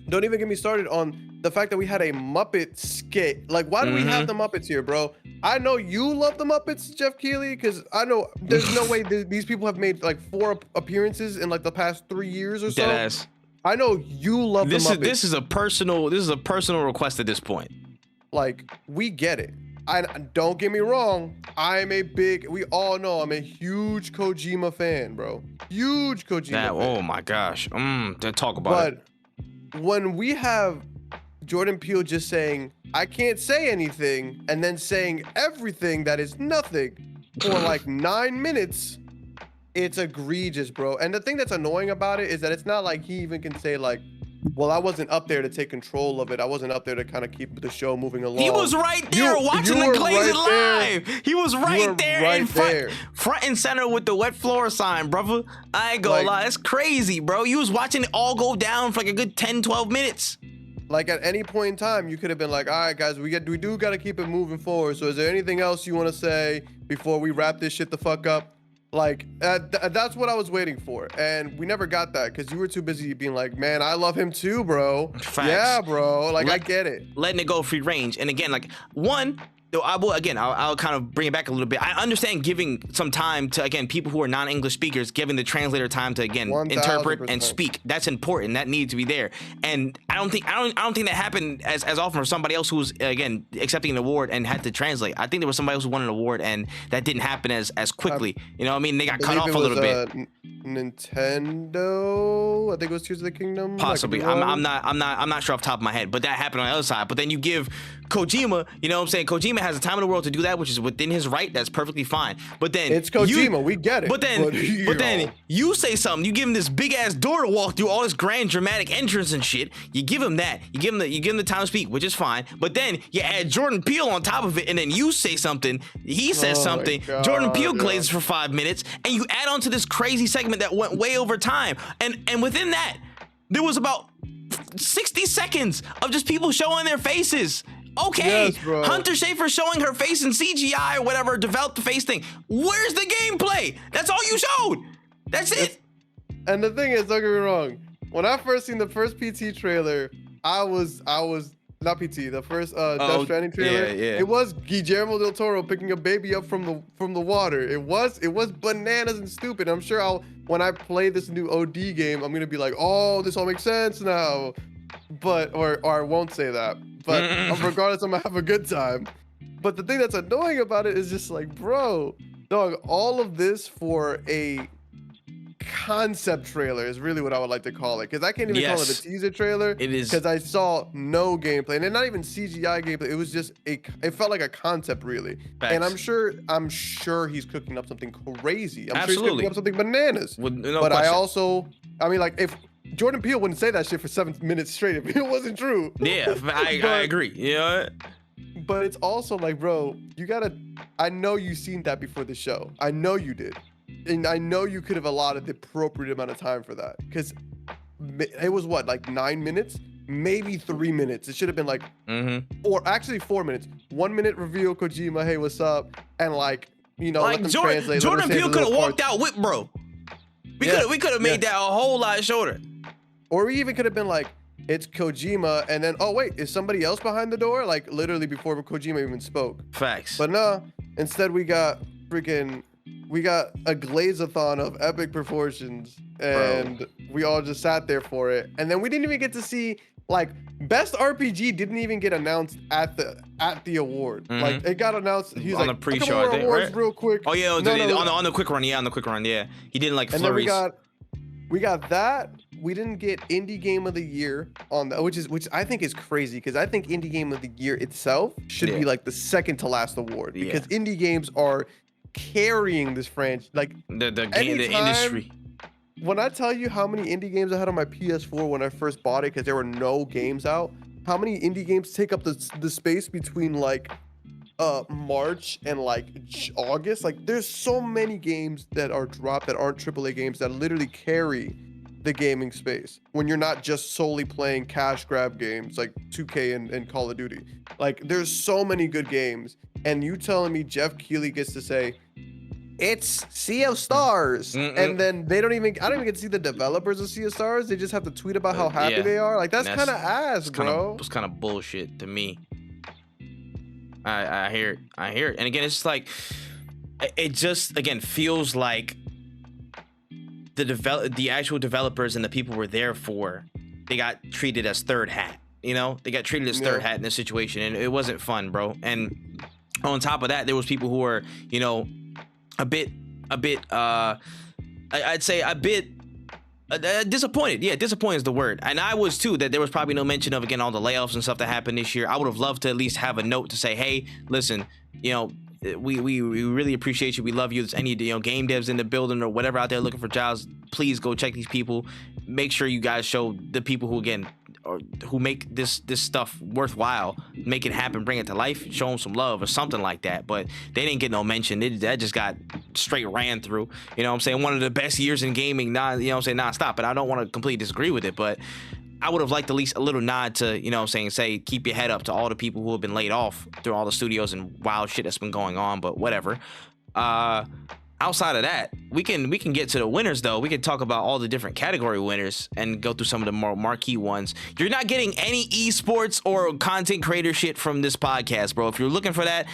don't even get me started on the fact that we had a Muppet skit. Like, why do we have the Muppets here, bro? I know you love the Muppets, Jeff Keighley, because I know there's no way these people have made like 4 appearances in like the past 3 years or so. Deadass. I know you love the Muppets. This is a personal request at this point. Like, we get it. Don't get me wrong. We all know I'm a huge Kojima fan, bro. Huge Kojima fan. Oh my gosh. Talk about it. But when we have Jordan Peele just saying, I can't say anything, and then saying everything that is nothing for like 9 minutes, it's egregious, bro. And the thing that's annoying about it is that it's not like he even can say like, well, I wasn't up there to take control of it. I wasn't up there to kind of keep the show moving along. He was right there watching the Glazing live. He was right there in front and center with the wet floor sign, brother. I ain't gonna lie. That's crazy, bro. You was watching it all go down for like a good 10-12 minutes. Like, at any point in time, you could have been like, all right, guys, we do got to keep it moving forward. So is there anything else you want to say before we wrap this shit the fuck up? Like, that's what I was waiting for. And we never got that because you were too busy being like, man, I love him too, bro. Facts. Yeah, bro. Like, I get it. Letting it go free range. And again, like, one, though I will again, I'll kind of bring it back a little bit. I understand giving some time to, again, people who are non-English speakers, giving the translator time to, again, interpret and 1000%. speak. That's important. That needs to be there. And I don't think that happened as often for somebody else who's, again, accepting an award and had to translate. I think there was somebody else who won an award and that didn't happen as quickly. You know what I mean? They got cut off a little bit. Nintendo, I think it was Tears of the Kingdom. Possibly. I'm not sure off the top of my head, but that happened on the other side. But then you give Kojima, you know what I'm saying? Kojima has the time in the world to do that, which is within his right. That's perfectly fine. But then it's Kojima, we get it. But then you say something. You give him this big ass door to walk through, all this grand dramatic entrance and shit. You give him that. You give him the time to speak, which is fine. But then you add Jordan Peele on top of it, and then you say something. He says something. God, Jordan Peele glazes for 5 minutes, and you add on to this crazy segment that went way over time. And within that, there was about 60 seconds of just people showing their faces. Okay, yes, Hunter Schafer showing her face in CGI or whatever, developed the face thing. Where's the gameplay? That's all you showed. That's it. And the thing is, don't get me wrong. When I first seen the first PT trailer, I was not PT, the first Death Stranding trailer. Yeah. It was Guillermo del Toro picking a baby up from the water. It was bananas and stupid. I'm sure when I play this new OD game, I'm gonna be like, oh, this all makes sense now. But or I won't say that. But regardless, I'm gonna have a good time. But the thing that's annoying about it is just like, bro, dog, all of this for a concept trailer is really what I would like to call it, because I can't even call it a teaser trailer. It is, because I saw no gameplay, and not even CGI gameplay. It was just it felt like a concept, really. Facts. And I'm sure he's cooking up something crazy. I'm sure he's Absolutely. cooking up something bananas. With no but question. I mean, like, if Jordan Peele wouldn't say that shit for 7 minutes straight if it wasn't true. Yeah, I agree. You know what? But it's also like, bro, I know you've seen that before the show. I know you did. And I know you could have allotted the appropriate amount of time for that. Because it was what, like 9 minutes? Maybe 3 minutes. It should have been like, or actually 4 minutes. 1 minute reveal, Kojima, hey, what's up? And like, you know, like let them translate. Jordan Peele could have walked out with bro. We could have made that a whole lot shorter. Or we even could have been like, it's Kojima, and then, oh wait, is somebody else behind the door? Like literally before Kojima even spoke. Facts. But no, instead we got a glaze-a-thon of epic proportions, and we all just sat there for it. And then we didn't even get to see, like, best RPG didn't even get announced at the award. Like, it got announced. He was on like, the pre-show, I think, awards right? real quick. Oh yeah, on the quick run, on the quick run, yeah. He didn't like flurries. And then we got that. We didn't get Indie Game of the Year on that, which I think is crazy, because I think Indie Game of the Year itself should be like the second to last award, because indie games are carrying this franchise. Like the industry. When I tell you how many indie games I had on my PS4 when I first bought it, because there were no games out, how many indie games take up the space between like March and like August? Like there's so many games that are dropped that aren't AAA games that literally carry the gaming space when you're not just solely playing cash grab games like 2K and Call of Duty. Like there's so many good games, and you telling me Jeff Keighley gets to say it's Sea of Stars, and then I don't even get to see the developers of Sea of Stars. They just have to tweet about how happy they are. Like that's kind of ass, bro. It's kind of bullshit to me. I hear it, and again, it's just like it just again feels like the actual developers and the people we're there for, they got treated as third hat. You know, they got treated as third hat in this situation, and it wasn't fun, bro. And on top of that, there was people who were, you know, I'd say a bit disappointed. Yeah, disappointed is the word. And I was too, that there was probably no mention of, again, all the layoffs and stuff that happened this year. I would have loved to at least have a note to say, hey, listen, you know, we really appreciate you. We love you. There's any, you know, game devs in the building or whatever out there looking for jobs, please go check these people. Make sure you guys show the people who, again, or who make this stuff worthwhile, make it happen, bring it to life, show them some love or something like that. But they didn't get no mention. That just got straight ran through. You know what I'm saying? One of the best years in gaming, you know what I'm saying, nonstop. And I don't want to completely disagree with it, but I would have liked at least a little nod to, you know what I'm saying, say, keep your head up to all the people who have been laid off through all the studios and wild shit that's been going on, but whatever. outside of that, we can get to the winners though. We can talk about all the different category winners and go through some of the more marquee ones. You're not getting any esports or content creator shit from this podcast, bro. If you're looking for that,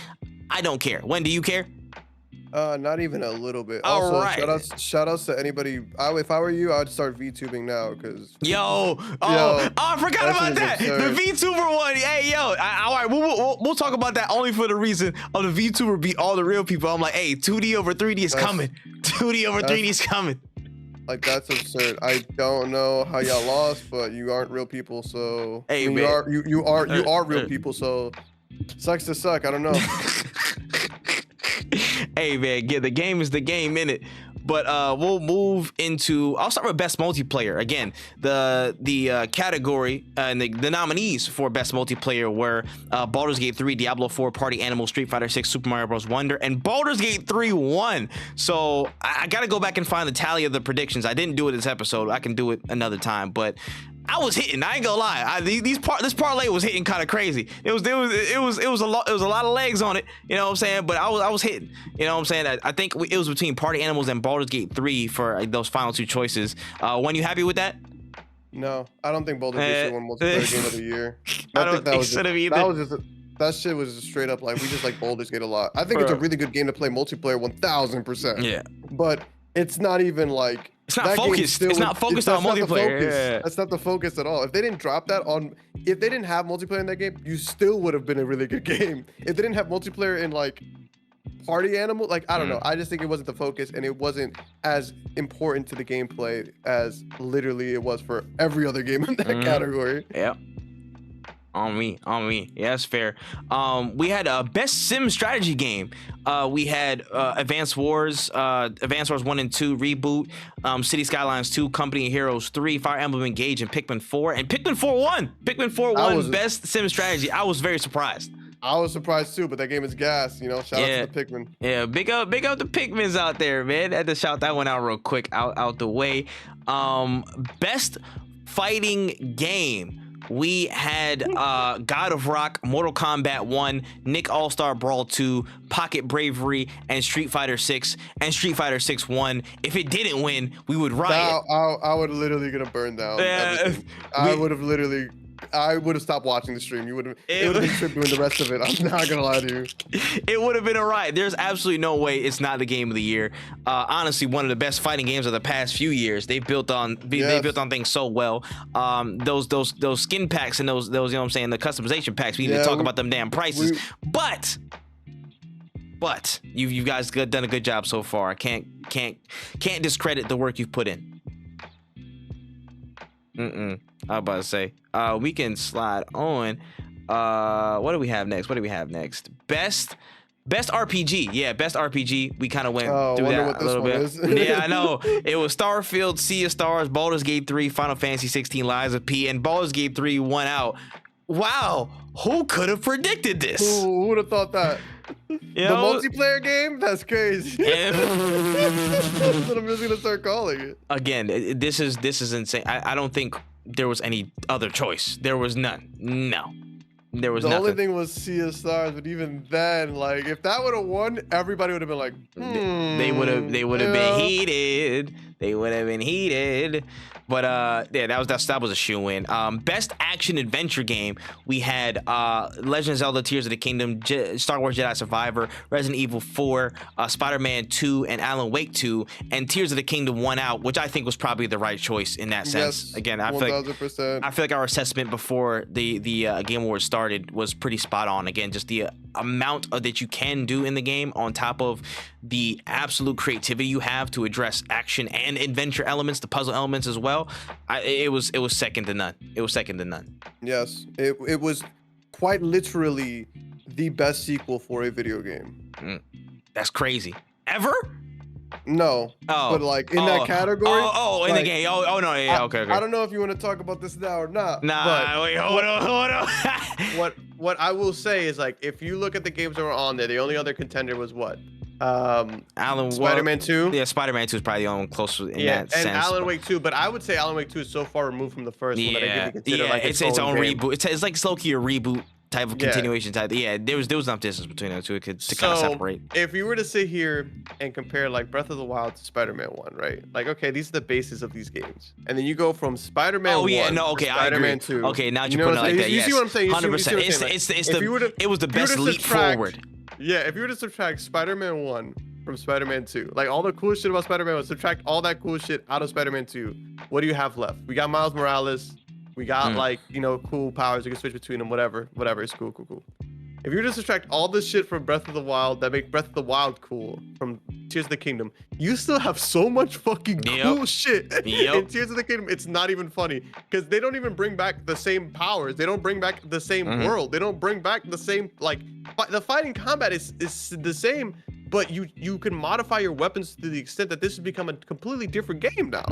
I don't care. When do you care? Not even a little bit. All Also, right. shout outs to anybody. If I were you, I'd start VTubing now, because I forgot about that. absurd. The VTuber one. Hey, yo. All right, we'll talk about that only for the reason of the VTuber beat all the real people. I'm like, hey, 2D over 3D is coming. 2D over 3D is coming. Like, that's absurd. I don't know how y'all lost, but you aren't real people, so Hey, I mean, man. you are real people, so sucks to suck. I don't know. Hey man, the game is the game, innit? But we'll move into. I'll start with best multiplayer. Again, the category and the nominees for best multiplayer were Baldur's Gate 3, Diablo 4, Party Animal, Street Fighter 6, Super Mario Bros. Wonder, and Baldur's Gate 3 won. So I gotta go back and find the tally of the predictions. I didn't do it this episode. I can do it another time, but. I was hitting. I ain't gonna lie. This parlay was hitting kind of crazy. It was a lot of legs on it. You know what I'm saying? But I was hitting. You know what I'm saying? I think it was between Party Animals and Baldur's Gate 3 for those final two choices. When you happy with that? No, I don't think Baldur Gate won multiplayer game of the year. I don't think so either. That shit was just straight up like, we just like Baldur's Gate a lot. I think it's a really good game to play multiplayer 1000%. Yeah. But it's not even like. It's not focused. It's not focused on multiplayer. Yeah. That's not the focus at all. If they didn't drop that on, if they didn't have multiplayer in that game, you still would have been a really good game. If they didn't have multiplayer in like Party Animal, like I don't know. I just think it wasn't the focus, and it wasn't as important to the gameplay as literally it was for every other game in that category. Yeah. On me. Yeah, that's fair. We had a best sim strategy game. We had Advance Wars 1 and 2 Reboot, City Skylines 2, Company of Heroes 3, Fire Emblem Engage, and Pikmin 4. And Pikmin 4 won. Pikmin 4 won best sim strategy. I was very surprised. I was surprised too, but that game is gas. You know, shout out to the Pikmin. Yeah, big up the Pikmins out there, man. Had to shout that one out real quick, out the way. Best fighting game. We had God of Rock, Mortal Kombat 1, Nick All-Star Brawl 2, Pocket Bravery, and Street Fighter 6. And Street Fighter 6 won. If it didn't win, we would riot. I would literally gonna burn down everything. I would have stopped watching the stream. It would have been Tripp doing the rest of it. I'm not gonna lie to you. It would have been a riot. There's absolutely no way it's not the game of the year. Honestly, one of the best fighting games of the past few years. They built on things so well. Those skin packs and those you know what I'm saying, the customization packs. We need to talk about them damn prices. But you guys done a good job so far. I can't discredit the work you've put in. I was about to say. We can slide on. What do we have next? Best RPG. Yeah, best RPG. We kind of went through that a little bit. Yeah, I know. It was Starfield, Sea of Stars, Baldur's Gate 3, Final Fantasy 16, Lies of P, and Baldur's Gate 3 won out. Wow, who could have predicted this? Who would have thought that? The multiplayer game? That's crazy. That's what I'm just gonna start calling it. Again, this is insane. I don't think there was any other choice. There was none. No. There was nothing. The only thing was Sea of Stars, but even then, like, if that would have won, everybody would have been like, They would have been heated. They would have been heated. But yeah, that was a shoe-in. Best action adventure game, we had Legend of Zelda: Tears of the Kingdom, Star Wars Jedi Survivor, Resident Evil 4, Spider-Man 2, and Alan Wake 2. And Tears of the Kingdom won out, which I think was probably the right choice in that sense. Yes, again, I 1000%. feel like our assessment before the Game Awards started was pretty spot on. Again, just the amount that you can do in the game on top of the absolute creativity you have to address action and adventure elements, the puzzle elements as well. It was second to none. It was second to none. Yes, it was quite literally the best sequel for a video game. That's crazy. Ever? No. Oh. But like in that category. In the game. Oh no. Yeah. Okay. I don't know if you want to talk about this now or not. Nah. Wait. Hold on. What I will say is, like, if you look at the games that were on there, the only other contender was what? Spider-Man 2. Yeah, Spider-Man 2 is probably the only one closer in that sense. And Alan Wake 2, but I would say Alan Wake 2 is so far removed from the first one that I didn't consider like its own own game. reboot. It's like low-key a reboot type of continuation type. Yeah, there was enough distance between those two to kind of separate. If you were to sit here and compare like Breath of the Wild to Spider-Man 1, right? Like, okay, these are the bases of these games, and then you go from Spider-Man 1 to Spider-Man 2. Okay, now you're putting it like that. You Yes, see what I'm saying? 100%. It was the best leap forward. Yeah, if you were to subtract Spider-Man 1 from Spider-Man 2, like all the cool shit about Spider-Man 1, subtract all that cool shit out of Spider-Man 2, what do you have left? We got Miles Morales. We got like, you know, cool powers. You can switch between them, whatever. It's cool. If you were to subtract all this shit from Breath of the Wild that make Breath of the Wild cool from Tears of the Kingdom, you still have so much fucking cool shit in Tears of the Kingdom. It's not even funny because they don't even bring back the same powers. They don't bring back the same world. They don't bring back the same, like, the fighting combat is the same, but you can modify your weapons to the extent that this has become a completely different game now.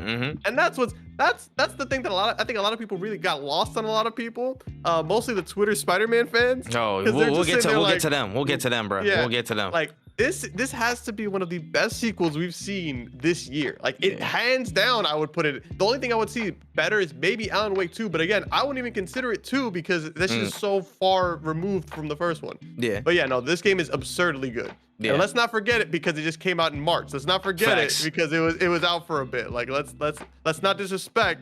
And that's the thing that I think a lot of people really got lost on. A lot of people, mostly the Twitter Spider-Man fans. Oh, we'll get to them. We'll get to them, bro. Yeah, we'll get to them. Like this has to be one of the best sequels we've seen this year. Like it hands down, I would put it. The only thing I would see better is maybe Alan Wake 2, but again, I wouldn't even consider it 2 because this is so far removed from the first one. Yeah. But yeah, no, this game is absurdly good. Yeah. And let's not forget it because it just came out in March. Let's not forget it because it was out for a bit. Like let's not disrespect.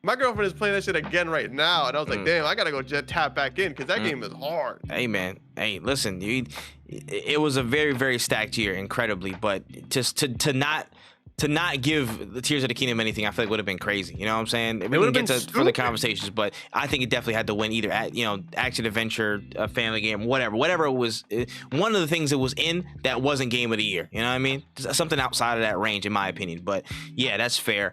My girlfriend is playing that shit again right now, and I was like, damn, I gotta go tap back in because that game is hard. Hey man, hey, listen, it was a very, very stacked year, incredibly, but just to not give the Tears of the Kingdom anything, I feel like would have been crazy. You know what I'm saying? We can get to further conversations, but I think it definitely had to win either action adventure, family game, whatever it was. One of the things it was in that wasn't game of the year. You know what I mean? Something outside of that range, in my opinion. But yeah, that's fair.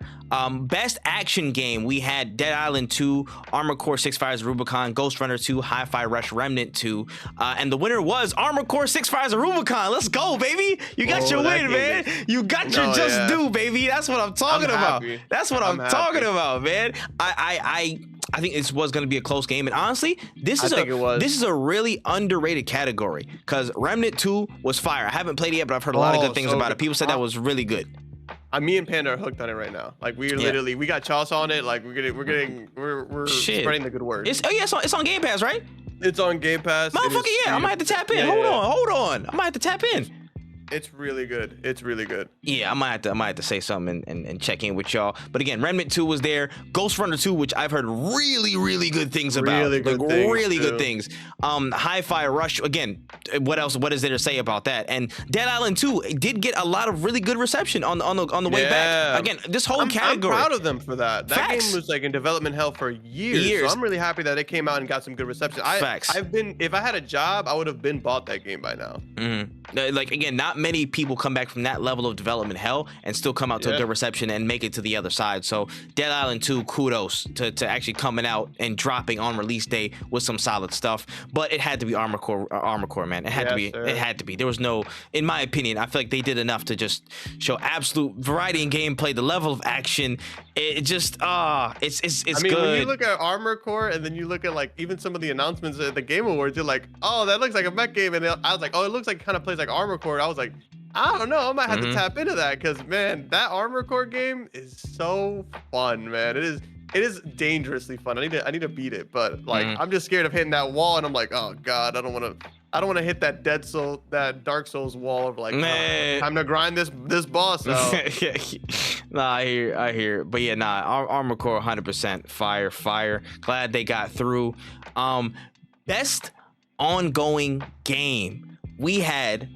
Best action game, we had Dead Island 2, Armored Core 6 Fires of Rubicon, Ghost Runner 2, Hi-Fi Rush Remnant 2, and the winner was Armored Core 6 Fires of Rubicon. Let's go, baby! You got your win, man. You got your just due, baby. That's what I'm talking about. That's what I'm talking about, man. I think this was going to be a close game, and honestly, this is a really underrated category because Remnant 2 was fire. I haven't played it yet, but I've heard a lot of good things about it. People said that was really good. Me and Panda are hooked on it right now. Like we got Chalice on it. Like we're spreading the good word. It's on Game Pass, right? It's on Game Pass. Motherfucker, yeah, I might have to tap in. Hold on. I might have to tap in. It's really good. It's really good. Yeah, I might have to say something and check in with y'all. But again, Remnant 2 was there. Ghost Runner 2, which I've heard really, really good things about. Really good things. Hi-Fi Rush, again, what else? What is there to say about that? And Dead Island 2 did get a lot of really good reception on the way back. Again, this whole category. I'm proud of them for that. That game was like in development hell for years. So I'm really happy that it came out and got some good reception. If I had a job, I would have bought that game by now. Like again, not many people come back from that level of development hell and still come out to a good reception and make it to the other side. So Dead Island 2, kudos to actually coming out and dropping on release day with some solid stuff. But it had to be Armored Core, man. It had to be. Sir. It had to be. There was no, in my opinion, I feel like they did enough to just show absolute variety in gameplay, the level of action. It just it's I mean, good. When you look at Armored Core and then you look at like even some of the announcements at the Game Awards, you're like, oh, that looks like a mech game, and I was like, oh, it looks like it kind of plays like Armored Core. I was like, I don't know, I might have to tap into that because man, that Armored Core game is so fun, man. It is dangerously fun. I need to beat it, but like I'm just scared of hitting that wall, and I'm like, oh god, I don't want to hit that Dark Souls wall of like, time to grind this boss out. Nah, I hear. But yeah, Armored Core 100% fire. Glad they got through. Best ongoing game, we had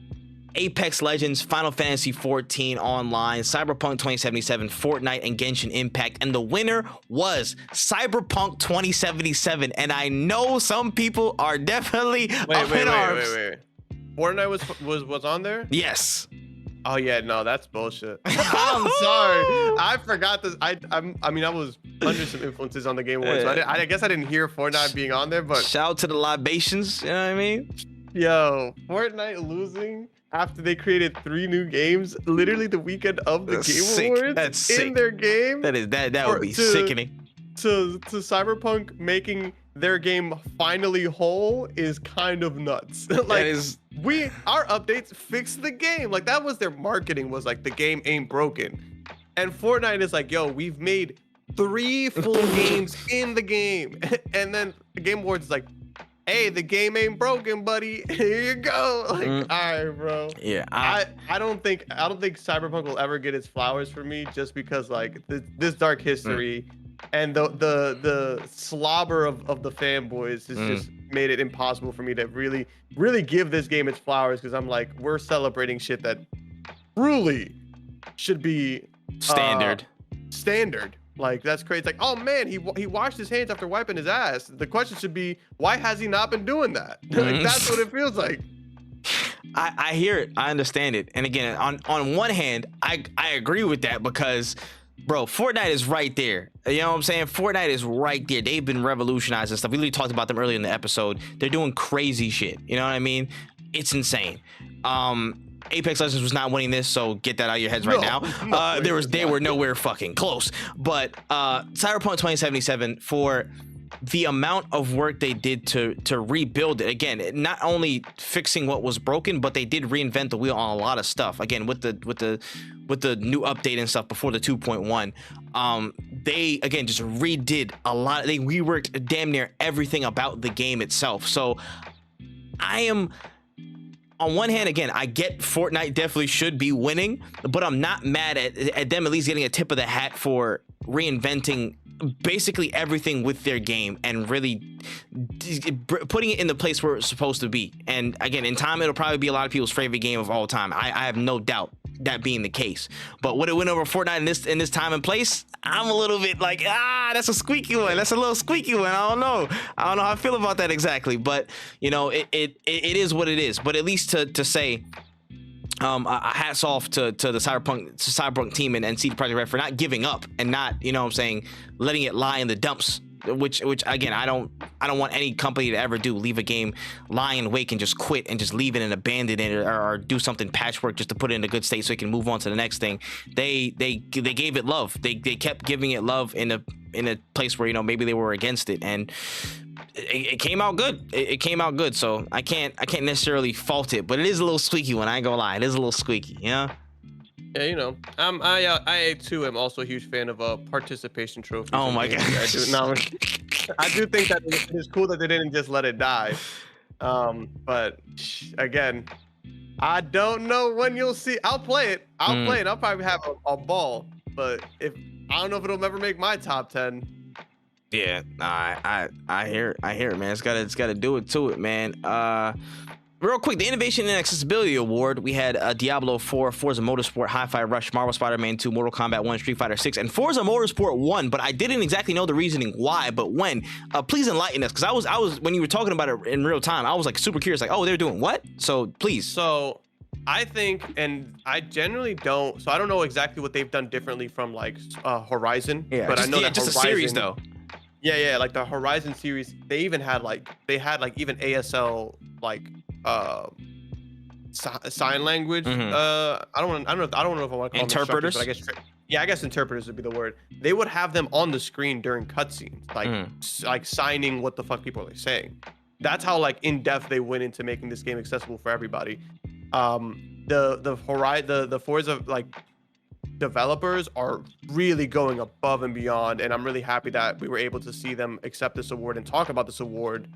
Apex Legends, Final Fantasy 14 Online, Cyberpunk 2077, Fortnite, and Genshin Impact. And the winner was Cyberpunk 2077. And I know some people are definitely up in arms. Wait. Fortnite was on there? Yes. Oh yeah, no, that's bullshit. I'm sorry, I forgot this. I mean, I was under some influences on the Game Awards, so I guess I didn't hear Fortnite being on there. But shout out to the libations, you know what I mean? Yo, Fortnite losing after they created 3 new games, literally the weekend of the Game Awards. That's sick. In their game. That would be sickening. To Cyberpunk making their game finally whole is kind of nuts. Like our updates fixed the game. Like that was their marketing, was like the game ain't broken. And Fortnite is like, yo, we've made 3 full games in the game. And then the Game Awards is like, hey, the game ain't broken, buddy. Here you go. Like, all right, bro. Yeah, I don't think Cyberpunk will ever get its flowers for me, just because like this dark history and the slobber of the fanboys has just made it impossible for me to really give this game its flowers, because I'm like, we're celebrating shit that truly should be standard. Like, that's crazy. It's like, oh man, he washed his hands after wiping his ass. The question should be, why has he not been doing that? Like, that's what it feels like. I hear it. I understand it. And again, on one hand, I agree with that, because bro, Fortnite is right there. You know what I'm saying? Fortnite is right there. They've been revolutionizing stuff. We literally talked about them earlier in the episode. They're doing crazy shit. You know what I mean? It's insane. Apex Legends was not winning this, so get that out of your heads right now. They were nowhere fucking close. But Cyberpunk 2077, for the amount of work they did to rebuild it, again, not only fixing what was broken, but they did reinvent the wheel on a lot of stuff. Again, with the new update and stuff before the 2.1, they again just redid a lot. They reworked damn near everything about the game itself. So I am, on one hand, again, I get Fortnite definitely should be winning, but I'm not mad at them at least getting a tip of the hat for reinventing basically everything with their game and really putting it in the place where it's supposed to be. And again, in time, it'll probably be a lot of people's favorite game of all time. I have no doubt that being the case. But would it win over Fortnite in this time and place? I'm a little bit like, that's a squeaky one. That's a little squeaky one. I don't know how I feel about that exactly. But you know, it is what it is. But at least to say, hats off to the Cyberpunk team and CD Projekt Red for not giving up and not, you know what I'm saying, letting it lie in the dumps, which again, I don't want any company to ever do, leave a game lie in wake and just quit and just leave it and abandon it, or do something patchwork just to put it in a good state so it can move on to the next thing. They gave it love. They kept giving it love in a place where, you know, maybe they were against it, and it came out good. It came out good. So I can't necessarily fault it, but it is a little squeaky one. I ain't gonna lie. It is a little squeaky. Yeah. Yeah, you know, I too am also a huge fan of participation trophies. Oh my god. I do think that it's cool that they didn't just let it die. But again, I don't know when you'll see. I'll play it. I'll play it. I'll probably have a ball. But I don't know if it'll ever make my top 10. Yeah, I hear it, man. It's gotta do it to it, man. Real quick, the Innovation and Accessibility Award, we had Diablo 4, Forza Motorsport, Hi-Fi Rush, Marvel Spider-Man 2, Mortal Kombat 1, Street Fighter 6, and Forza Motorsport 1, but I didn't exactly know the reasoning why, but when. Please enlighten us, because I was when you were talking about it in real time, I was like super curious, like, oh, they're doing what? So please. So I think, and I generally don't, so I don't know exactly what they've done differently from like Horizon, yeah, but I know that just Horizon, a series though. Yeah, like the Horizon series, they even had like even ASL like sign language. I don't know if I want to call them interpreters, but I guess interpreters would be the word. They would have them on the screen during cutscenes, like signing what the fuck people are saying. That's how like in depth they went into making this game accessible for everybody. The Forza like developers are really going above and beyond, and I'm really happy that we were able to see them accept this award and talk about this award,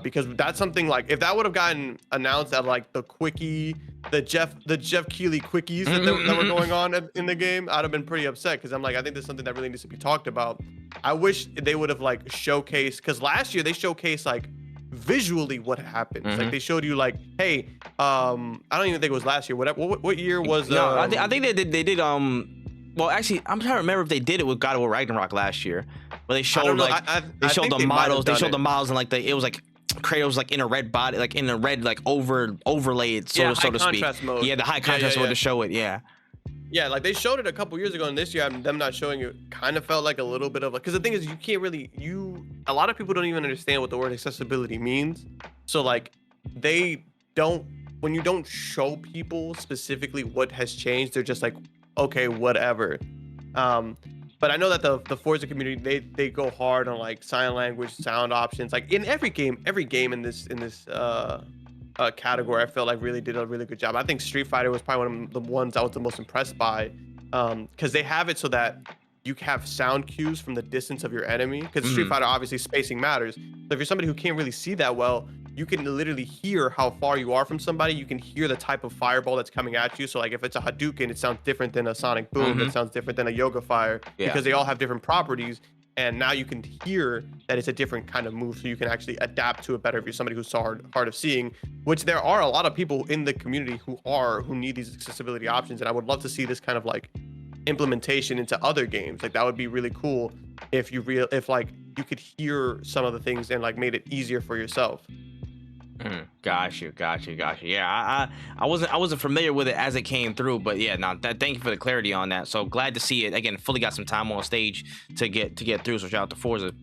because that's something like, if that would have gotten announced at like the Jeff Keighley quickies that were going on in the game, I'd have been pretty upset, because I'm like, I think there's something that really needs to be talked about. I wish they would have like showcased, because last year they showcased like visually what happened. Like they showed you like, hey, I don't even think it was last year. What year was? No, I think they did. Well, actually, I'm trying to remember if they did it with God of War Ragnarok last year, where they showed like they showed the models. They showed the models, and like it was like Kratos like in a red body, like in a red like overlaid, so to speak. Mode. Yeah, the high contrast mode to show it. Yeah. Yeah, like they showed it a couple years ago, and this year them not showing it kind of felt like a little bit of like, because the thing is, you can't really, a lot of people don't even understand what the word accessibility means. So like when you don't show people specifically what has changed, they're just like, okay, whatever. But I know that the Forza community, they go hard on like sign language, sound options, like in every game in this category. I felt like really did a really good job. I think Street Fighter was probably one of the ones I was the most impressed by, because they have it so that you have sound cues from the distance of your enemy, because Street Fighter obviously spacing matters. So if you're somebody who can't really see that well, you can literally hear how far you are from somebody. You can hear the type of fireball that's coming at you. So like if it's a Hadouken, it sounds different than a Sonic Boom. That sounds different than a Yoga Fire, because they all have different properties. And now you can hear that it's a different kind of move, so you can actually adapt to it better if you're somebody who's hard of seeing, which there are a lot of people in the community who need these accessibility options. And I would love to see this kind of like implementation into other games. Like that would be really cool if you could hear some of the things and like made it easier for yourself. Got you. Yeah, I wasn't familiar with it as it came through, but yeah, thank you for the clarity on that. So glad to see it again. Fully got some time on stage to get through. So shout out to Forza.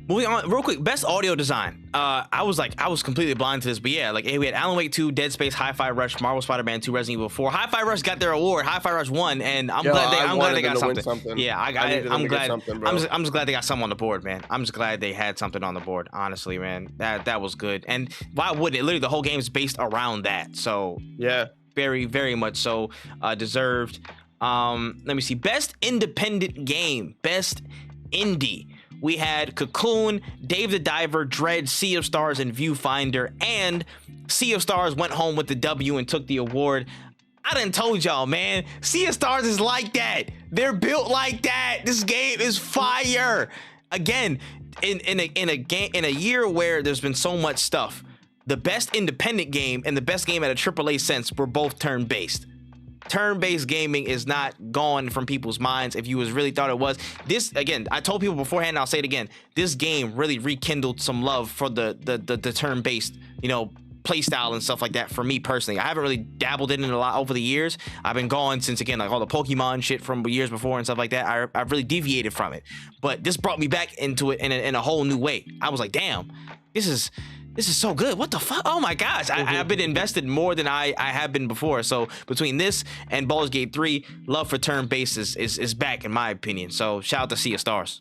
Moving on real quick, best audio design. I was completely blind to this, but yeah, like we had Alan Wake 2, Dead Space, Hi-Fi Rush, Marvel Spider-Man 2, Resident Evil 4. Hi-Fi Rush got their award. Hi-Fi Rush won, and I'm glad they got something. Yeah, I'm glad. I'm just glad they got something on the board, man. I'm just glad they had something on the board. Honestly, man, that was good. And why wouldn't it? Literally, the whole game is based around that. So yeah, very, very much so deserved. Let me see. Best independent game. Best indie. We had Cocoon, Dave the Diver, Dread, Sea of Stars, and Viewfinder. And Sea of Stars went home with the W and took the award. I done told y'all, man. Sea of Stars is like that. They're built like that. This game is fire. Again, in a year where there's been so much stuff, the best independent game and the best game at a AAA sense were both turn-based. Turn-based gaming is not gone from people's minds. If you really thought it was, this again, I told people beforehand, and I'll say it again, this game really rekindled some love for the turn-based, play style and stuff like that for me personally. I haven't really dabbled in it a lot over the years. I've been gone since, again, like all the Pokemon shit from years before and stuff like that. I've really deviated from it, but this brought me back into it in a whole new way. I was like, damn, this is so good. What the fuck? Oh my gosh. I've been invested more than I have been before. So between this and Baldur's Gate 3, love for turn-based is back in my opinion. So shout out to Sea of Stars.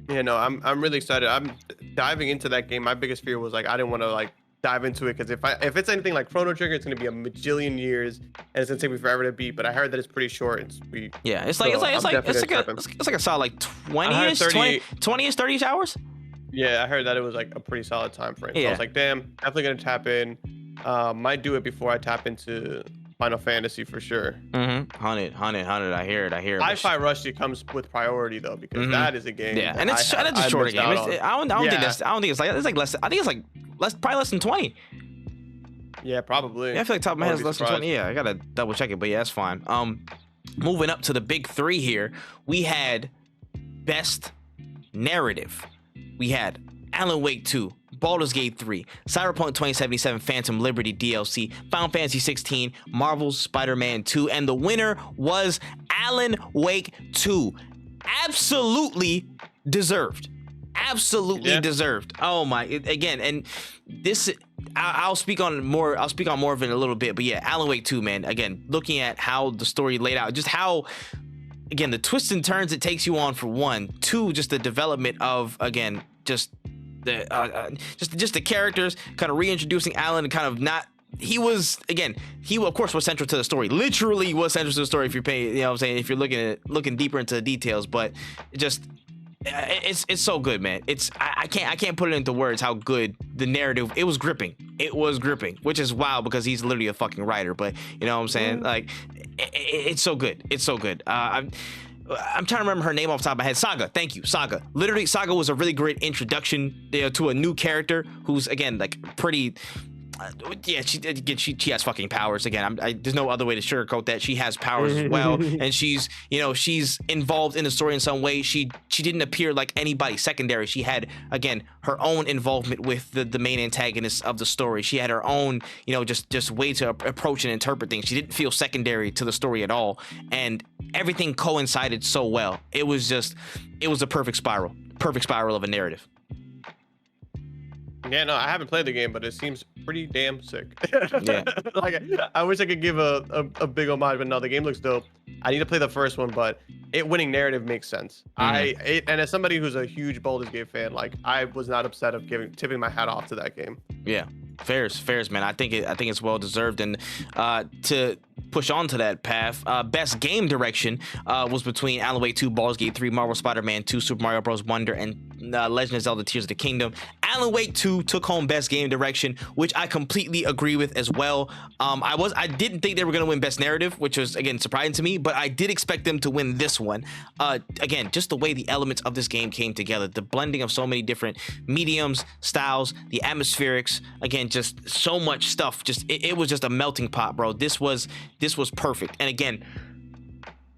Yeah, no, I'm really excited. I'm diving into that game. My biggest fear was like I didn't want to like dive into it, because if it's anything like Chrono Trigger, it's gonna be a majillion years and it's gonna take me forever to beat. But I heard that it's pretty short and sweet. Yeah, it's like a solid like 20-ish, 30-ish hours. Yeah, I heard that it was like a pretty solid time frame. So I was like, damn, definitely gonna tap in. Might do it before I tap into Final Fantasy for sure. 100. I hear it. Hi-Fi Rush comes with priority though, because that is a game. Yeah, and it's a shorter game. I don't think it's like less. I think it's like probably less than 20. Yeah, probably. Yeah, I feel like top of my head is less than 20. Yeah, I gotta double check it, but yeah, that's fine. Moving up to the big three here, we had best narrative. We had Alan Wake 2, Baldur's Gate 3, Cyberpunk 2077 Phantom Liberty DLC, Final Fantasy 16, Marvel's Spider-Man 2, and the winner was Alan Wake 2. Absolutely deserved. Absolutely deserved. Oh my! Again, and this I'll speak on more of it in a little bit. But yeah, Alan Wake 2, man. Again, looking at how the story laid out, just how. Again, the twists and turns it takes you on for one. Two, just the development of, again, just the characters, kind of reintroducing Alan and kind of not. He of course was central to the story. Literally was central to the story if you're paying, you know what I'm saying, if you're looking deeper into the details, but just it's so good, man. I can't put it into words how good the narrative. It was gripping, which is wild because he's literally a fucking writer, but you know what I'm saying? Like it's so good. I'm trying to remember her name off the top of my head. Saga. Thank you, Saga. Literally, Saga was a really great introduction to a new character who's, again, like pretty. She has fucking powers. Again, there's no other way to sugarcoat that. She has powers as well, and she's involved in the story in some way. She didn't appear like anybody secondary. She had, again, her own involvement with the main antagonist of the story. She had her own, just way to approach and interpret things. She didn't feel secondary to the story at all, and everything coincided so well. It was a perfect spiral of a narrative. Yeah, no, I haven't played the game, but it seems pretty damn sick. Yeah. Like, I wish I could give a big homage, but no, the game looks dope. I need to play the first one, but winning narrative makes sense. And as somebody who's a huge Baldur's Gate fan, like, I was not upset of tipping my hat off to that game. Yeah, fairs, man. I think it's well deserved, and to push on to that path. Best game direction was between Alan Wake 2, Baldur's Gate 3, Marvel Spider-Man 2, Super Mario Bros. Wonder, and Legend of Zelda: Tears of the Kingdom. Alan Wake 2 took home best game direction, which I completely agree with as well. I didn't think they were going to win best narrative, which was, again, surprising to me, but I did expect them to win this one. Again, just the way the elements of this game came together, the blending of so many different mediums, styles, the atmospherics, again, just so much stuff. Just it was just a melting pot, bro. This was perfect. And again,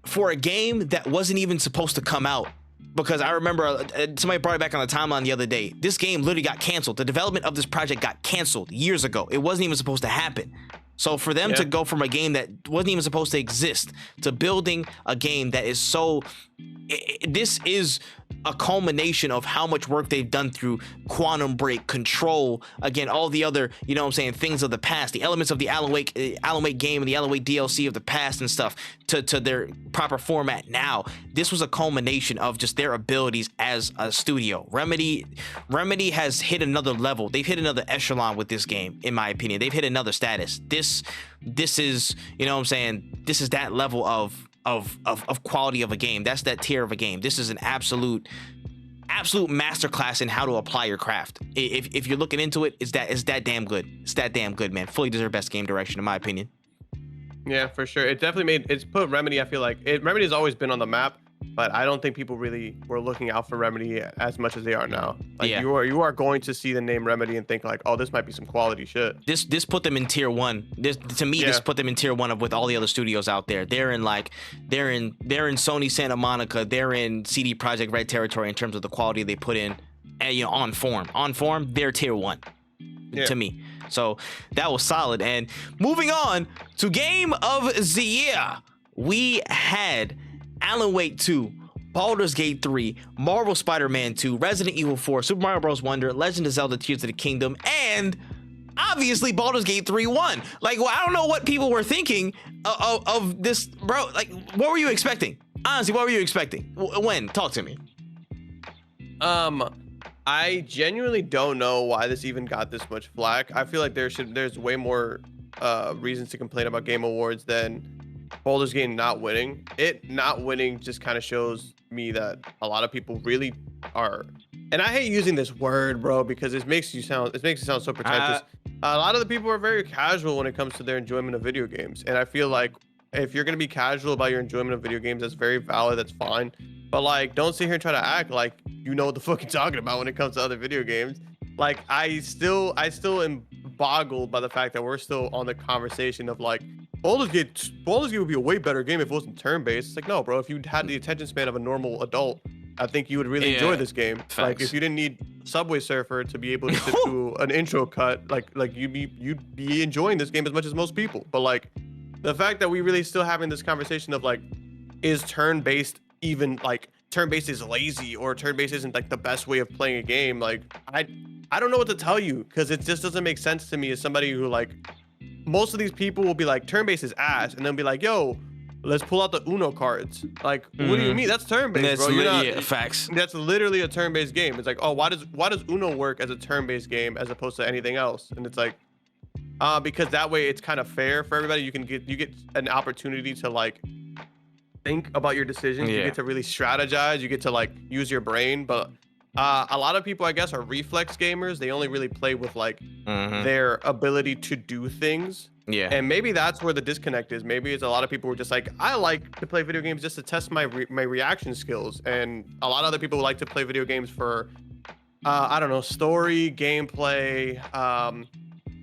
for a game that wasn't even supposed to come out, because I remember somebody brought it back on the timeline the other day. This game literally got canceled. The development of this project got canceled years ago. It wasn't even supposed to happen. So for them to go from a game that wasn't even supposed to exist to building a game that is so... this is a culmination of how much work they've done through Quantum Break, Control, again, all the other, you know what I'm saying, things of the past, the elements of the Alan Wake game and the Alan Wake DLC of the past and stuff to their proper format now. This was a culmination of just their abilities as a studio. Remedy has hit another level. They've hit another echelon with this game, in my opinion. They've hit another status. This is, you know what I'm saying, this is that level of quality of a game. That's that tier of a game. This is an absolute masterclass in how to apply your craft. If you're looking into it, it's that damn good. It's that damn good, man. Fully deserved best game direction, in my opinion. Yeah, for sure. It definitely it's put Remedy. I feel like Remedy has always been on the map, but I don't think people really were looking out for Remedy as much as they are now. Like you are going to see the name Remedy and think like, oh, this might be some quality shit. This put them in tier one. This put them in tier one with all the other studios out there. They're in Sony Santa Monica. They're in CD Projekt Red territory in terms of the quality they put in. And, you know, on form, they're tier one to me. So that was solid. And moving on to Game of the Year, we had Alan Wake 2, Baldur's Gate 3, Marvel Spider-Man 2, Resident Evil 4, Super Mario Bros. Wonder, Legend of Zelda: Tears of the Kingdom, and obviously Baldur's Gate 3 won. Like, well, I don't know what people were thinking of this, bro. Like, what were you expecting? Honestly, what were you expecting? When? Talk to me. I genuinely don't know why this even got this much flack. I feel like there's way more reasons to complain about Game Awards than Baldur's Gate not winning. It not winning just kind of shows me that a lot of people really are, and I hate using this word, bro, because it makes it sound so pretentious. A lot of the people are very casual when it comes to their enjoyment of video games, and I feel like if you're gonna be casual about your enjoyment of video games, that's very valid, that's fine. But like, don't sit here and try to act like you know what the fuck you're talking about when it comes to other video games. Like, I still am boggled by the fact that we're still on the conversation of like, Baldur's Gate would be a way better game if it wasn't turn-based. It's like, no, bro, if you had the attention span of a normal adult, I think you would really enjoy this game. Facts. Like, if you didn't need Subway Surfer to be able to sit through an intro cut, like you'd be enjoying this game as much as most people. But like, the fact that we really still having this conversation of like, is turn-based even like turn-based is lazy or turn-based isn't like the best way of playing a game? Like, I don't know what to tell you, because it just doesn't make sense to me as somebody who like, most of these people will be like, turn-based is ass, and then be like, yo, let's pull out the Uno cards. Like, what do you mean? That's turn-based, bro. Yeah, facts. That's literally a turn-based game. It's like, oh, why does Uno work as a turn-based game as opposed to anything else? And it's like, because that way it's kind of fair for everybody. You get an opportunity to like think about your decisions. You get to really strategize. You get to like use your brain. But a lot of people, I guess, are reflex gamers. They only really play with like their ability to do things. Yeah. And maybe that's where the disconnect is. Maybe it's a lot of people who are just like, I like to play video games just to test my reaction skills. And a lot of other people like to play video games for, I don't know, story, gameplay,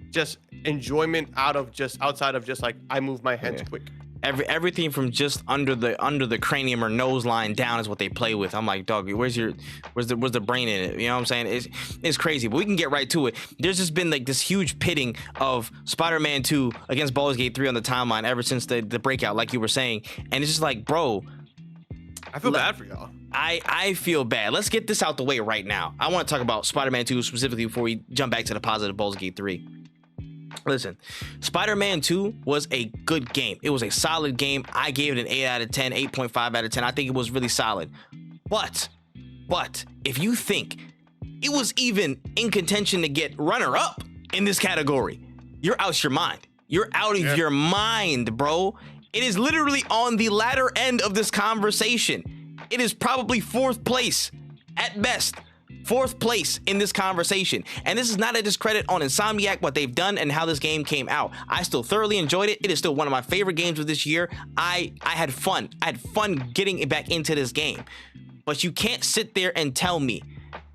just enjoyment outside of just like, I move my hands quick. Everything from just under the cranium or nose line down is what they play with. I'm like, dog, where's the brain in it? You know what I'm saying? It's crazy, but we can get right to it. There's just been like this huge pitting of Spider-Man 2 against Baldur's Gate 3 on the timeline ever since the breakout, like you were saying. And it's just like, bro, I feel bad for y'all. I feel bad. Let's get this out the way right now. I want to talk about Spider-Man 2 specifically before we jump back to the positive Baldur's Gate 3. Listen, Spider-Man 2 was a good game. It was a solid game. I gave it an 8 out of 10, 8.5 out of 10. I think it was really solid. But if you think it was even in contention to get runner-up in this category, you're out your mind. You're out of your mind, bro. It is literally on the latter end of this conversation. It is probably 4th place at best. 4th place in this conversation. And this is not a discredit on Insomniac, what they've done and how this game came out. I still thoroughly enjoyed it. It is still one of my favorite games of this year. I had fun. I had fun getting it back into this game. But you can't sit there and tell me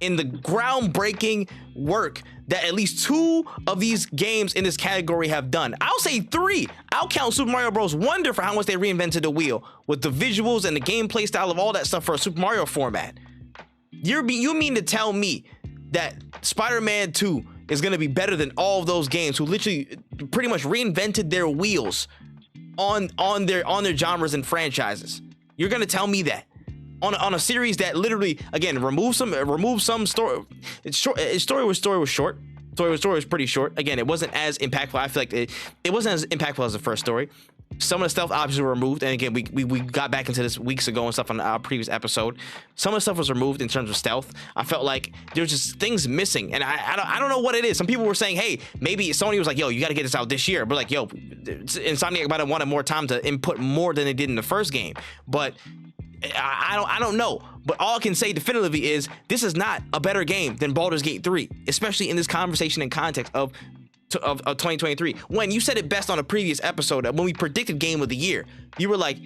in the groundbreaking work that at least 2 of these games in this category have done. I'll say 3. I'll count Super Mario Bros. Wonder for how much they reinvented the wheel with the visuals and the gameplay style of all that stuff for a Super Mario format. You mean to tell me that Spider-Man 2 is going to be better than all of those games who literally pretty much reinvented their wheels on their genres and franchises? You're going to tell me that on a series that literally, again, remove some story. Story was short. Story was pretty short. Again, it wasn't as impactful. I feel like it wasn't as impactful as the first story. Some of the stealth options were removed, and again, we got back into this weeks ago and stuff on our previous episode. Some of the stuff was removed in terms of stealth. I felt like there's just things missing, and I don't know what it is. Some people were saying, hey, maybe Sony was like, yo, you got to get this out this year, but like, yo, Insomniac might have wanted more time to input more than they did in the first game, but I don't know. But all I can say definitively is this is not a better game than Baldur's Gate 3, especially in this conversation and context of 2023. When you said it best on a previous episode, when we predicted Game of the Year, you were like,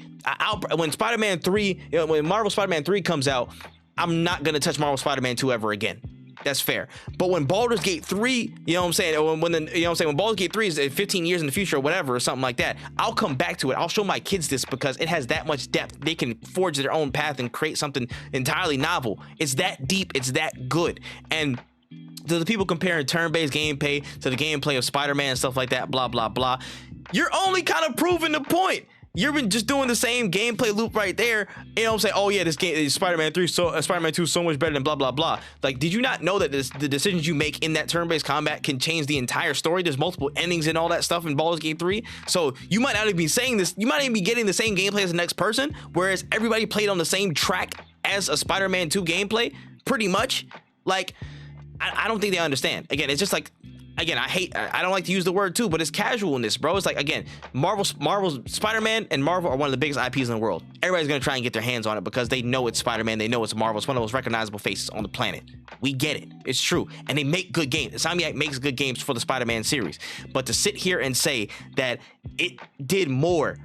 when Spider-Man 3, when Marvel Spider-Man 3 comes out, I'm not gonna touch Marvel Spider-Man 2 ever again. That's fair. But when Baldur's Gate 3, you know what I'm saying, or when Baldur's Gate 3 is 15 years in the future or whatever, or something like that, I'll come back to it. I'll show my kids this because it has that much depth. They can forge their own path and create something entirely novel. It's that deep. It's that good. And to the people comparing turn-based gameplay to the gameplay of Spider-Man and stuff like that, blah, blah, blah, you're only kind of proving the point. You've been just doing the same gameplay loop right there. You know what I'm saying? Oh yeah, this game is Spider-Man 3, Spider-Man 2 is so much better than blah, blah, blah. Like, did you not know that the decisions you make in that turn-based combat can change the entire story? There's multiple endings and all that stuff in Baldur's Gate 3. So you might not even be saying this. You might even be getting the same gameplay as the next person, whereas everybody played on the same track as a Spider-Man 2 gameplay, pretty much. Like, I don't think they understand. Again, it's just like, again, I don't like to use the word too, but it's casualness, bro. It's like, again, Marvel's Spider-Man and Marvel are one of the biggest IPs in the world. Everybody's gonna try and get their hands on it because they know it's Spider-Man, they know it's Marvel. It's one of the most recognizable faces on the planet. We get it. It's true. And they make good games. Insomniac makes good games for the Spider-Man series. But to sit here and say that it did more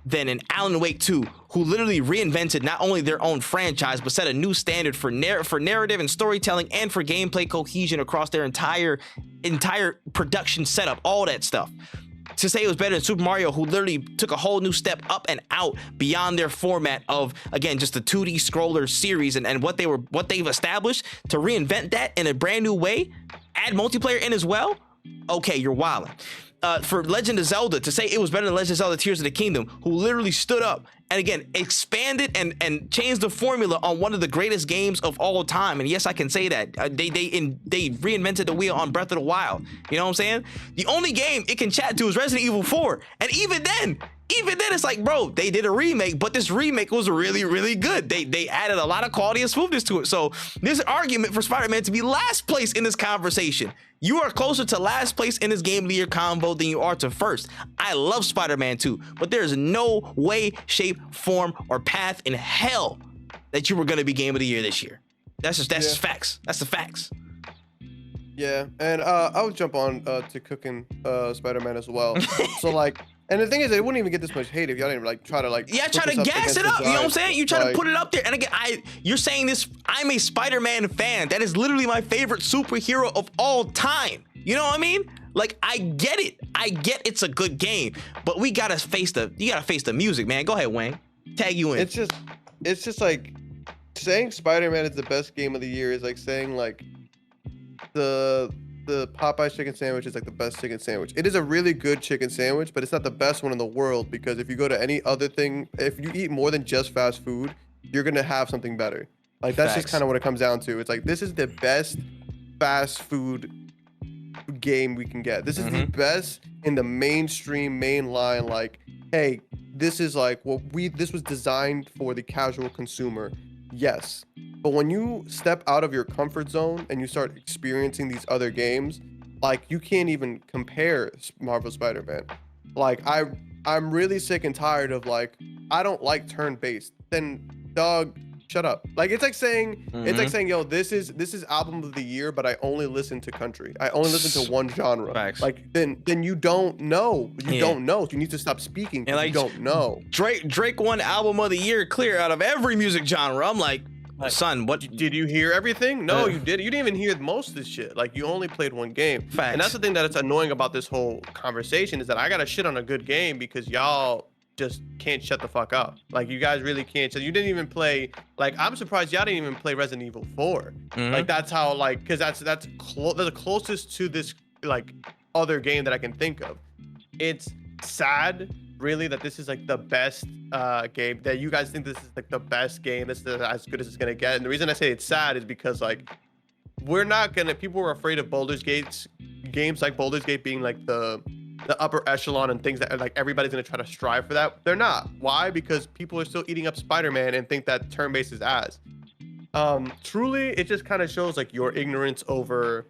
than an Alan Wake 2, who literally reinvented not only their own franchise, but set a new standard for narrative and storytelling and for gameplay cohesion across their entire production setup, all that stuff. To say it was better than Super Mario, who literally took a whole new step up and out beyond their format of, again, just the 2D scroller series and what they've established, to reinvent that in a brand new way, add multiplayer in as well. Okay, you're wilding. For Legend of Zelda, to say it was better than Legend of Zelda Tears of the Kingdom, who literally stood up and again expanded and changed the formula on one of the greatest games of all time. And yes, I can say that they reinvented the wheel on Breath of the Wild. You know what I'm saying? The only game it can chat to is Resident Evil 4, and even then it's like, bro, they did a remake, but this remake was really, really good. They added a lot of quality and smoothness to it. So there's an argument for Spider-Man to be last place in this conversation. You are closer to last place in this Game of the Year convo than you are to first. I love Spider-Man 2, but there's no way, shape, form, or path in hell that you were gonna be Game of the Year this year. That's just facts. That's the facts. Yeah, and I'll jump on to cooking Spider-Man as well. So like, and the thing is, it wouldn't even get this much hate if y'all didn't like try to like. Yeah, try to gas it up. You know what I'm saying? You try to put it up there. And again, you're saying this. I'm a Spider-Man fan. That is literally my favorite superhero of all time. You know what I mean? Like, I get it. I get it's a good game, but you gotta face the music, man. Go ahead, Wayne. Tag you in. It's just like saying Spider-Man is the best game of the year is like saying like the Popeye's chicken sandwich is like the best chicken sandwich. It is a really good chicken sandwich, but it's not the best one in the world, because if you go to any other thing, if you eat more than just fast food, you're gonna have something better. Like, that's just kind of what it comes down to. It's like, this is the best fast food game we can get. This is the best in the mainstream line. Like, hey, this is like this was designed for the casual consumer. Yes, but when you step out of your comfort zone and you start experiencing these other games, like, you can't even compare Marvel Spider-Man. Like I'm really sick and tired of like I don't like turn-based. Then dog, shut up. Like it's like saying yo, this is album of the year, but I only listen to country. I only listen to one genre. Facts. Like then you don't know. You don't know. You need to stop speaking. And like, you don't know. Drake won album of the year clear out of every music genre. I'm like, son, what did you hear everything? No, you did. You didn't even hear most of this shit. Like you only played one game. Facts. And that's the thing that it's annoying about this whole conversation is that I gotta shit on a good game because y'all just can't shut the fuck up. Like you guys really can't. So you didn't even play. Like I'm surprised y'all didn't even play Resident Evil 4. Like that's how like because that's the closest to this like other game that I can think of. It's sad really that this is like the best game, that you guys think this is like the best game, this is as good as it's gonna get. And the reason I say it's sad is because like people were afraid of Baldur's Gates games like Baldur's Gate being like the upper echelon and things that like everybody's gonna try to strive for that. They're not. Why? Because people are still eating up Spider-Man and think that turn-based is ass. Truly it just kind of shows like your ignorance over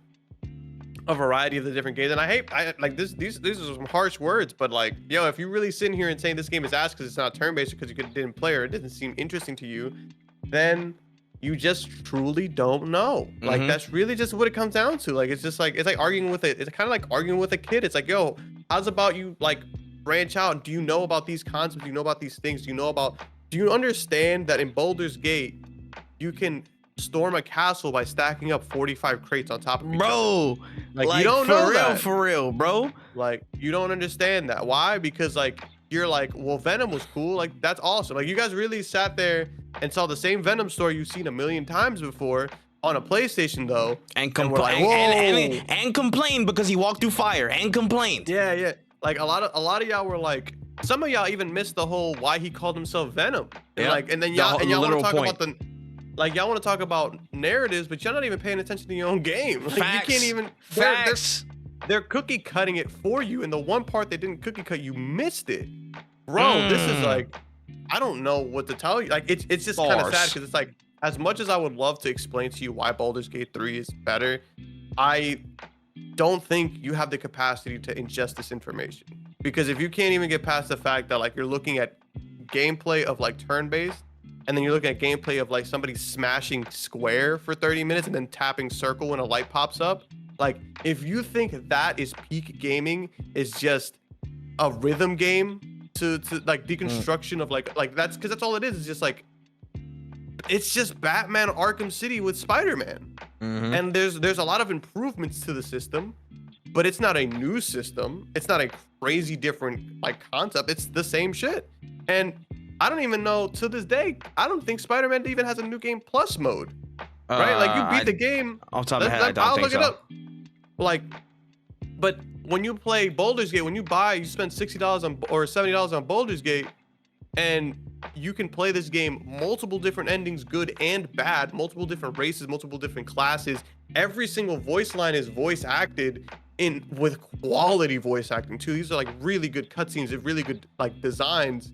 a variety of the different games. And I like these are some harsh words, but like yo, if you're really sitting here and saying this game is ass because it's not turn-based because you didn't play or it doesn't seem interesting to you, then you just truly don't know. Like that's really just what it comes down to. Like it's just like it's like arguing with it. It's kind of like arguing with a kid. It's like, yo, how's about you like branch out? Do you know about these concepts? Do you know about these things? Do you understand that in Baldur's Gate you can storm a castle by stacking up 45 crates on top of each other? Like you don't know that. For real, bro. Like you don't understand that. Why? Because like you're like, well, Venom was cool. Like that's awesome. Like you guys really sat there and saw the same Venom story you've seen a million times before on a PlayStation though, and complain and complain because he walked through fire and complained. Yeah. Like a lot of y'all were like, some of y'all even missed the whole why he called himself Venom. And like, and then y'all want to talk about y'all want to talk about narratives, but you're not even paying attention to your own game. Like Facts. You can't even. Facts. They're cookie cutting it for you, and the one part they didn't cookie cut, you missed it, bro. This is like, I don't know what to tell you. Like it's just kind of sad because it's like, as much as I would love to explain to you why Baldur's Gate 3 is better, I don't think you have the capacity to ingest this information. Because if you can't even get past the fact that like you're looking at gameplay of like turn-based, and then you're looking at gameplay of like somebody smashing square for 30 minutes and then tapping circle when a light pops up. Like, if you think that is peak gaming, is just a rhythm game to like deconstruction of like that's because that's all it is. It's just like, it's just Batman Arkham City with Spider-Man. And there's a lot of improvements to the system, but it's not a new system. It's not a crazy different like concept. It's the same shit. And I don't even know to this day, I don't think Spider-Man even has a new game plus mode. Right? Like you beat the game. Off the top of my head, I don't think look so. it up. Like, but when you play Baldur's Gate, when you spend $60 on or $70 on Baldur's Gate, and you can play this game multiple different endings, good and bad, multiple different races, multiple different classes. Every single voice line is voice acted with quality voice acting too. These are like really good cutscenes, really good like designs.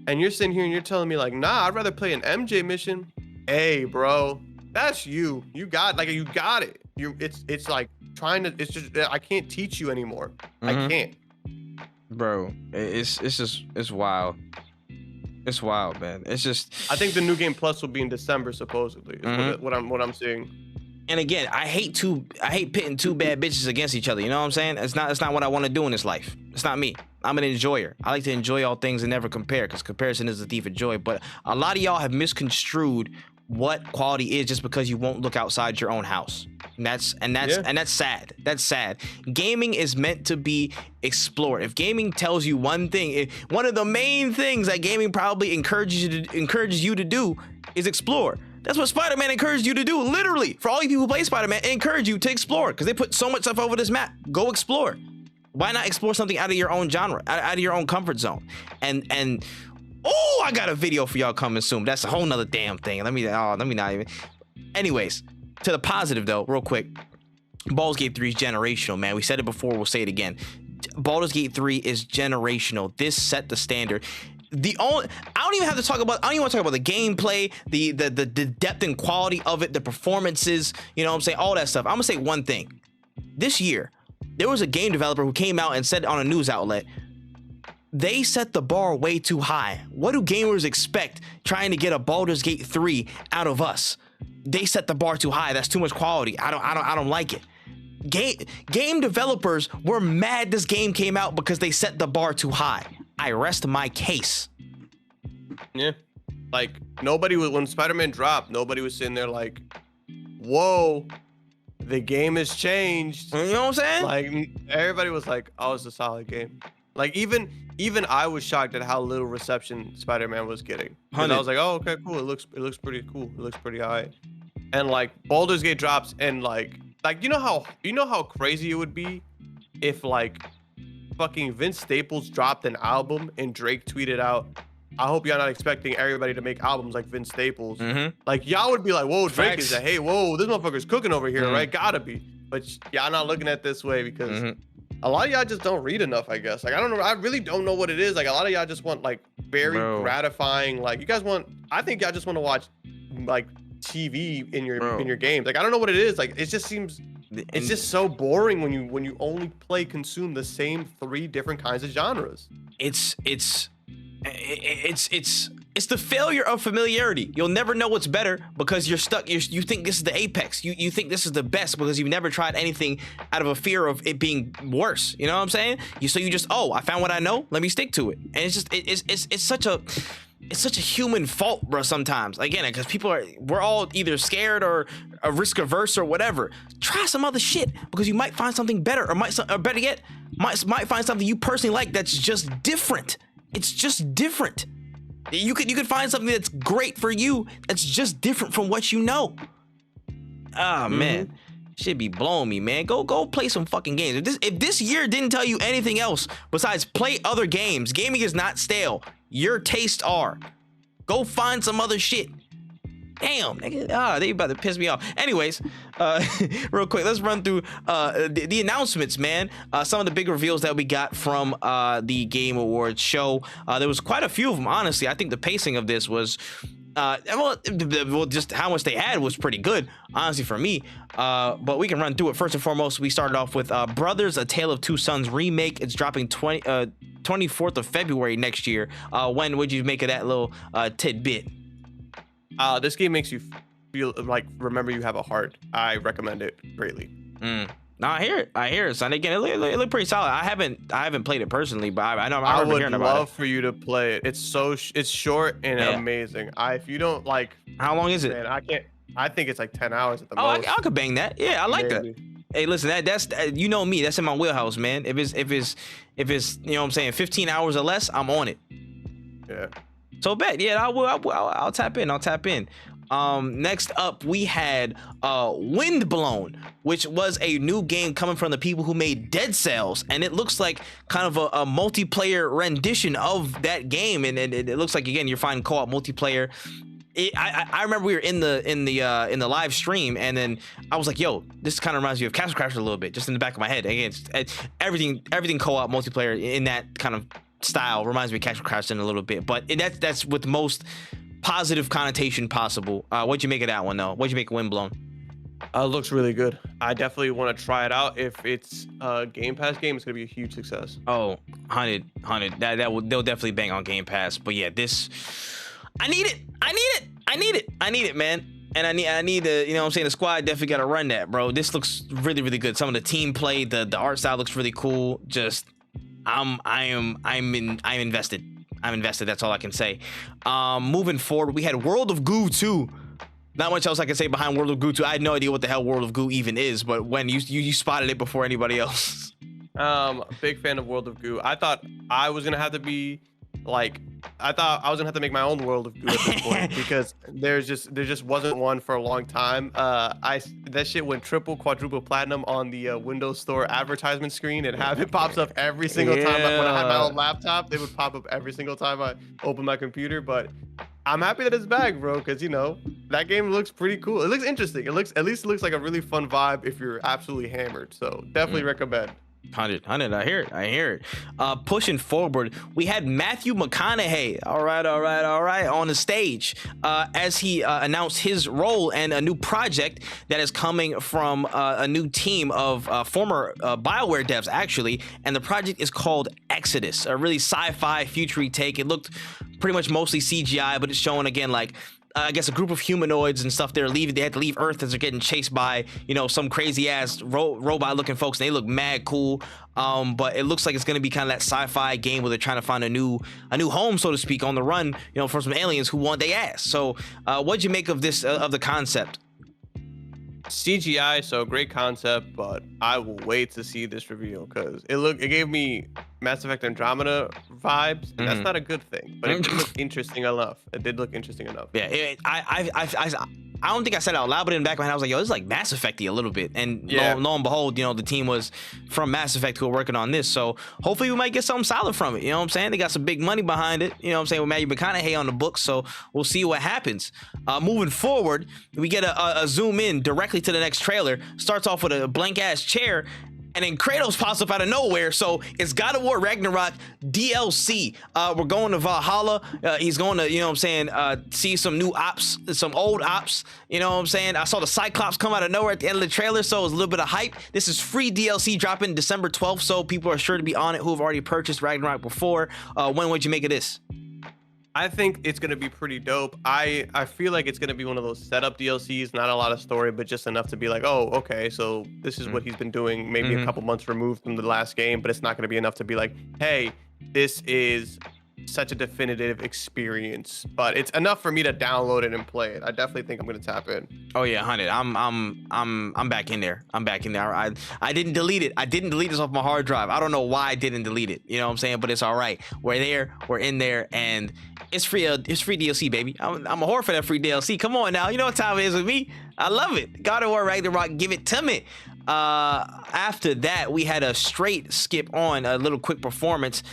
And you're sitting here and you're telling me like, nah, I'd rather play an MJ mission. Hey, bro, that's you. You got it. It's like it's just I can't teach you anymore. I can't. Bro, it's wild. It's wild, man. It's just, I think the new game plus will be in December supposedly. Is what I'm seeing. And again, I hate pitting two bad bitches against each other. You know what I'm saying? It's not what I want to do in this life. It's not me. I'm an enjoyer. I like to enjoy all things and never compare, because comparison is the thief of joy. But a lot of y'all have misconstrued what quality is just because you won't look outside your own house. And that's sad. That's sad. Gaming is meant to be explored. If gaming tells you one thing, one of the main things that gaming probably encourages you to do is explore. That's what Spider-Man encouraged you to do. Literally, for all you people who play Spider-Man, it encouraged you to explore, because they put so much stuff over this map. Go explore. Why not explore something out of your own genre, out of your own comfort zone? And oh, I got a video for y'all coming soon. That's a whole nother damn thing. Let me not even. Anyways, to the positive though, real quick. Baldur's Gate 3 is generational, man. We said it before, we'll say it again. Baldur's Gate 3 is generational. This set the standard. I don't even want to talk about the gameplay, the depth and quality of it, the performances, you know what I'm saying, all that stuff. I'm gonna say one thing. This year, there was a game developer who came out and said on a news outlet, they set the bar way too high. What do gamers expect trying to get a Baldur's Gate 3 out of us? They set the bar too high. That's too much quality. I don't like it. Game developers were mad this game came out because they set the bar too high. I rest my case. Yeah. Like, nobody was, when Spider-Man dropped, nobody was sitting there like, whoa, the game has changed. You know what I'm saying? Like, everybody was like, oh, it's a solid game. Like, even I was shocked at how little reception Spider-Man was getting. And I was like, oh, okay, cool. It looks pretty cool. It looks pretty high. And like, Baldur's Gate drops, and like you know how crazy it would be if like fucking Vince Staples dropped an album and Drake tweeted out, I hope y'all not expecting everybody to make albums like Vince Staples. Like, y'all would be like, whoa, Drake is hey, whoa, this motherfucker's cooking over here, right? Gotta be. But y'all not looking at this way because a lot of y'all just don't read enough, I guess. Like, I don't know. I really don't know what it is. Like, a lot of y'all just want like very gratifying. Like, you guys want, I think y'all just want to watch like TV in your games. Like, I don't know what it is. Like, it just seems, it's just so boring when you only consume the same 3 different kinds of genres. It's the failure of familiarity. You'll never know what's better because you're stuck. You think this is the apex. You think this is the best because you've never tried anything out of a fear of it being worse. You know what I'm saying? So you just, oh, I found what I know. Let me stick to it. And it's just it's such a human fault, bro. Sometimes, again, because we're all either scared or risk averse or whatever. Try some other shit because you might find something better, or better yet, might find something you personally like that's just different. It's just different. You could find something that's great for you that's just different from what you know. Ah, man. Shit be blowing me, man. Go play some fucking games. If this year didn't tell you anything else besides play other games, gaming is not stale. Your tastes are. Go find some other shit. Damn, nigga. They about to piss me off. Anyways, real quick, let's run through the announcements, man. Some of the big reveals that we got from the Game Awards show. There was quite a few of them, honestly. I think the pacing of this was, well, just how much they had was pretty good, honestly, for me. But we can run through it. First and foremost, we started off with Brothers: A Tale of Two Sons remake. It's dropping 24th of February next year. When would you make of that little tidbit? This game makes you feel like, remember you have a heart. I recommend it greatly. No, I hear it, son. Again, it look pretty solid. I haven't played it personally, but I know I remember would hearing about it. love for you to play it. It's short and amazing. If you don't like, how long is it? Man, I think it's like 10 hours at the most. I could bang that. Yeah, I like that. Hey, listen, that's you know me. That's in my wheelhouse, man. If it's you know what I'm saying, 15 hours or less, I'm on it. Yeah. So bet, yeah, I'll tap in. Next up, we had Windblown, which was a new game coming from the people who made Dead Cells, and it looks like kind of a multiplayer rendition of that game, and it looks like, again, you're finding co-op multiplayer. I remember we were in the live stream, and then I was like, yo, this kind of reminds me of Castle Crashers a little bit, just in the back of my head. Again, everything co-op multiplayer in that kind of style reminds me of Castle Crashers in a little bit, but that's with most positive connotation possible. What'd you make of that one, though? What'd you make of Windblown? Looks really good. I definitely want to try it out. If it's a Game Pass game, it's gonna be a huge success. Oh, 100. They'll definitely bang on Game Pass. But yeah, this, I need it, man. And I need the, you know what I'm saying, the squad definitely got to run that, bro. This looks really, really good. Some of the team play, the art style looks really cool. Just, I'm invested. I'm invested. That's all I can say. Moving forward, we had World of Goo 2. Not much else I can say behind World of Goo 2. I had no idea what the hell World of Goo even is, but when you spotted it before anybody else. Big fan of World of Goo. I thought I was gonna have to be like, I thought I was gonna have to make my own World of Goo at this point because there just wasn't one for a long time. That shit went triple, quadruple platinum on the Windows Store advertisement screen, and it pops up every single time. When I had my own laptop, it would pop up every single time I open my computer. But I'm happy that it's back, bro, because you know that game looks pretty cool. It looks interesting. It looks like a really fun vibe if you're absolutely hammered. So definitely recommend. 100. I hear it. Pushing forward, we had Matthew McConaughey. All right, on the stage as he announced his role and a new project that is coming from a new team of former BioWare devs, actually. And the project is called Exodus, a really sci-fi future take. It looked pretty much mostly CGI, but it's showing again like I guess a group of humanoids and stuff. They had to leave Earth as they're getting chased by, some crazy ass robot looking folks. And they look mad cool. But it looks like it's gonna be kind of that sci-fi game where they're trying to find a new home, so to speak, on the run, for some aliens who want their ass. So, what'd you make of this of the concept? CGI, so great concept, but I will wait to see this reveal because it gave me Mass Effect Andromeda vibes. And that's not a good thing, but it did look interesting enough. Yeah, I don't think I said it out loud, but in the back of my head, I was like, yo, this is like Mass Effect-y a little bit. And lo and behold, the team was from Mass Effect who are working on this. So hopefully we might get something solid from it. You know what I'm saying? They got some big money behind it. You know what I'm saying? With Matthew McConaughey on the books. So we'll see what happens. Moving forward, we get a zoom in directly to the next trailer. Starts off with a blank ass chair. And then Kratos pops up out of nowhere. So it's God of War Ragnarok DLC. We're going to Valhalla. He's going to, see some new ops, some old ops. You know what I'm saying? I saw the Cyclops come out of nowhere at the end of the trailer. So it was a little bit of hype. This is free DLC dropping December 12th. So people are sure to be on it who have already purchased Ragnarok before. When would you make of this? I think it's gonna be pretty dope. I feel like it's gonna be one of those setup DLCs, not a lot of story, but just enough to be like, oh, okay, so this is what he's been doing, maybe a couple months removed from the last game, but it's not gonna be enough to be like, hey, this is such a definitive experience. But it's enough for me to download it and play it. I definitely think I'm gonna tap in. Oh yeah, 100. I'm back in there. I didn't delete it. I didn't delete this off my hard drive. I don't know why I didn't delete it. You know what I'm saying? But it's all right. We're there. We're in there, and it's free. It's free DLC, baby. I'm a whore for that free DLC. Come on now. You know what time it is with me. I love it. God of War Ragnarok. Give it to me. After that, we had a straight skip on a little quick performance,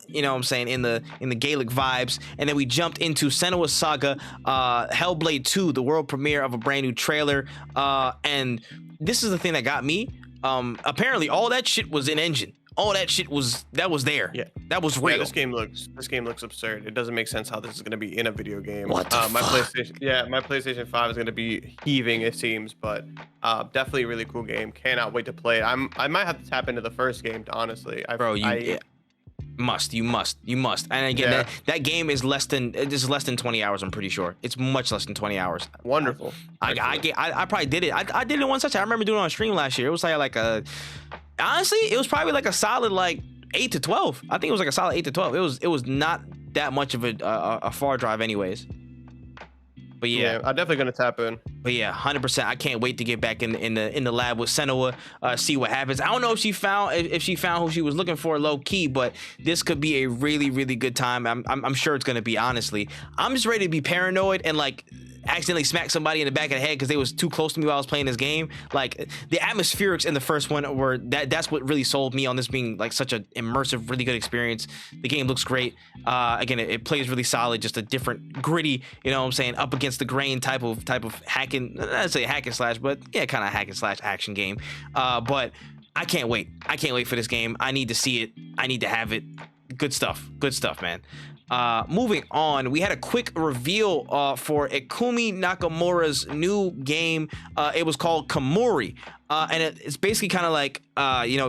you know what I'm saying, in the Gaelic vibes, and then we jumped into Senua's Saga, Hellblade 2, the world premiere of a brand new trailer, and this is the thing that got me. Apparently all that shit was in engine. All that shit was there. Yeah, that was real. Yeah, this game looks absurd. It doesn't make sense how this is going to be in a video game. What the fuck? My PlayStation 5 is going to be heaving, it seems, but definitely a really cool game. Cannot wait to play it. I might have to tap into the first game, honestly. You must. And again, that game is less than 20 hours. I'm pretty sure it's much less than 20 hours. Wonderful. I probably did it. I did it in one session. I remember doing it on stream last year. It was like a. Honestly, it was probably like a solid 8 to 12. I think it was like a solid 8 to 12. It was not that much of a far drive, anyways. But yeah, I'm definitely gonna tap in. But yeah, 100%. I can't wait to get back in the lab with Senua, see what happens. I don't know if she found who she was looking for low key, but this could be a really, really good time. I'm sure it's gonna be. Honestly, I'm just ready to be paranoid and accidentally smack somebody in the back of the head because they was too close to me while I was playing this game. Like the atmospherics in the first one were that's what really sold me on this being like such an immersive, really good experience. The game looks great. Again, it plays really solid, just a different gritty, you know what I'm saying, up against the grain type of hacking, I'd say hack and slash, but yeah, kind of hack and slash action game. But I can't wait. I can't wait for this game. I need to see it. I need to have it. Good stuff, man. Moving on, we had a quick reveal for Ikumi Nakamura's new game. It was called Kamuri, and it's basically kind of like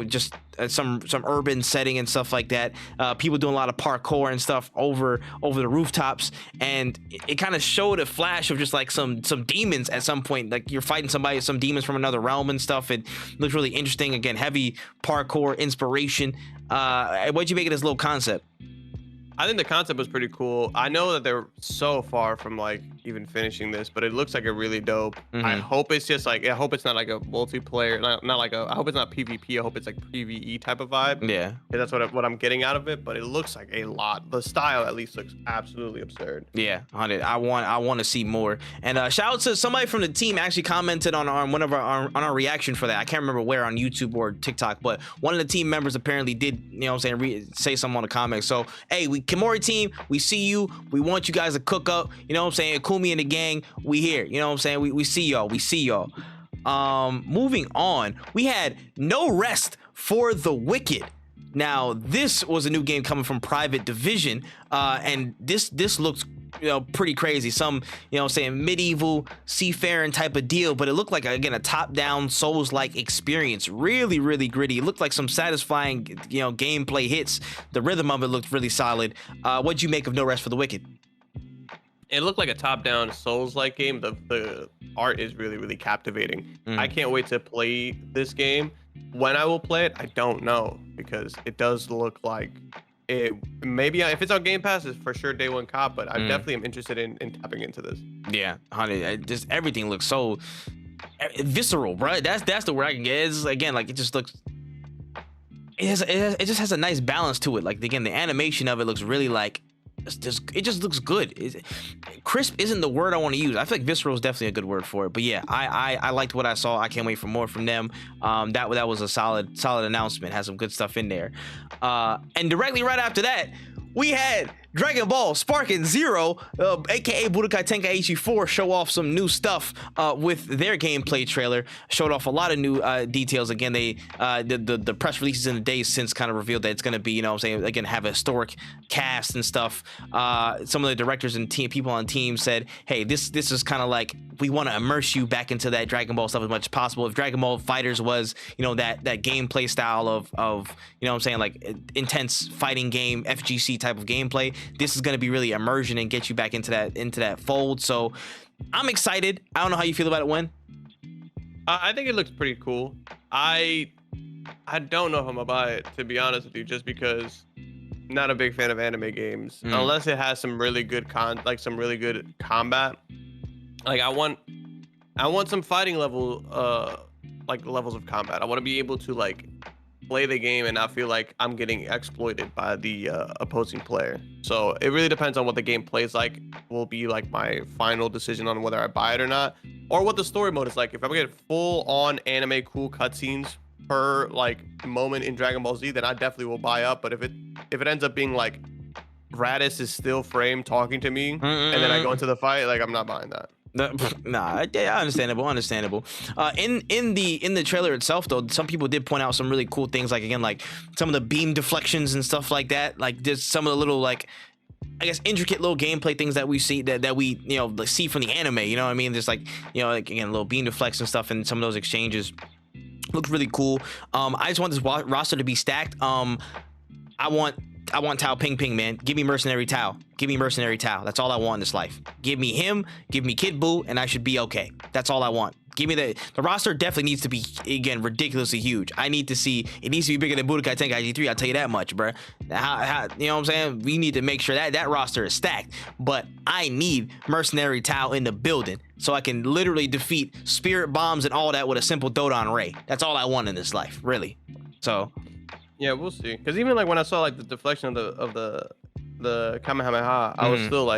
just some urban setting and stuff like that. People doing a lot of parkour and stuff over the rooftops, and it kind of showed a flash of just like some demons at some point. Like you're fighting some demons from another realm and stuff. It looks really interesting. Again, heavy parkour inspiration. What'd you make of this little concept? I think the concept was pretty cool. I know that they're so far from even finishing this, but it looks like a really dope. I hope it's just I hope it's not like a multiplayer, I hope it's not PvP. I hope it's like PvE type of vibe. Yeah, that's what I'm getting out of it. But it looks like a lot. The style at least looks absolutely absurd. Yeah, 100. I want to see more. And shout out to somebody from the team actually commented on our reaction for that. I can't remember where, on YouTube or TikTok, but one of the team members apparently did, say something on the comments. So hey, Kimori team, we see you. We want you guys to cook up. You know what I'm saying? Ikumi and the gang, we here. You know what I'm saying? We see y'all. Moving on, we had No Rest for the Wicked. Now, this was a new game coming from Private Division, and this looks, pretty crazy. Some, saying medieval seafaring type of deal, but it looked like, again, a top-down Souls-like experience. Really, really gritty. It looked like some satisfying, gameplay hits. The rhythm of it looked really solid. What'd you make of No Rest for the Wicked? It looked like a top-down Souls-like game. The art is really, really captivating. I can't wait to play this game. When I will play it, I don't know, because it does look like it. Maybe if it's on Game Pass, it's for sure day one cop. But I definitely am interested in tapping into this. Yeah, honey, just everything looks so visceral, bro. That's the word I can get. It's again, like, it just looks. It just has a nice balance to it. Like, again, the animation of it looks really like. It just looks good. Crisp isn't the word I want to use. I feel like visceral is definitely a good word for it. But yeah, I liked what I saw. I can't wait for more from them. That was a solid announcement. Has some good stuff in there. And directly right after that, we had Dragon Ball Sparking Zero, aka Budokai Tenkaichi 4, show off some new stuff with their gameplay trailer. Showed off a lot of new details. Again, they the press releases in the days since kind of revealed that it's going to be, again, have a historic cast and stuff. Some of the directors and people on team said, hey, this is kind of like, we want to immerse you back into that Dragon Ball stuff as much as possible. If Dragon Ball FighterZ was, that gameplay style of like intense fighting game, FGC type of gameplay, this is going to be really immersion and get you back into that fold. So I'm excited. I don't know how you feel about it, Win. I think it looks pretty cool. I don't know if I'm gonna buy it, to be honest with you, just because I'm not a big fan of anime games unless it has some really good some really good combat. Like, I want some fighting level levels of combat. I want to be able to play the game and not feel like I'm getting exploited by the opposing player. So it really depends on what the game plays like. Will be like my final decision on whether I buy it or not, or what the story mode is like. If I'm getting full on anime cool cutscenes per moment in Dragon Ball Z, then I definitely will buy up. But if it ends up being like Raditz is still framed talking to me and then I go into the fight, I'm not buying that. Nah, yeah, understandable. In the trailer itself, though, some people did point out some really cool things, again, some of the beam deflections and stuff like that. There's some of the little I guess intricate little gameplay things that we see that we see from the anime. You know what I mean? There's again, little beam deflects and stuff, and some of those exchanges look really cool. I just want this roster to be stacked. I want Tao Ping Ping, man. Give me Mercenary Tao. Give me Mercenary Tao. That's all I want in this life. Give me him, give me Kid Buu, and I should be okay. That's all I want. Give me the roster definitely needs to be, again, ridiculously huge. It needs to be bigger than Budokai Tenkaichi 3, I'll tell you that much, bruh. How you know what I'm saying? We need to make sure that roster is stacked. But I need Mercenary Tao in the building so I can literally defeat Spirit Bombs and all that with a simple Dodon Ray. That's all I want in this life, really. So yeah, we'll see. Because even when I saw the deflection of the Kamehameha, I was still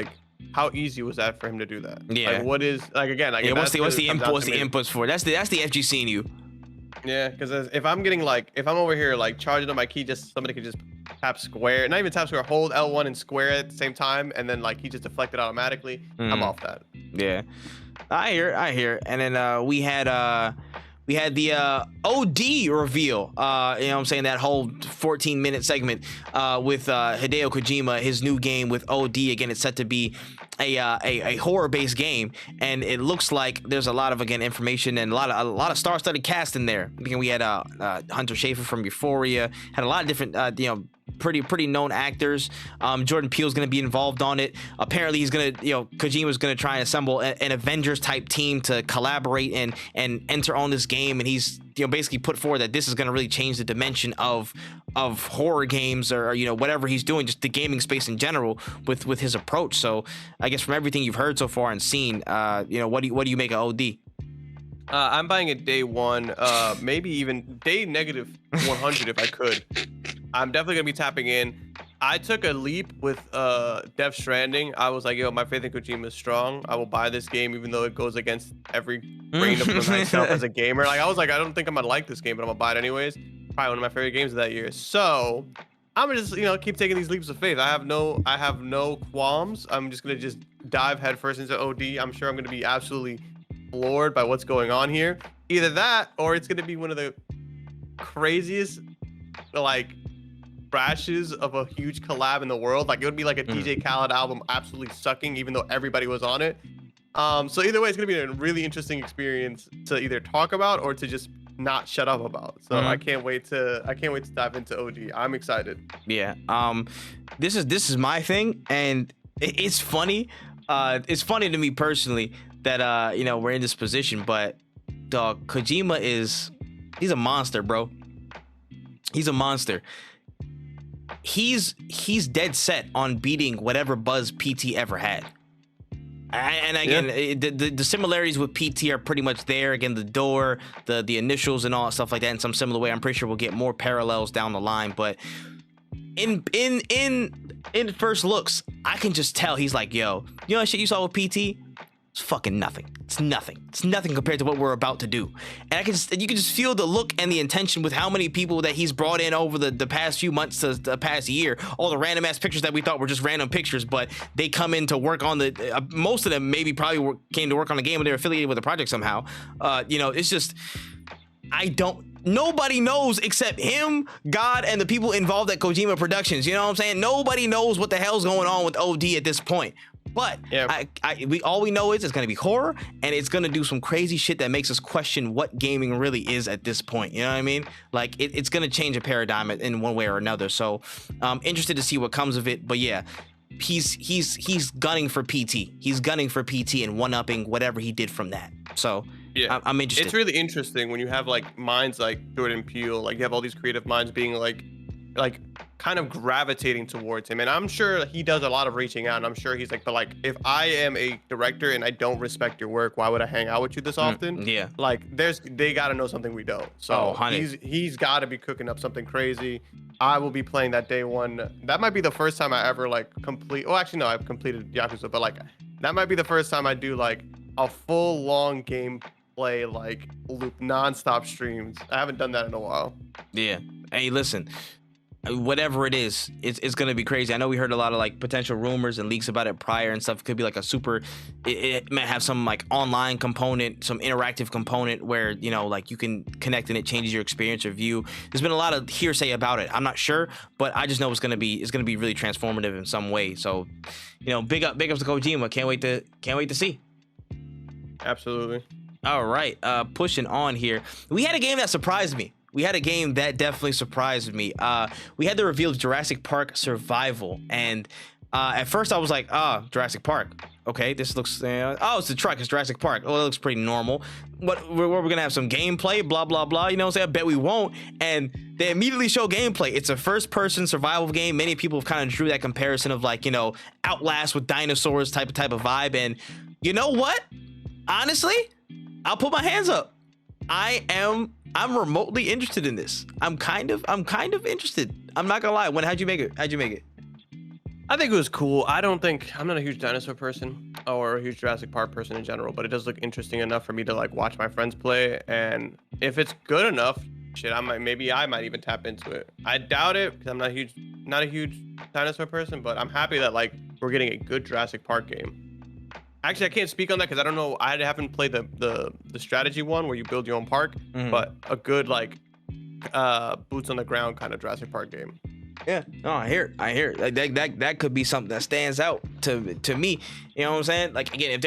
how easy was that for him to do that? Yeah. What is again? Yeah, what's the inputs for? That's the FGC in you. Yeah, because if I'm getting if I'm over here charging up my key, just somebody could just tap square, not even tap square, hold L1 and square at the same time, and then he just deflected automatically. I'm off that. Yeah, I hear. And then we had the OD reveal, you know what I'm saying, that whole 14-minute segment with Hideo Kojima, his new game with OD. Again, it's set to be a horror-based game, and it looks like there's a lot of, again, information and a lot of star-studded cast in there. Again, we had Hunter Schafer from Euphoria, had a lot of different pretty known actors. Jordan Peele's going to be involved on it. Apparently he's going to, Kojima's going to try and assemble an Avengers type team to collaborate and enter on this game. And he's, basically put forward that this is going to really change the dimension of horror games or whatever he's doing, just the gaming space in general with his approach. So I guess from everything you've heard so far and seen, what do you make of OD? I'm buying it day one, maybe even day negative 100 if I could. I'm definitely gonna be tapping in. I took a leap with Death Stranding. I was like, yo, my faith in Kojima is strong. I will buy this game even though it goes against every grain of myself as a gamer. I was like, I don't think I'm gonna like this game, but I'm gonna buy it anyways. Probably one of my favorite games of that year. So I'm gonna just keep taking these leaps of faith. I have no qualms. I'm just gonna dive headfirst into OD. I'm sure I'm gonna be absolutely floored by what's going on here. either that or it's gonna be one of the craziest like crashes of a huge collab in the world. Like it would be like a DJ Khaled album absolutely sucking, even though everybody was on it. So either way, it's gonna be a really interesting experience to either talk about or to just not shut up about. So I can't wait to dive into OD. I'm excited. Yeah. This is my thing, and it's funny. It's funny to me personally that you know, we're in this position, but dog, Kojima he's a monster, bro. He's a monster. He's dead set on beating whatever buzz PT ever had. And again, the similarities with PT are pretty much there. Again, the door, the initials, and all that stuff like that in some similar way. I'm pretty sure we'll get more parallels down the line. But in first looks, I can just tell he's like, yo, you know that shit you saw with PT? It's fucking nothing. It's nothing. It's nothing compared to what we're about to do. And you can just feel the look and the intention with how many people that he's brought in over the past few months to the past year. All the random ass pictures that we thought were just random pictures, but they come in to work on the. Most of them probably came to work on the game when they were affiliated with the project somehow. You know, it's just nobody knows except him, God, and the people involved at Kojima Productions. You know what I'm saying? Nobody knows what the hell's going on with OD at this point. But all we know is it's going to be horror, and it's going to do some crazy shit that makes us question what gaming really is at this point. You know what I mean? Like it's going to change a paradigm in one way or another. So interested to see what comes of it. But yeah, he's gunning for PT. He's gunning for PT and one-upping whatever he did from that. So yeah, I'm interested. It's really interesting when you have like minds like Jordan Peele, like you have all these creative minds being like kind of gravitating towards him. And I'm sure he does a lot of reaching out, and I'm sure he's like, but like, if I am a director and I don't respect your work, why would I hang out with you this often? Yeah. Like they got to know something we don't. So he's got to be cooking up something crazy. I will be playing that day one. That might be the first time I ever like complete. Oh, actually, no, I've completed Yakuza, but like that might be the first time I do like a full long gameplay like loop nonstop streams. I haven't done that in a while. Yeah. Hey, listen. Whatever it is, it's gonna be crazy. I know we heard a lot of like potential rumors and leaks about it prior and stuff. It could be like a super. It might have some like online component, some interactive component where, you know, like you can connect and it changes your experience or view. There's been a lot of hearsay about it. I'm not sure, but I just know it's gonna be really transformative in some way. So, you know, big ups to Kojima. Can't wait to see. Absolutely. All right, pushing on here. We had a game that surprised me. We had a game that definitely surprised me. We had the reveal of Jurassic Park Survival, and at first I was like, Jurassic Park. Okay, this looks. It's the truck. It's Jurassic Park. Oh, it looks pretty normal. What we're gonna have some gameplay, blah blah blah. You know what I'm saying? I bet we won't. And they immediately show gameplay. It's a first-person survival game. Many people have kind of drew that comparison of like, you know, Outlast with dinosaurs type of vibe. And you know what? Honestly, I'll put my hands up. I'm remotely interested in this. I'm kind of interested. I'm not gonna lie. How'd you make it? I think it was cool. I'm not a huge dinosaur person or a huge Jurassic Park person in general, but it does look interesting enough for me to like watch my friends play. And if it's good enough, shit, I might even tap into it. I doubt it because I'm not a huge dinosaur person, but I'm happy that like we're getting a good Jurassic Park game. Actually, I can't speak on that because I don't know. I haven't played the strategy one where you build your own park, but a good like boots on the ground kind of Jurassic Park game. Yeah, no, I hear it. Like, that could be something that stands out to me. You know what I'm saying? Like again, if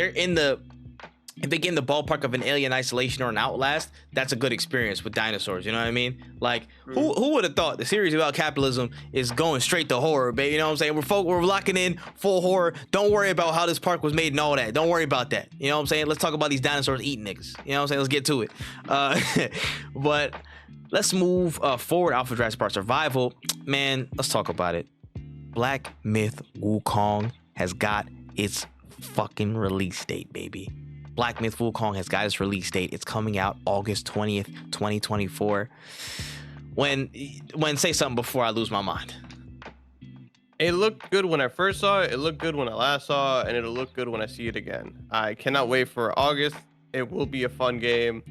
they get in the ballpark of an Alien Isolation or an Outlast, that's a good experience with dinosaurs. You know what I mean? Like, who would have thought the series about capitalism is going straight to horror, baby? You know what I'm saying? We're locking in full horror. Don't worry about how this park was made and all that. Don't worry about that. You know what I'm saying? Let's talk about these dinosaurs eating niggas. You know what I'm saying? Let's get to it. But let's move forward off of Jurassic Park Survival. Man, let's talk about it. Black Myth Wukong has got its fucking release date, baby. Black Myth Wukong has got its release date. It's coming out August 20th, 2024. When say something before I lose my mind. It looked good when I first saw it. It looked good when I last saw it, and it'll look good when I see it again. I cannot wait for August. It will be a fun game,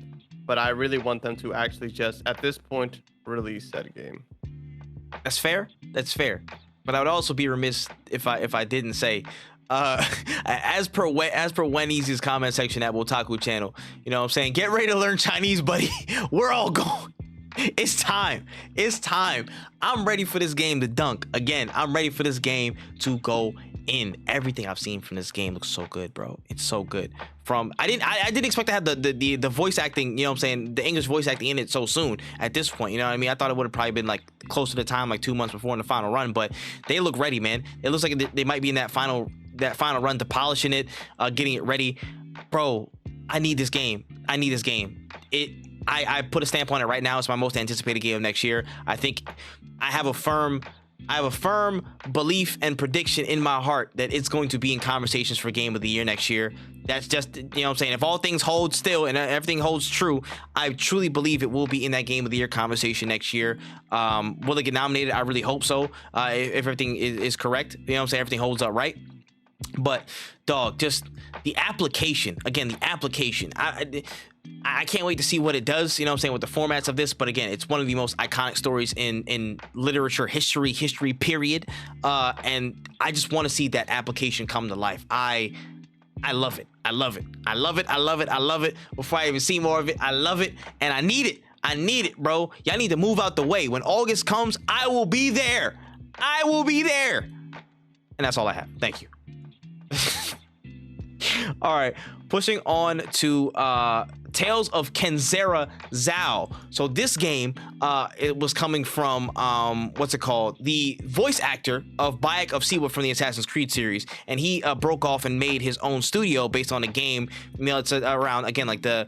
but I really want them to actually just, at this point, release that game. That's fair. But I would also be remiss if I didn't say As per Wendy's comment section at Wotaku channel, you know what I'm saying? Get ready to learn Chinese, buddy. We're all going. It's time. It's time. I'm ready for this game to dunk. Again, I'm ready for this game to go in. Everything I've seen from this game looks so good, bro. It's so good. I didn't expect to have the voice acting, you know what I'm saying, the English voice acting in it so soon at this point, you know what I mean? I thought it would have probably been like close to the time, like 2 months before in the final run, but they look ready, man. It looks like they might be in that final run to polishing it, getting it ready. Bro, I need this game. I need this game. I put a stamp on it right now. It's my most anticipated game of next year. I think I have a firm belief and prediction in my heart that it's going to be in conversations for game of the year next year. That's just, you know what I'm saying? If all things hold still and everything holds true, I truly believe it will be in that game of the year conversation next year. Will it get nominated? I really hope so. If everything is correct, you know what I'm saying? Everything holds up right. But dog, just the application, again, the application. I can't wait to see what it does, you know what I'm saying, with the formats of this. But again, it's one of the most iconic stories in literature history period. And I just want to see that application come to life. I love it. I love it. I love it. I love it. I love it. Before I even see more of it, I love it. And I need it. I need it, bro. Y'all need to move out the way. When August comes, I will be there. I will be there. And that's all I have. Thank you. All right, pushing on to Tales of Kenzera Zhao. So this game, it was coming from what's it called? The voice actor of Bayek of Siwa from the Assassin's Creed series, and he broke off and made his own studio based on a game. You know, it's around again like the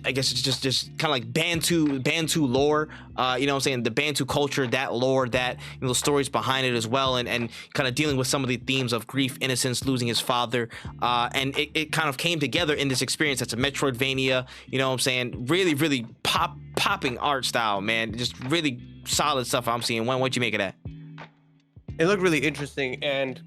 I guess it's just kind of like Bantu lore, you know what I'm saying, the Bantu culture, that lore, that, you know, the stories behind it as well, and kind of dealing with some of the themes of grief, innocence, losing his father, and it kind of came together in this experience that's a Metroidvania, you know what I'm saying, really popping art style, man, just really solid stuff I'm seeing. What'd you make of that? It looked really interesting, and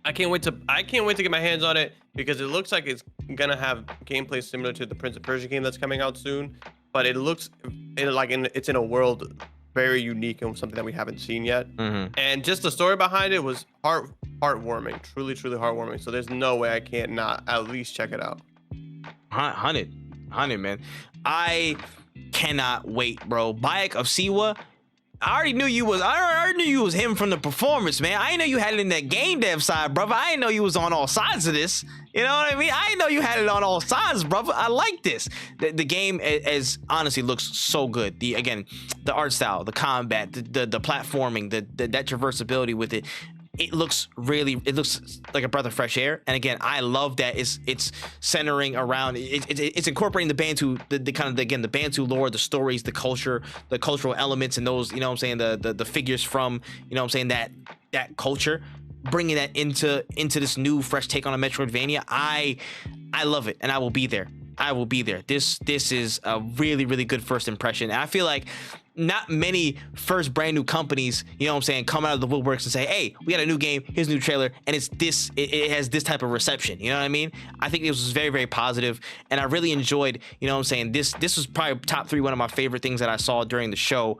I can't wait to get my hands on it, because it looks like it's gonna have gameplay similar to the Prince of Persia game that's coming out soon, but it looks it's in a world very unique and something that we haven't seen yet. And just the story behind it was heartwarming, truly heartwarming. So there's no way I can't not at least check it out. 100, man. I cannot wait, bro. Bayek of Siwa. I already knew you was him from the performance, man. I didn't know you had it in that game dev side, brother. I didn't know you was on all sides of this. You know what I mean? I didn't know you had it on all sides, brother. I like this. The game as honestly looks so good. The art style, the combat, the platforming, that traversability with it. It looks like a breath of fresh air. And again, I love that it's centering around, it's incorporating the Bantu, the Bantu lore, the stories, the culture, the cultural elements, and those, you know what I'm saying, the figures from, you know what I'm saying, that culture, bringing that into this new fresh take on a Metroidvania. I love it, and I will be there. I will be there. This is a really good first impression. And I feel like not many first brand new companies, you know what I'm saying, come out of the woodworks and say, hey, we got a new game, here's a new trailer, and it has this type of reception. You know what I mean? I think this was very positive, and I really enjoyed, you know what I'm saying, this was probably top 3, one of my favorite things that I saw during the show.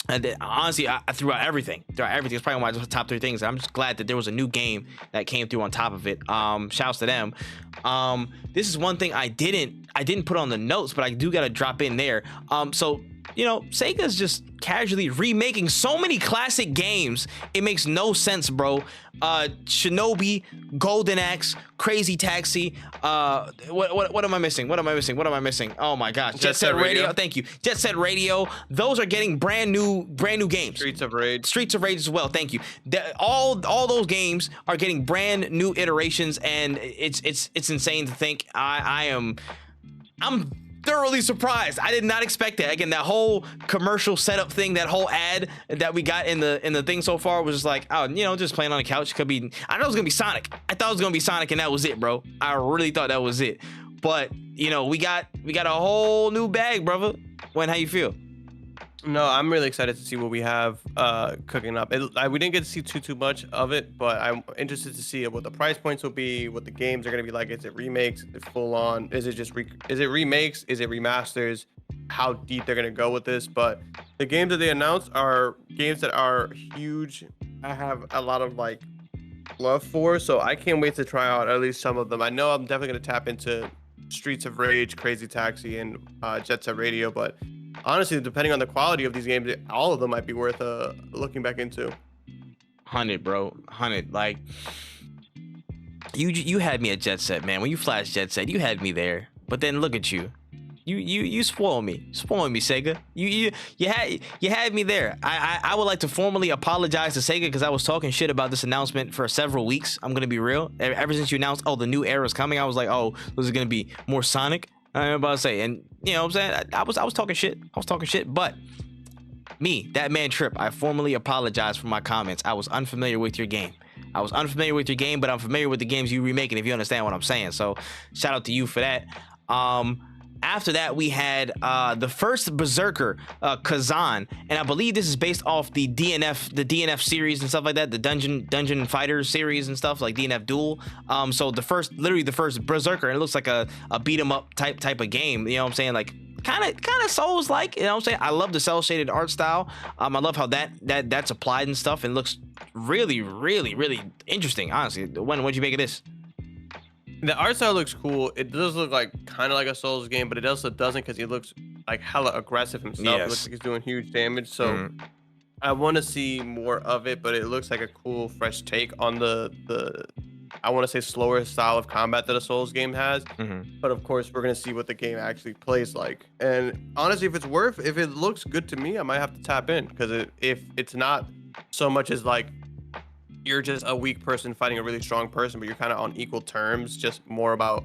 And honestly, I threw out everything. It's probably one of my top 3 things. I'm just glad that there was a new game that came through on top of it. Shouts to them. This is one thing I didn't put on the notes, but I do gotta drop in there. So, you know, Sega's just casually remaking so many classic games. It makes no sense, bro. Shinobi, Golden Axe, Crazy Taxi. What am I missing? Oh my gosh, Jet Set Radio. Thank you, Jet Set Radio. Those are getting brand new games. Streets of Rage as well. Thank you. All those games are getting brand new iterations, and it's insane to think. I'm thoroughly surprised. I did not expect that. Again, that whole commercial setup thing, that whole ad that we got in the thing so far was just like, oh, you know, just playing on the couch. Could be. I know it was gonna be Sonic. I thought it was gonna be Sonic, and that was it, bro. I really thought that was it. But you know, we got a whole new bag, brother. How you feel? No, I'm really excited to see what we have cooking up. We didn't get to see too much of it, but I'm interested to see what the price points will be, what the games are going to be like. Is it remakes? Is it full on? Is it just is it remakes? Is it remasters? How deep they're going to go with this? But the games that they announced are games that are huge. I have a lot of love for, so I can't wait to try out at least some of them. I know I'm definitely gonna tap into Streets of Rage, Crazy Taxi, and Jet Set Radio, but honestly, depending on the quality of these games, all of them might be worth looking back into. 100, bro. 100. Like, you had me at Jet Set, man. When you flashed Jet Set, you had me there. But then look at you. You spoiled me, Sega. You had me there. I would like to formally apologize to Sega because I was talking shit about this announcement for several weeks. I'm gonna be real. Ever since you announced, oh, the new era is coming, I was like, oh, this is gonna be more Sonic. I'm about to say, and you know what I'm saying, I was talking shit. But me, that man Tripp, I formally apologize for my comments. I was unfamiliar with your game. But I'm familiar with the games you remaking, if you understand what I'm saying. So shout out to you for that. After that, we had the first Berserker, Kazan, and I believe this is based off the DNF series and stuff like that, the Dungeon Fighters series and stuff like DNF Duel. So literally the first Berserker, and it looks like a beat 'em up type of game. You know what I'm saying? Like kind of Souls like. You know what I'm saying? I love the cell shaded art style. I love how that's applied and stuff, and looks really interesting. Honestly, what'd you make of this? The art style looks cool. It does look like kind of like a Souls game, but it also doesn't because he looks like hella aggressive himself. Yes. It looks like he's doing huge damage. So I want to see more of it, but it looks like a cool, fresh take on the I want to say slower style of combat that a Souls game has. But of course, we're gonna see what the game actually plays like. And honestly, if it looks good to me, I might have to tap in because if it's not so much as like you're just a weak person fighting a really strong person, but you're kind of on equal terms, just more about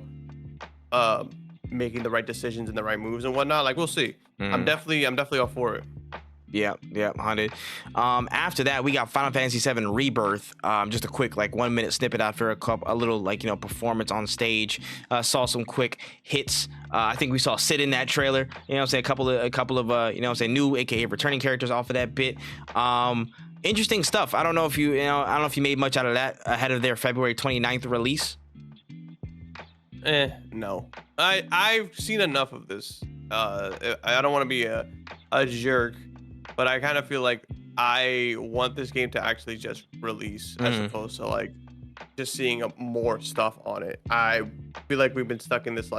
making the right decisions and the right moves and whatnot. Like, we'll see. I'm definitely all for it. Yeah, 100. After that, we got Final Fantasy VII Rebirth. Just a quick 1 minute snippet after a little performance on stage. Saw some quick hits. I think we saw Sid in that trailer. You know what I'm saying? A couple of you know what I'm saying, new aka returning characters off of that bit. Interesting stuff. I don't know if you made much out of that ahead of their February 29th release. No. I've seen enough of this. I don't want to be a jerk, but I kind of feel like I want this game to actually just release as opposed to just seeing more stuff on it. I feel like we've been stuck in this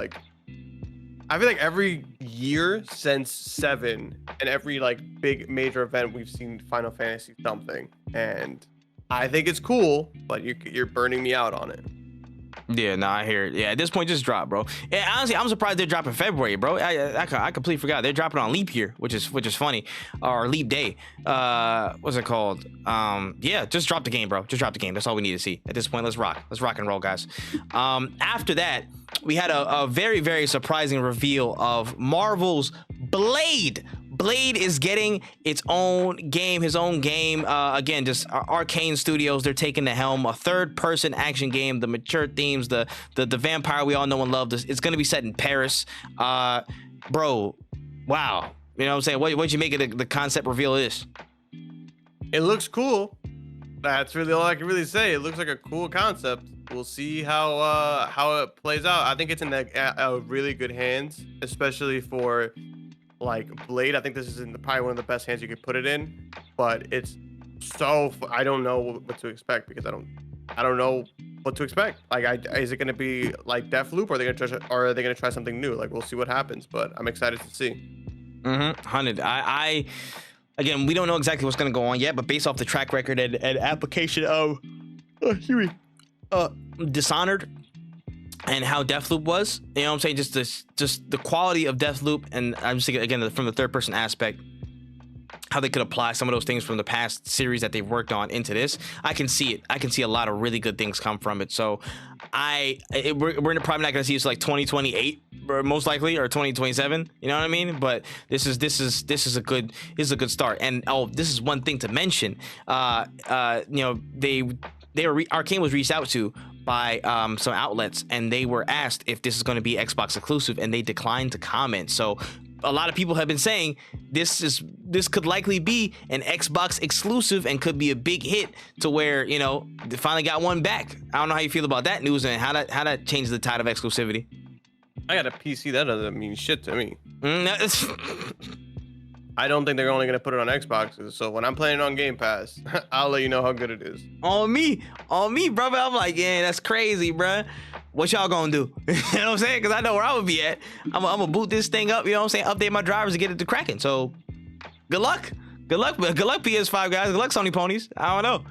I feel like every year since 7 and every big major event we've seen Final Fantasy something, and I think it's cool, but you're burning me out on it. Yeah, no, I hear it. Yeah, at this point, just drop, bro. And honestly, I'm surprised they're dropping February, bro. I completely forgot they're dropping on leap year, which is funny, or leap day. What's it called? Yeah, just drop the game, bro. Just drop the game. That's all we need to see at this point. Let's rock and roll, guys. After that, we had a very, very surprising reveal of Marvel's Blade. Blade is getting its own game, again, just Arcane Studios. They're taking the helm, a third-person action game. The mature themes, the vampire we all know and love. It's gonna be set in Paris. Bro, wow. You know what I'm saying? What'd you make of the concept reveal of this? It looks cool. That's really all I can really say. It looks like a cool concept. We'll see how it plays out. I think it's in a really good hands, especially for Blade. I think this is probably one of the best hands you could put it in, but it's I don't know what to expect because I don't know what to expect. Is it going to be like Deathloop, or are they going to try something new? We'll see what happens, but I'm excited to see. 100. I again, we don't know exactly what's going to go on yet, but based off the track record and application of Dishonored and how Deathloop was, you know what I'm saying, just the quality of Deathloop, and I'm just thinking again from the third person aspect, how they could apply some of those things from the past series that they've worked on into this. I can see it. I can see a lot of really good things come from it. So we're probably not going to see this 2028 most likely, or 2027. You know what I mean? But this is a good start. And this is one thing to mention. Arcane was reached out to by some outlets, and they were asked if this is going to be Xbox exclusive, and they declined to comment. So a lot of people have been saying this could likely be an Xbox exclusive and could be a big hit to where, they finally got one back. I don't know how you feel about that news and how that changed the tide of exclusivity. I got a PC. That doesn't mean shit to me. I don't think they're only gonna put it on Xboxes. So when I'm playing on Game Pass, I'll let you know how good it is. On me, brother. I'm like, yeah, that's crazy, bruh. What y'all gonna do? You know what I'm saying? Because I know where I would be at. I'm gonna boot this thing up. You know what I'm saying? Update my drivers to get it to cracking. So, good luck. Good luck, PS5 guys. Good luck, Sony ponies. I don't know.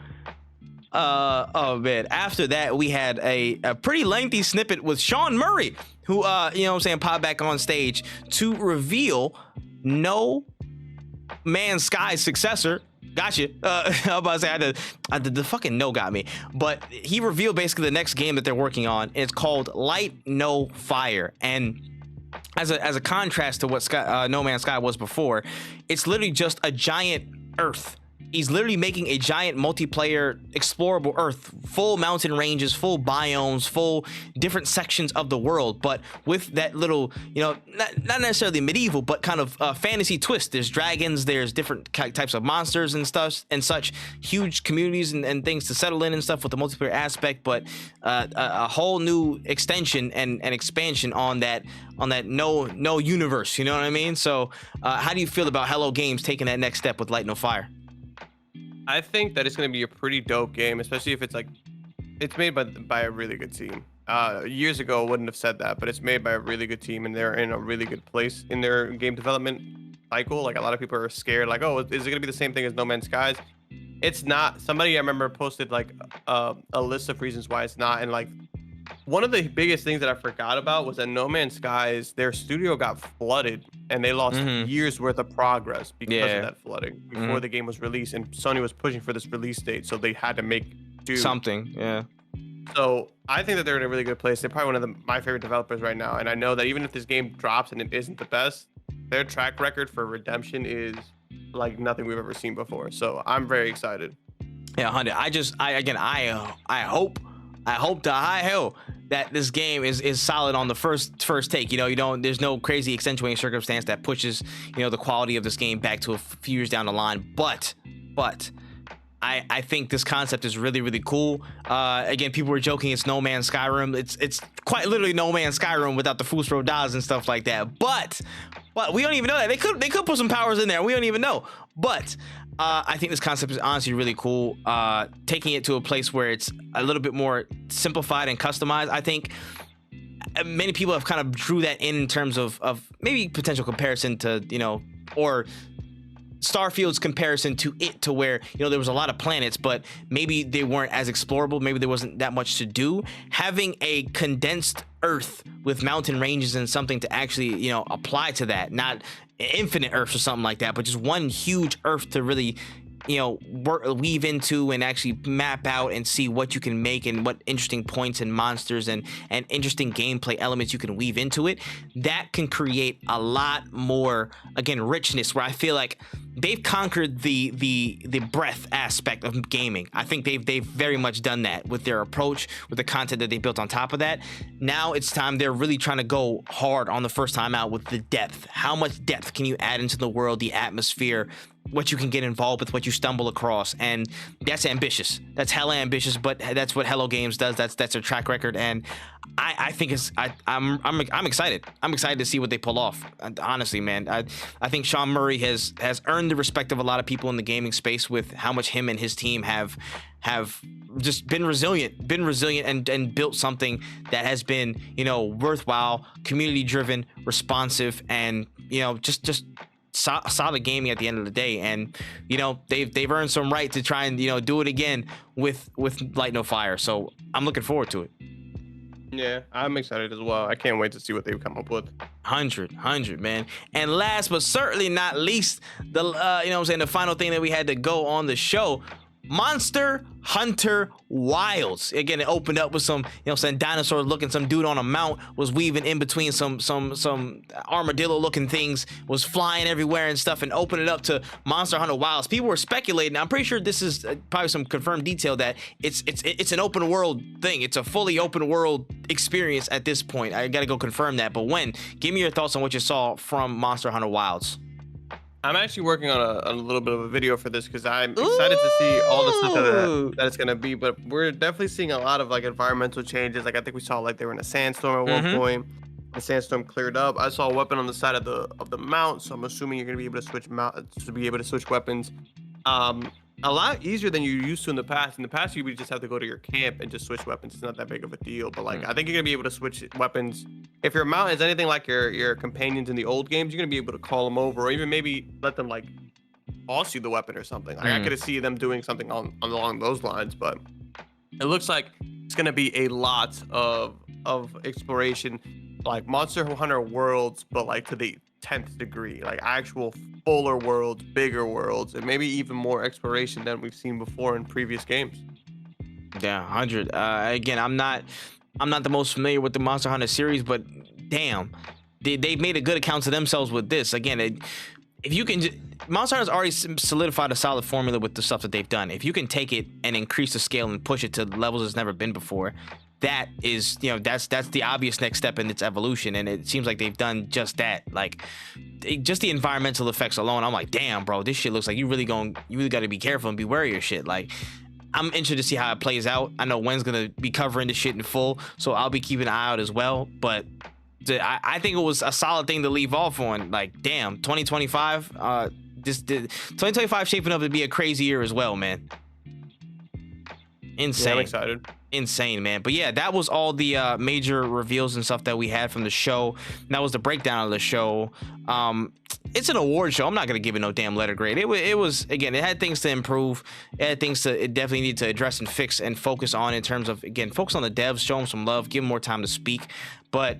Oh man. After that, we had a pretty lengthy snippet with Sean Murray, who you know what I'm saying, popped back on stage to reveal No Man's Sky's successor. Gotcha. I was about to say the fucking no got me, but he revealed basically the next game that they're working on. It's called Light No Fire, and as a contrast to what No Man's Sky was before, it's literally just a giant Earth. He's literally making a giant multiplayer explorable Earth, full mountain ranges, full biomes, full different sections of the world, but with that little, you know, not necessarily medieval, but kind of fantasy twist. There's dragons, there's different types of monsters and stuff and such, huge communities and things to settle in and stuff with the multiplayer aspect, but a whole new extension and expansion on that no universe, you know what I mean? So how do you feel about Hello Games taking that next step with Light No Fire? I think that it's going to be a pretty dope game, especially if it's like, it's made by a really good team. Years ago, I wouldn't have said that, but it's made by a really good team, and they're in a really good place in their game development cycle. Like, a lot of people are scared, like, oh, is it going to be the same thing as No Man's Skies? It's not. Somebody I remember posted like a list of reasons why it's not, and like, one of the biggest things that I forgot about was that No Man's Skies, their studio got flooded and they lost years worth of progress because of that flooding before the game was released, and Sony was pushing for this release date, so they had to make something. Yeah. So I think that they're in a really good place. They're probably one of my favorite developers right now, and I know that even if this game drops and it isn't the best, their track record for redemption is like nothing we've ever seen before. So I'm very excited. Yeah, 100. I hope to high hell that this game is solid on the first take. You know, there's no crazy accentuating circumstance that pushes, you know, the quality of this game back to a few years down the line. But I think this concept is really, really cool. Again, people were joking it's No Man's Skyrim. It's quite literally No Man's Skyrim without the Fusro Daz and stuff like that. But we don't even know that. They could put some powers in there. We don't even know. But I think this concept is honestly really cool. Taking it to a place where it's a little bit more simplified and customized. I think many people have kind of drew that in terms of maybe potential comparison to, you know, or Starfield's comparison to it, to where, you know, there was a lot of planets, but maybe they weren't as explorable. Maybe there wasn't that much to do. Having a condensed Earth with mountain ranges and something to actually, you know, apply to that, not infinite Earth or something like that, but just one huge Earth to really, you know, weave into and actually map out and see what you can make and what interesting points and monsters and interesting gameplay elements you can weave into it. That can create a lot more, again, richness, where I feel like they've conquered the breadth aspect of gaming. I think they've very much done that with their approach, with the content that they built on top of that. Now it's time, they're really trying to go hard on the first time out with the depth. How much depth can you add into the world, the atmosphere, what you can get involved with, what you stumble across? And that's ambitious. That's hella ambitious, but that's what Hello Games does. That's their track record, and I think I'm excited. I'm excited to see what they pull off. Honestly, man, I think Sean Murray has earned the respect of a lot of people in the gaming space with how much him and his team have just been resilient and built something that has been, you know, worthwhile, community driven, responsive, and, you know, just solid gaming at the end of the day. And, you know, they've earned some right to try and, you know, do it again with Light No Fire. So I'm looking forward to it. Yeah, I'm excited as well. I can't wait to see what they come up with. 100, man. And last but certainly not least, the you know what I'm saying, the final thing that we had to go on the show, Monster Hunter Wilds. Again, it opened up with some, you know what I'm saying, dinosaurs looking, some dude on a mount was weaving in between some armadillo looking things, was flying everywhere and stuff, and opened it up to Monster Hunter Wilds. People were speculating. I'm pretty sure this is probably some confirmed detail that it's an open world thing. It's a fully open world experience at this point. I gotta go confirm that. But when, give me your thoughts on what you saw from Monster Hunter Wilds. I'm actually working on a little bit of a video for this because I'm excited to see all the stuff that it's gonna be. But we're definitely seeing a lot of like environmental changes. Like, I think we saw like they were in a sandstorm at one point. the sandstorm cleared up. I saw a weapon on the side of the mount, so I'm assuming you're gonna be able to switch weapons. A lot easier than you used to in the past. In the past, you would just have to go to your camp and just switch weapons. It's not that big of a deal. But like, I think you're gonna be able to switch weapons. If your mount is anything like your companions in the old games, you're gonna be able to call them over, or even maybe let them like boss you the weapon or something. Like I could see them doing something along those lines. But it looks like it's gonna be a lot of exploration, like Monster Hunter worlds, but like to the 10th degree, like actual fuller worlds, bigger worlds, and maybe even more exploration than we've seen before in previous games. Yeah, 100. Again, I'm not the most familiar with the Monster Hunter series, but damn, they made a good account to themselves with this. Again, if you can, Monster Hunter's already solidified a solid formula with the stuff that they've done. If you can take it and increase the scale and push it to levels it's never been before, that is, that's the obvious next step in its evolution, and it seems like they've done just that. Like, just the environmental effects alone, I'm like, damn, bro, this shit looks like you really got to be careful and be wary of shit. Like, I'm interested to see how it plays out. I know Wen's gonna be covering this shit in full, so I'll be keeping an eye out as well. But I think it was a solid thing to leave off on. Like, damn, 2025, 2025 shaping up to be a crazy year as well, man. Insane. Yeah, I'm excited. Insane, man. But yeah, that was all the major reveals and stuff that we had from the show. And that was the breakdown of the show. It's an award show. I'm not gonna give it no damn letter grade. It was, again, it had things to improve. It had things it definitely needed to address and fix and focus on, in terms of, again, focus on the devs, show them some love, give them more time to speak. But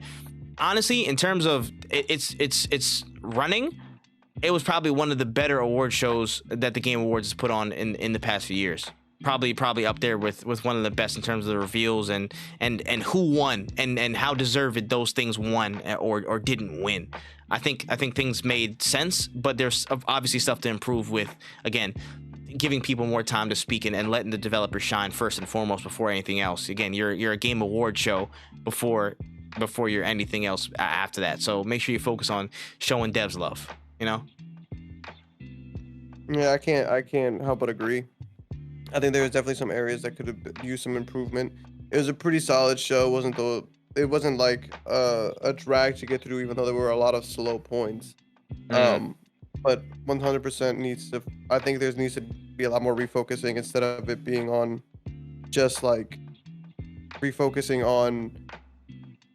honestly, in terms of it's running, it was probably one of the better award shows that the Game Awards has put on in the past few years. Probably up there with one of the best in terms of the reveals and who won and how deserved those things won or didn't win. I think things made sense, but there's obviously stuff to improve with, again, giving people more time to speak and letting the developers shine first and foremost before anything else. Again, you're a Game Award show before you're anything else after that. So make sure you focus on showing devs love, Yeah, I can't help but agree. I think there's definitely some areas that could have used some improvement. It was a pretty solid show. It wasn't like a drag to get through, even though there were a lot of slow points. But 100% I think there needs to be a lot more refocusing, instead of it being on just like refocusing on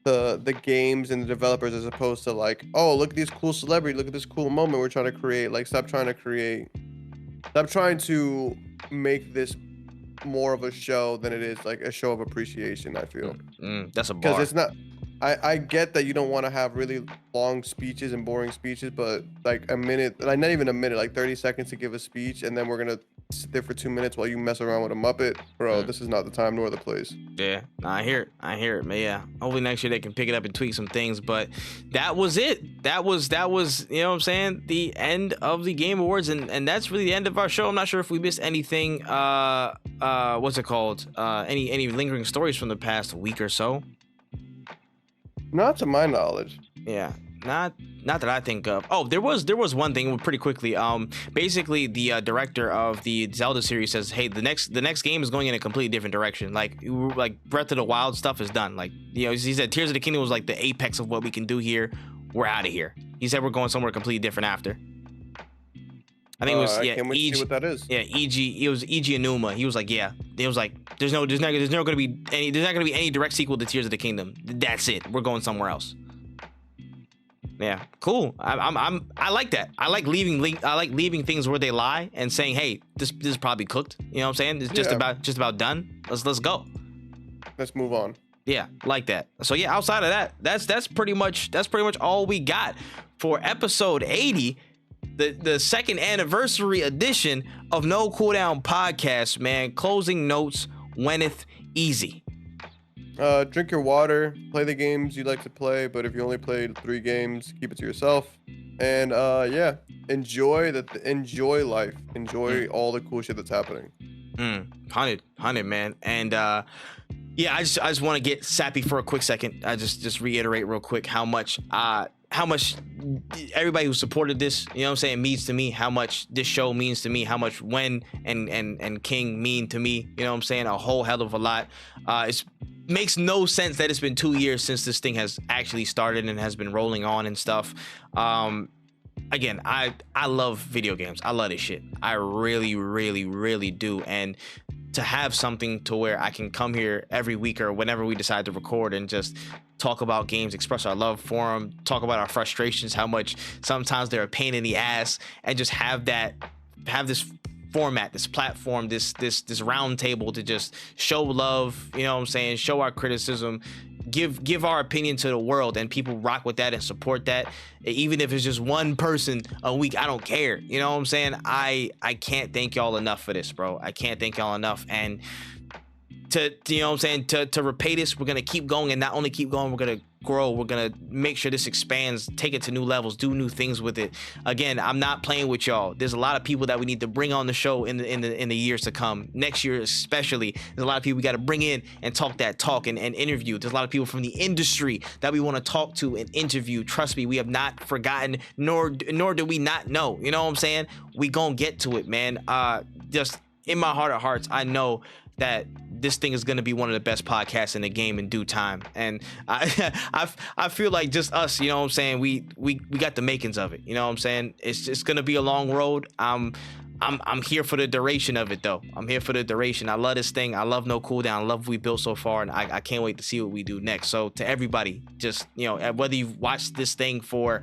the games and the developers, as opposed to like, oh, look at this cool celebrity, look at this cool moment we're trying to create. Like, stop trying to make this more of a show than it is like a show of appreciation, I feel. That's a bar. Because it's not, I get that you don't want to have really long speeches and boring speeches, but like a minute, like not even a minute, like 30 seconds to give a speech, and then we're gonna sit there for 2 minutes while you mess around with a Muppet, bro. This is not the time nor the place. Yeah, I hear it, man. Yeah, hopefully next year they can pick it up and tweak some things. But that was it. That was you know what I'm saying, the end of the Game Awards, and that's really the end of our show. I'm not sure if we missed anything. What's it called? Any lingering stories from the past week or so? Not to my knowledge. Yeah, not that I think of. Oh, there was one thing pretty quickly. Basically the director of the Zelda series says, hey, the next game is going in a completely different direction. Like Breath of the Wild stuff is done. Like, he said Tears of the Kingdom was like the apex of what we can do here. We're out of here. He said we're going somewhere completely different after. I think it was can't wait to see what that is. Yeah, it was E.G. Enuma. He was like, yeah. It was like, there's not gonna be any direct sequel to Tears of the Kingdom. That's it. We're going somewhere else. Yeah, cool. I like that. I like leaving things where they lie and saying, hey, this is probably cooked. You know what I'm saying? It's just about done. Let's go. Let's move on. Yeah, like that. So yeah, outside of that, that's pretty much all we got for episode 80. The second anniversary edition of No Cooldown Podcast, man. Closing notes, wheneth easy. Drink your water, play the games you like to play, but if you only played 3 games, keep it to yourself. And yeah, enjoy life. Enjoy all the cool shit that's happening. 100, man. And yeah, I just want to get sappy for a quick second. I just reiterate real quick how much everybody who supported this, you know what I'm saying, means to me, how much this show means to me, how much Wen and King mean to me, you know what I'm saying, a whole hell of a lot. It's makes no sense that it's been 2 years since this thing has actually started and has been rolling on and stuff. Again, I love video games. I love this shit. I really, really, really do. And to have something to where I can come here every week or whenever we decide to record and just talk about games, express our love for them, talk about our frustrations, how much sometimes they're a pain in the ass, and just have this format, this platform, this round table to just show love, you know what I'm saying, show our criticism, give our opinion to the world, and people rock with that and support that. Even if it's just one person a week, I don't care. You know what I'm saying? I can't thank y'all enough for this, bro. I can't thank y'all enough. And to you know what I'm saying, to repay this, we're gonna keep going, and not only keep going, we're gonna grow. We're gonna make sure this expands, take it to new levels, do new things with it. Again, I'm not playing with y'all. There's a lot of people that we need to bring on the show in the years to come. Next year especially, there's a lot of people we got to bring in and talk that talk and interview. There's a lot of people from the industry that we want to talk to and interview. Trust me, we have not forgotten, nor do we not know. You know what I'm saying? We gonna get to it, man. Just in my heart of hearts, I know that this thing is going to be one of the best podcasts in the game in due time. And I feel like just us, you know what I'm saying, we got the makings of it. You know what I'm saying? It's going to be a long road. I'm here for the duration of it, though. I'm here for the duration. I love this thing. I love No Cooldown. I love what we built so far, and I can't wait to see what we do next. So to everybody, just, you know, whether you've watched this thing for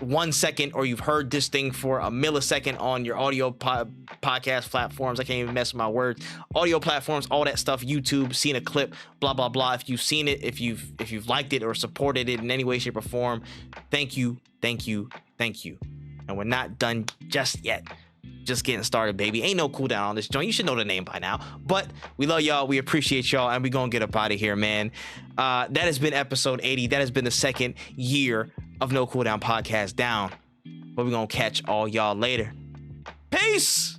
1 second or you've heard this thing for a millisecond on your audio podcast platforms, I can't even mess with my words, audio platforms, all that stuff, YouTube, seen a clip, blah blah blah. If you've seen it, if you've liked it or supported it in any way, shape, or form, thank you. And we're not done just yet. Just getting started, baby. Ain't no cooldown on this joint. You should know the name by now. But we love y'all. We appreciate y'all. And we gonna get up out of here, man. That has been episode 80. That has been the second year of No Cooldown Podcast down. But we gonna catch all y'all later. Peace.